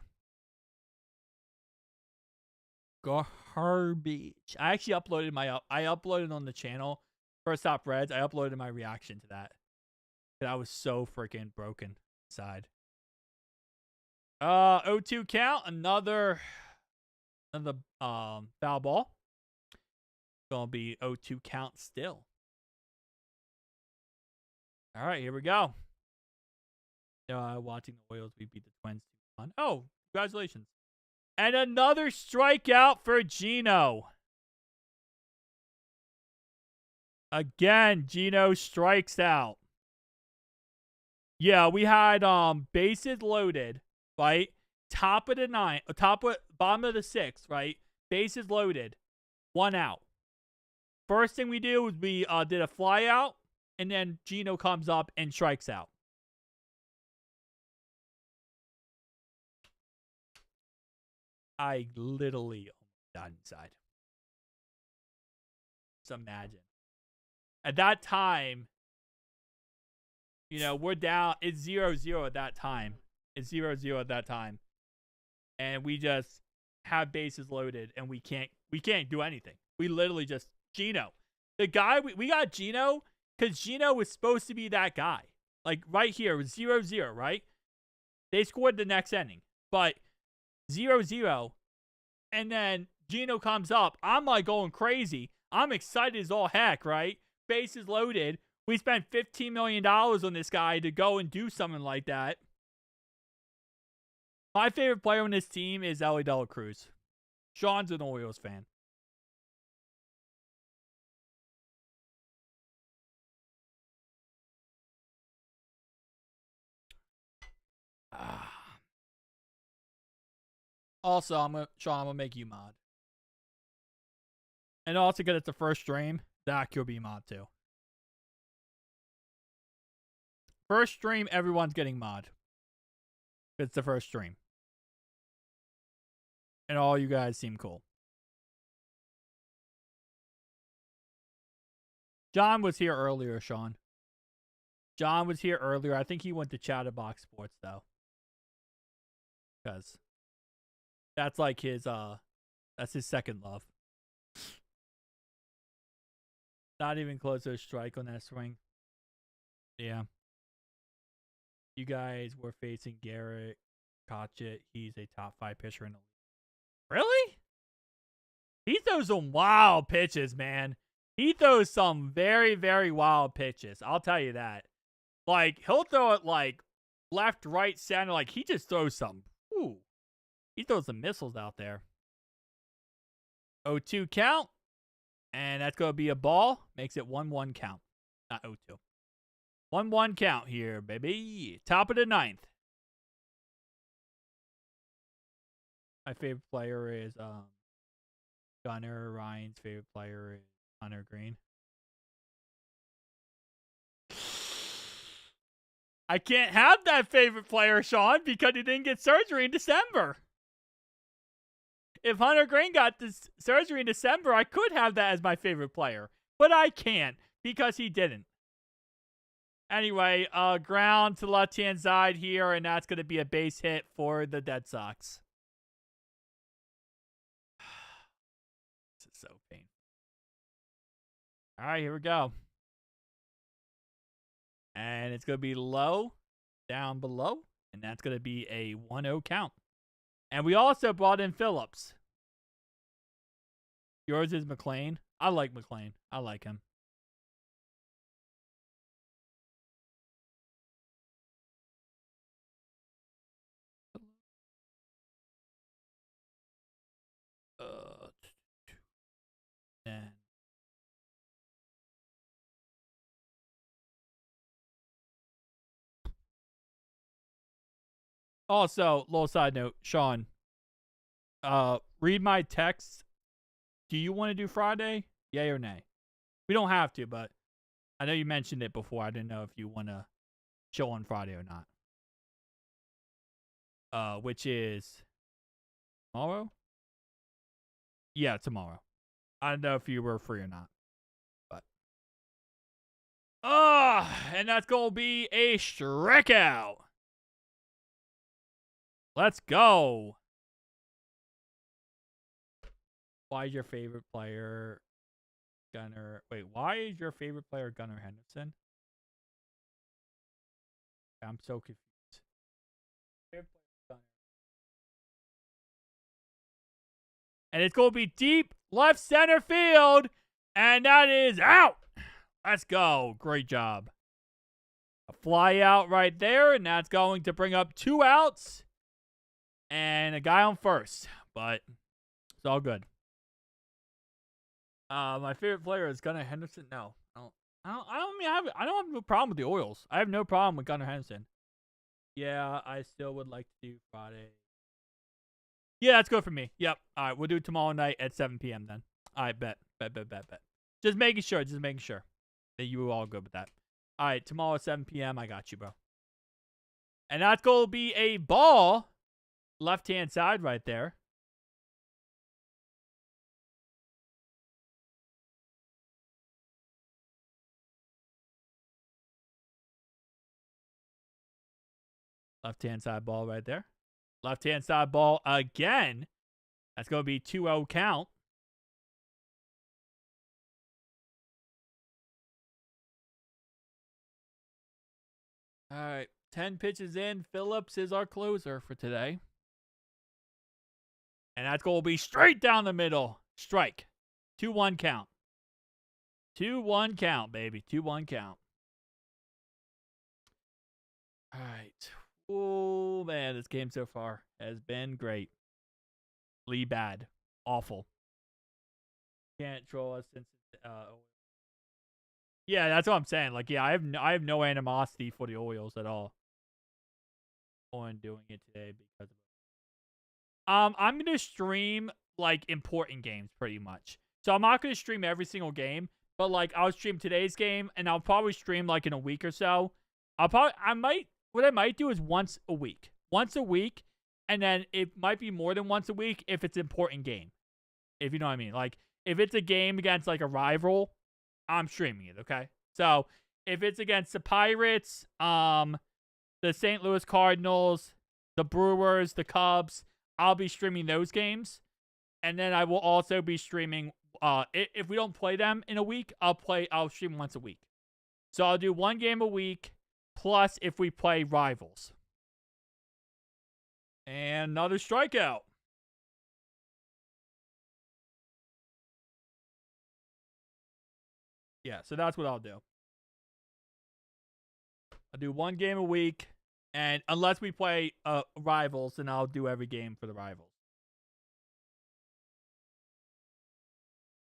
Garbage. I actually uploaded on the channel, First Stop Reds, I uploaded my reaction to that. I was so freaking broken inside. 0-2 count, another foul ball. Going to be 0-2 count still. All right, here we go. Watching the Royals, we beat the Twins 2-1. Oh, congratulations. And another strikeout for Gino. Again, Gino strikes out. Yeah, we had bases loaded, right? Bottom of the sixth, right? Bases loaded. 1 out. First thing we do is we did a fly out, and then Gino comes up and strikes out. I literally died inside. Just imagine. At that time, we're down. It's 0-0 at that time. It's 0-0 at that time. And we just have bases loaded, and we can't do anything. We literally just, Gino. The guy, we got Gino because Gino was supposed to be that guy. Like, right here, it was 0-0, right? They scored the next inning. But 0-0, and then Gino comes up. I'm like going crazy. I'm excited as all heck, right? Bases loaded. We spent $15 million on this guy to go and do something like that. My favorite player on this team is Ellie De La Cruz. Sean's an Orioles fan. Also, Sean, I'm gonna make you mod. And also, because it's the first stream, Zach, you'll be mod too. First stream, everyone's getting mod. It's the first stream. And all you guys seem cool. John was here earlier, Sean. John was here earlier. I think he went to Chatterbox Sports, though. Because that's like that's his second love. Not even close to a strike on that swing. Yeah. You guys were facing Garrett Kotchett. He's a top 5 pitcher in the league. Really? He throws some wild pitches, man. He throws some very, very wild pitches. I'll tell you that. Like, he'll throw it like left, right, center. Like, he just throws some. Ooh. He throws some missiles out there. 0-2 count. And that's going to be a ball. Makes it 1-1 count. Not 0-2. 1-1 count here, baby. Top of the 9th. My favorite player is Gunner. Ryan's favorite player is Hunter Green. I can't have that favorite player, Sean, because he didn't get surgery in December. If Hunter Green got this surgery in December, I could have that as my favorite player. But I can't because he didn't. Anyway, ground to the left-hand side here, and that's going to be a base hit for the Dead Sox. This is so painful. All right, here we go. And it's going to be low, down below, and that's going to be a 1-0 count. And we also brought in Phillips. Yours is McLean. I like McLean. I like him. And also, little side note, Sean. Read my text. Do you want to do Friday? Yay or nay? We don't have to, but I know you mentioned it before. I didn't know if you want to show on Friday or not. Which is tomorrow? Yeah, tomorrow. I don't know if you were free or not. But and that's gonna be a strikeout. Let's go. Why is your favorite player Gunnar? Wait, why is your favorite player Gunnar Henderson? I'm so confused. And it's going to be deep left center field. And that is out. Let's go. Great job. A fly out right there, and that's going to bring up 2 outs and a guy on first. But it's all good. My favorite player is Gunnar Henderson. No, I don't have no problem with the Orioles. I have no problem with Gunnar Henderson. Yeah, I still would like to do Friday. Yeah, that's good for me. Yep. All right, we'll do tomorrow night at 7 p.m. then. All right, bet. Just making sure that you were all good with that. All right, tomorrow at 7 p.m. I got you, bro. And that's going to be a ball left-hand side right there. Left-hand side ball right there. Left-hand side ball again. That's going to be 2-0 count. All right, 10 pitches in. Phillips is our closer for today. And that's going to be straight down the middle. Strike. 2-1 count. 2-1 count, baby. 2-1 count. All right. Oh, man, this game so far has been great. Lee bad. Awful. Can't troll us since yeah, that's what I'm saying. Like, yeah, I have no animosity for the Orioles at all on doing it today because of I'm gonna stream like important games pretty much. So I'm not gonna stream every single game, but like I'll stream today's game and I'll probably stream like in a week or so. What I might do is once a week. Once a week, and then it might be more than once a week if it's an important game. If you know what I mean. Like if it's a game against like a rival, I'm streaming it, okay? So if it's against the Pirates, the St. Louis Cardinals, the Brewers, the Cubs, I'll be streaming those games. And then I will also be streaming if we don't play them in a week, I'll stream once a week. So I'll do 1 game a week plus if we play rivals. And another strikeout. Yeah, so that's what I'll do. I'll do 1 game a week, and unless we play rivals, then I'll do every game for the rivals.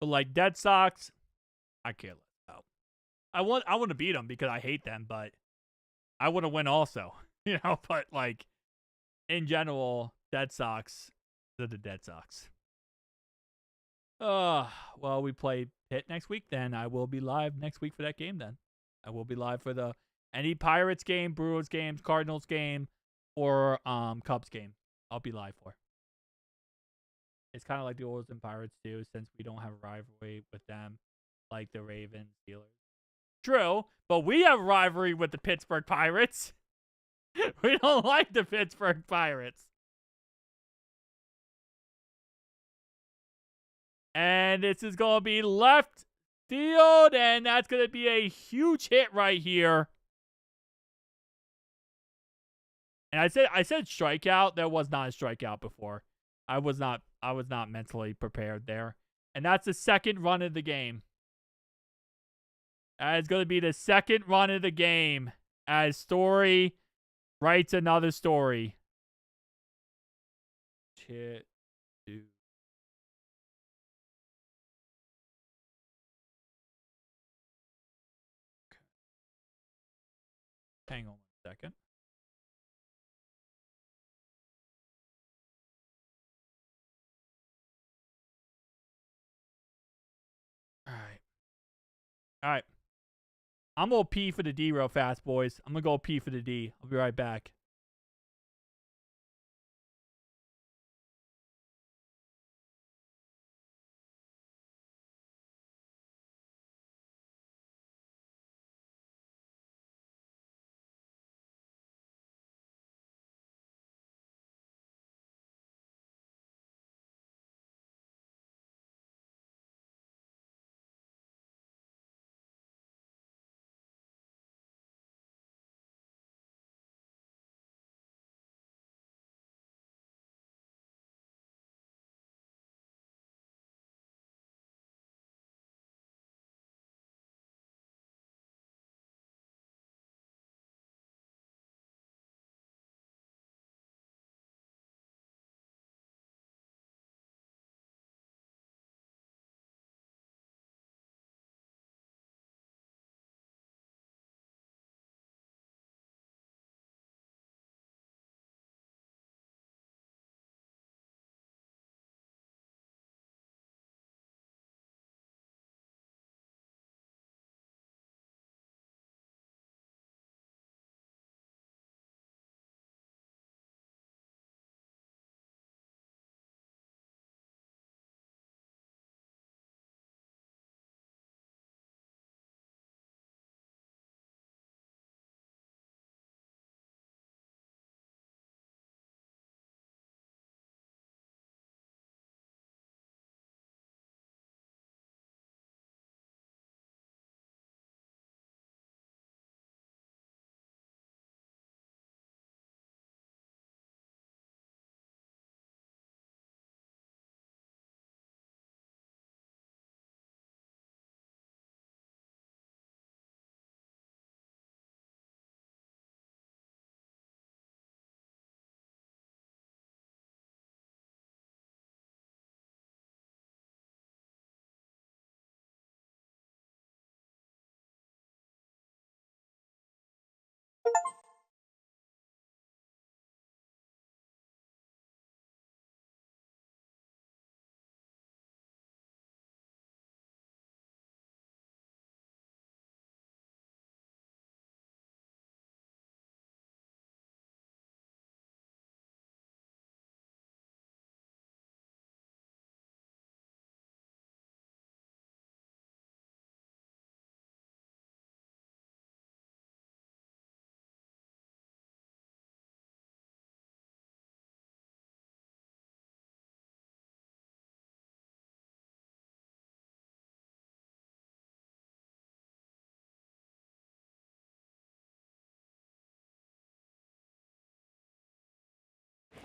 But like Dead Sox, I care less about. I want to beat them because I hate them, but I want to win also. You know, but like in general, Dead Sox, they're the Dead Sox. Well, we play Pitt next week, then I will be live next week for that game then. I will be live for any Pirates game, Brewers game, Cardinals game, or Cubs game. I'll be live for. It's kind of like the Orioles and Pirates do, since we don't have a rivalry with them like the Ravens, Steelers. True, but we have a rivalry with the Pittsburgh Pirates. We don't like the Pittsburgh Pirates. And this is going to be left field, and that's going to be a huge hit right here. And I said strikeout. There was not a strikeout before. I was not mentally prepared there. And that's the second run of the game. That is going to be the second run of the game as Story writes another story. Shit, dude. Hang on 1 second. All right. I'm going to pee for the D real fast, boys. I'm going to go pee for the D. I'll be right back.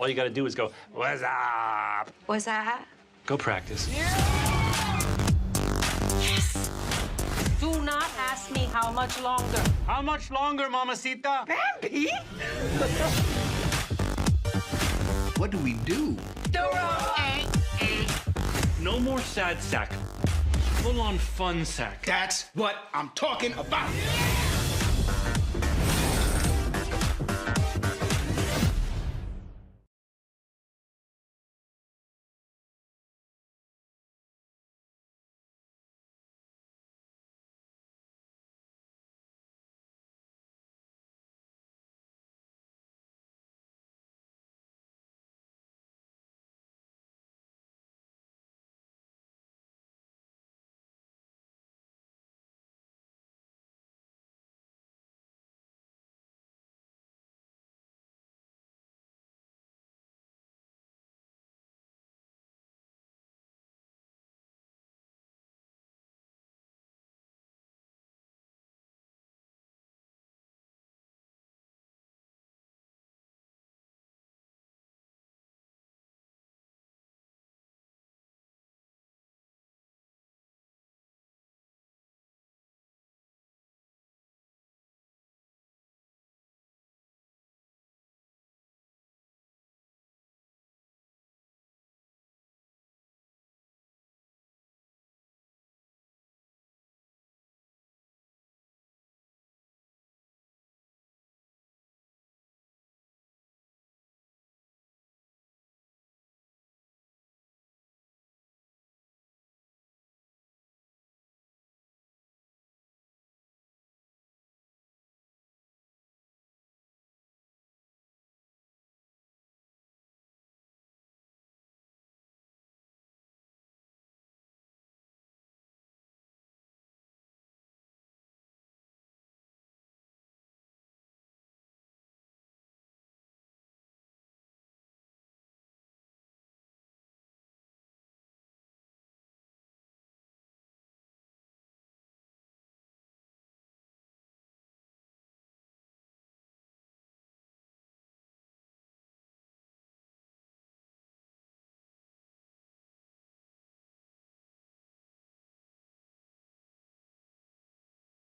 All you got to do is go, what's up? What's that? Go practice. Do not ask me how much longer. How much longer, mamacita? Bambi? What do we do? No more sad sack. Full-on fun sack. That's what I'm talking about.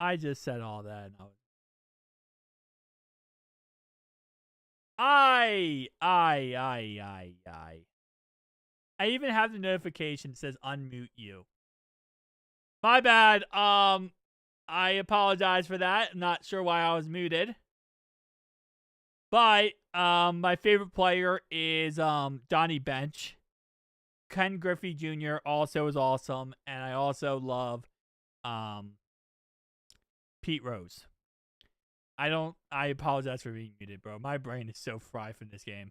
I just said all that. And I even have the notification that says unmute you. My bad. I apologize for that. I'm not sure why I was muted. But my favorite player is Donnie Bench. Ken Griffey Jr. also is awesome, and I also love Pete Rose. I apologize for being muted, bro. My brain is so fried from this game.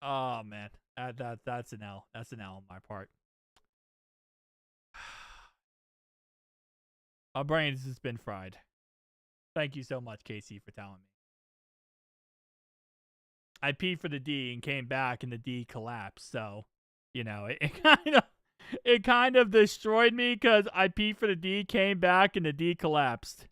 Oh man, that's an L. That's an L on my part. My brain has just been fried. Thank you so much, Casey, for telling me. I peed for the D and came back, and the D collapsed. So, you know, it kind of destroyed me because I peed for the D, came back, and the D collapsed.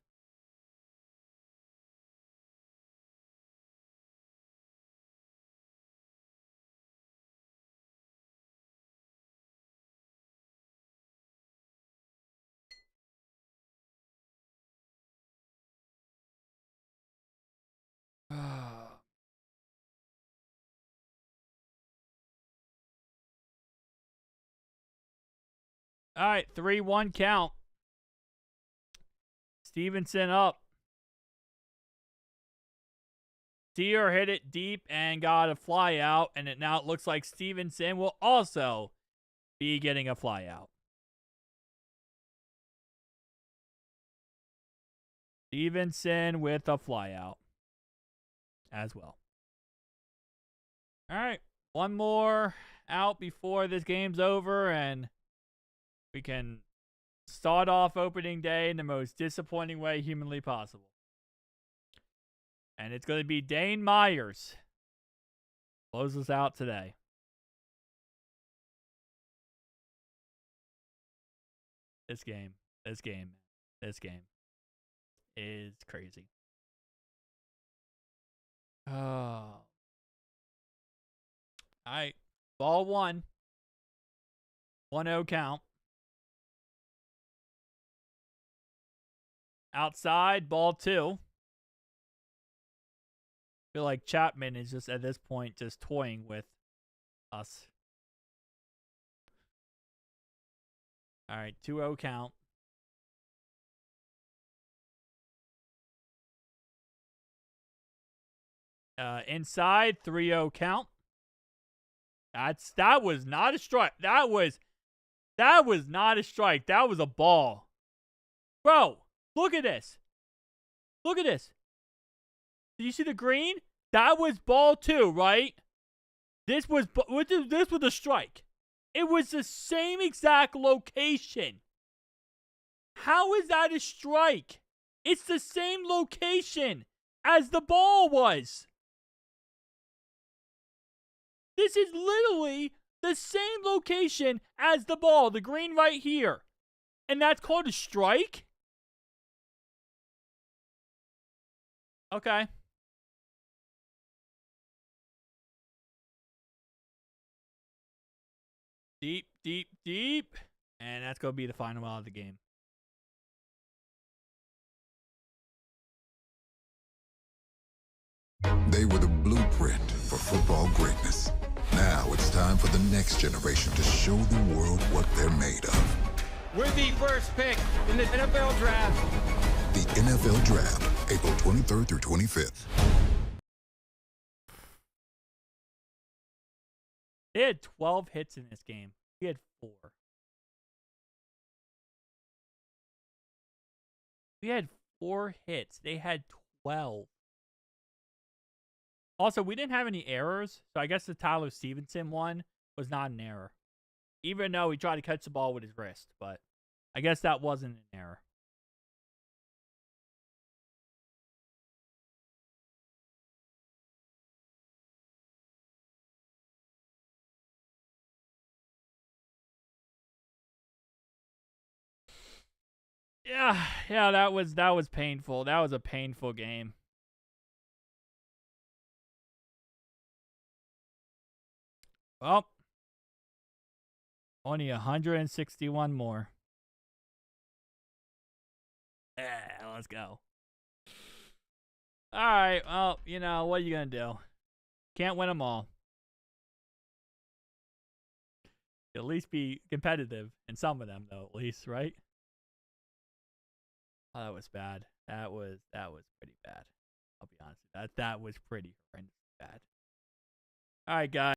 All right, 3-1 count. Stevenson up. Deer hit it deep and got a fly out, and it now looks like Stevenson will also be getting a fly out. Stevenson with a fly out as well. All right, one more out before this game's over, and we can start off opening day in the most disappointing way humanly possible. And it's going to be Dane Myers. Close us out today. This game is crazy. Oh. All right. Ball 1. 1-0 count. Outside, ball 2. I feel like Chapman is just at this point just toying with us. All right, 2-0 count. Inside, 3-0 count. That was not a strike. That was not a strike. That was a ball. Bro, look at this. Look at this. Did you see the green? That was ball 2, right? This was a strike. It was the same exact location. How is that a strike? It's the same location as the ball was. This is literally the same location as the ball, the green right here. And that's called a strike? Okay. Deep, deep, deep. And that's going to be the final out of the game. They were the blueprint for football greatness. Now it's time for the next generation to show the world what they're made of. We're the first pick in the NFL draft. The NFL Draft, April 23rd through 25th. They had 12 hits in this game. We had 4. We had 4 hits. They had 12. Also, we didn't have any errors, so I guess the Tyler Stevenson one was not an error. Even though he tried to catch the ball with his wrist, but I guess that wasn't an error. Yeah, that was painful. That was a painful game. Well, only 161 more. Yeah, let's go. All right, well, you know, what are you going to do? Can't win them all. At least be competitive in some of them, though, at least, right? Oh, that was bad. That was pretty bad. I'll be honest. That was pretty horrendous bad. All right, guys.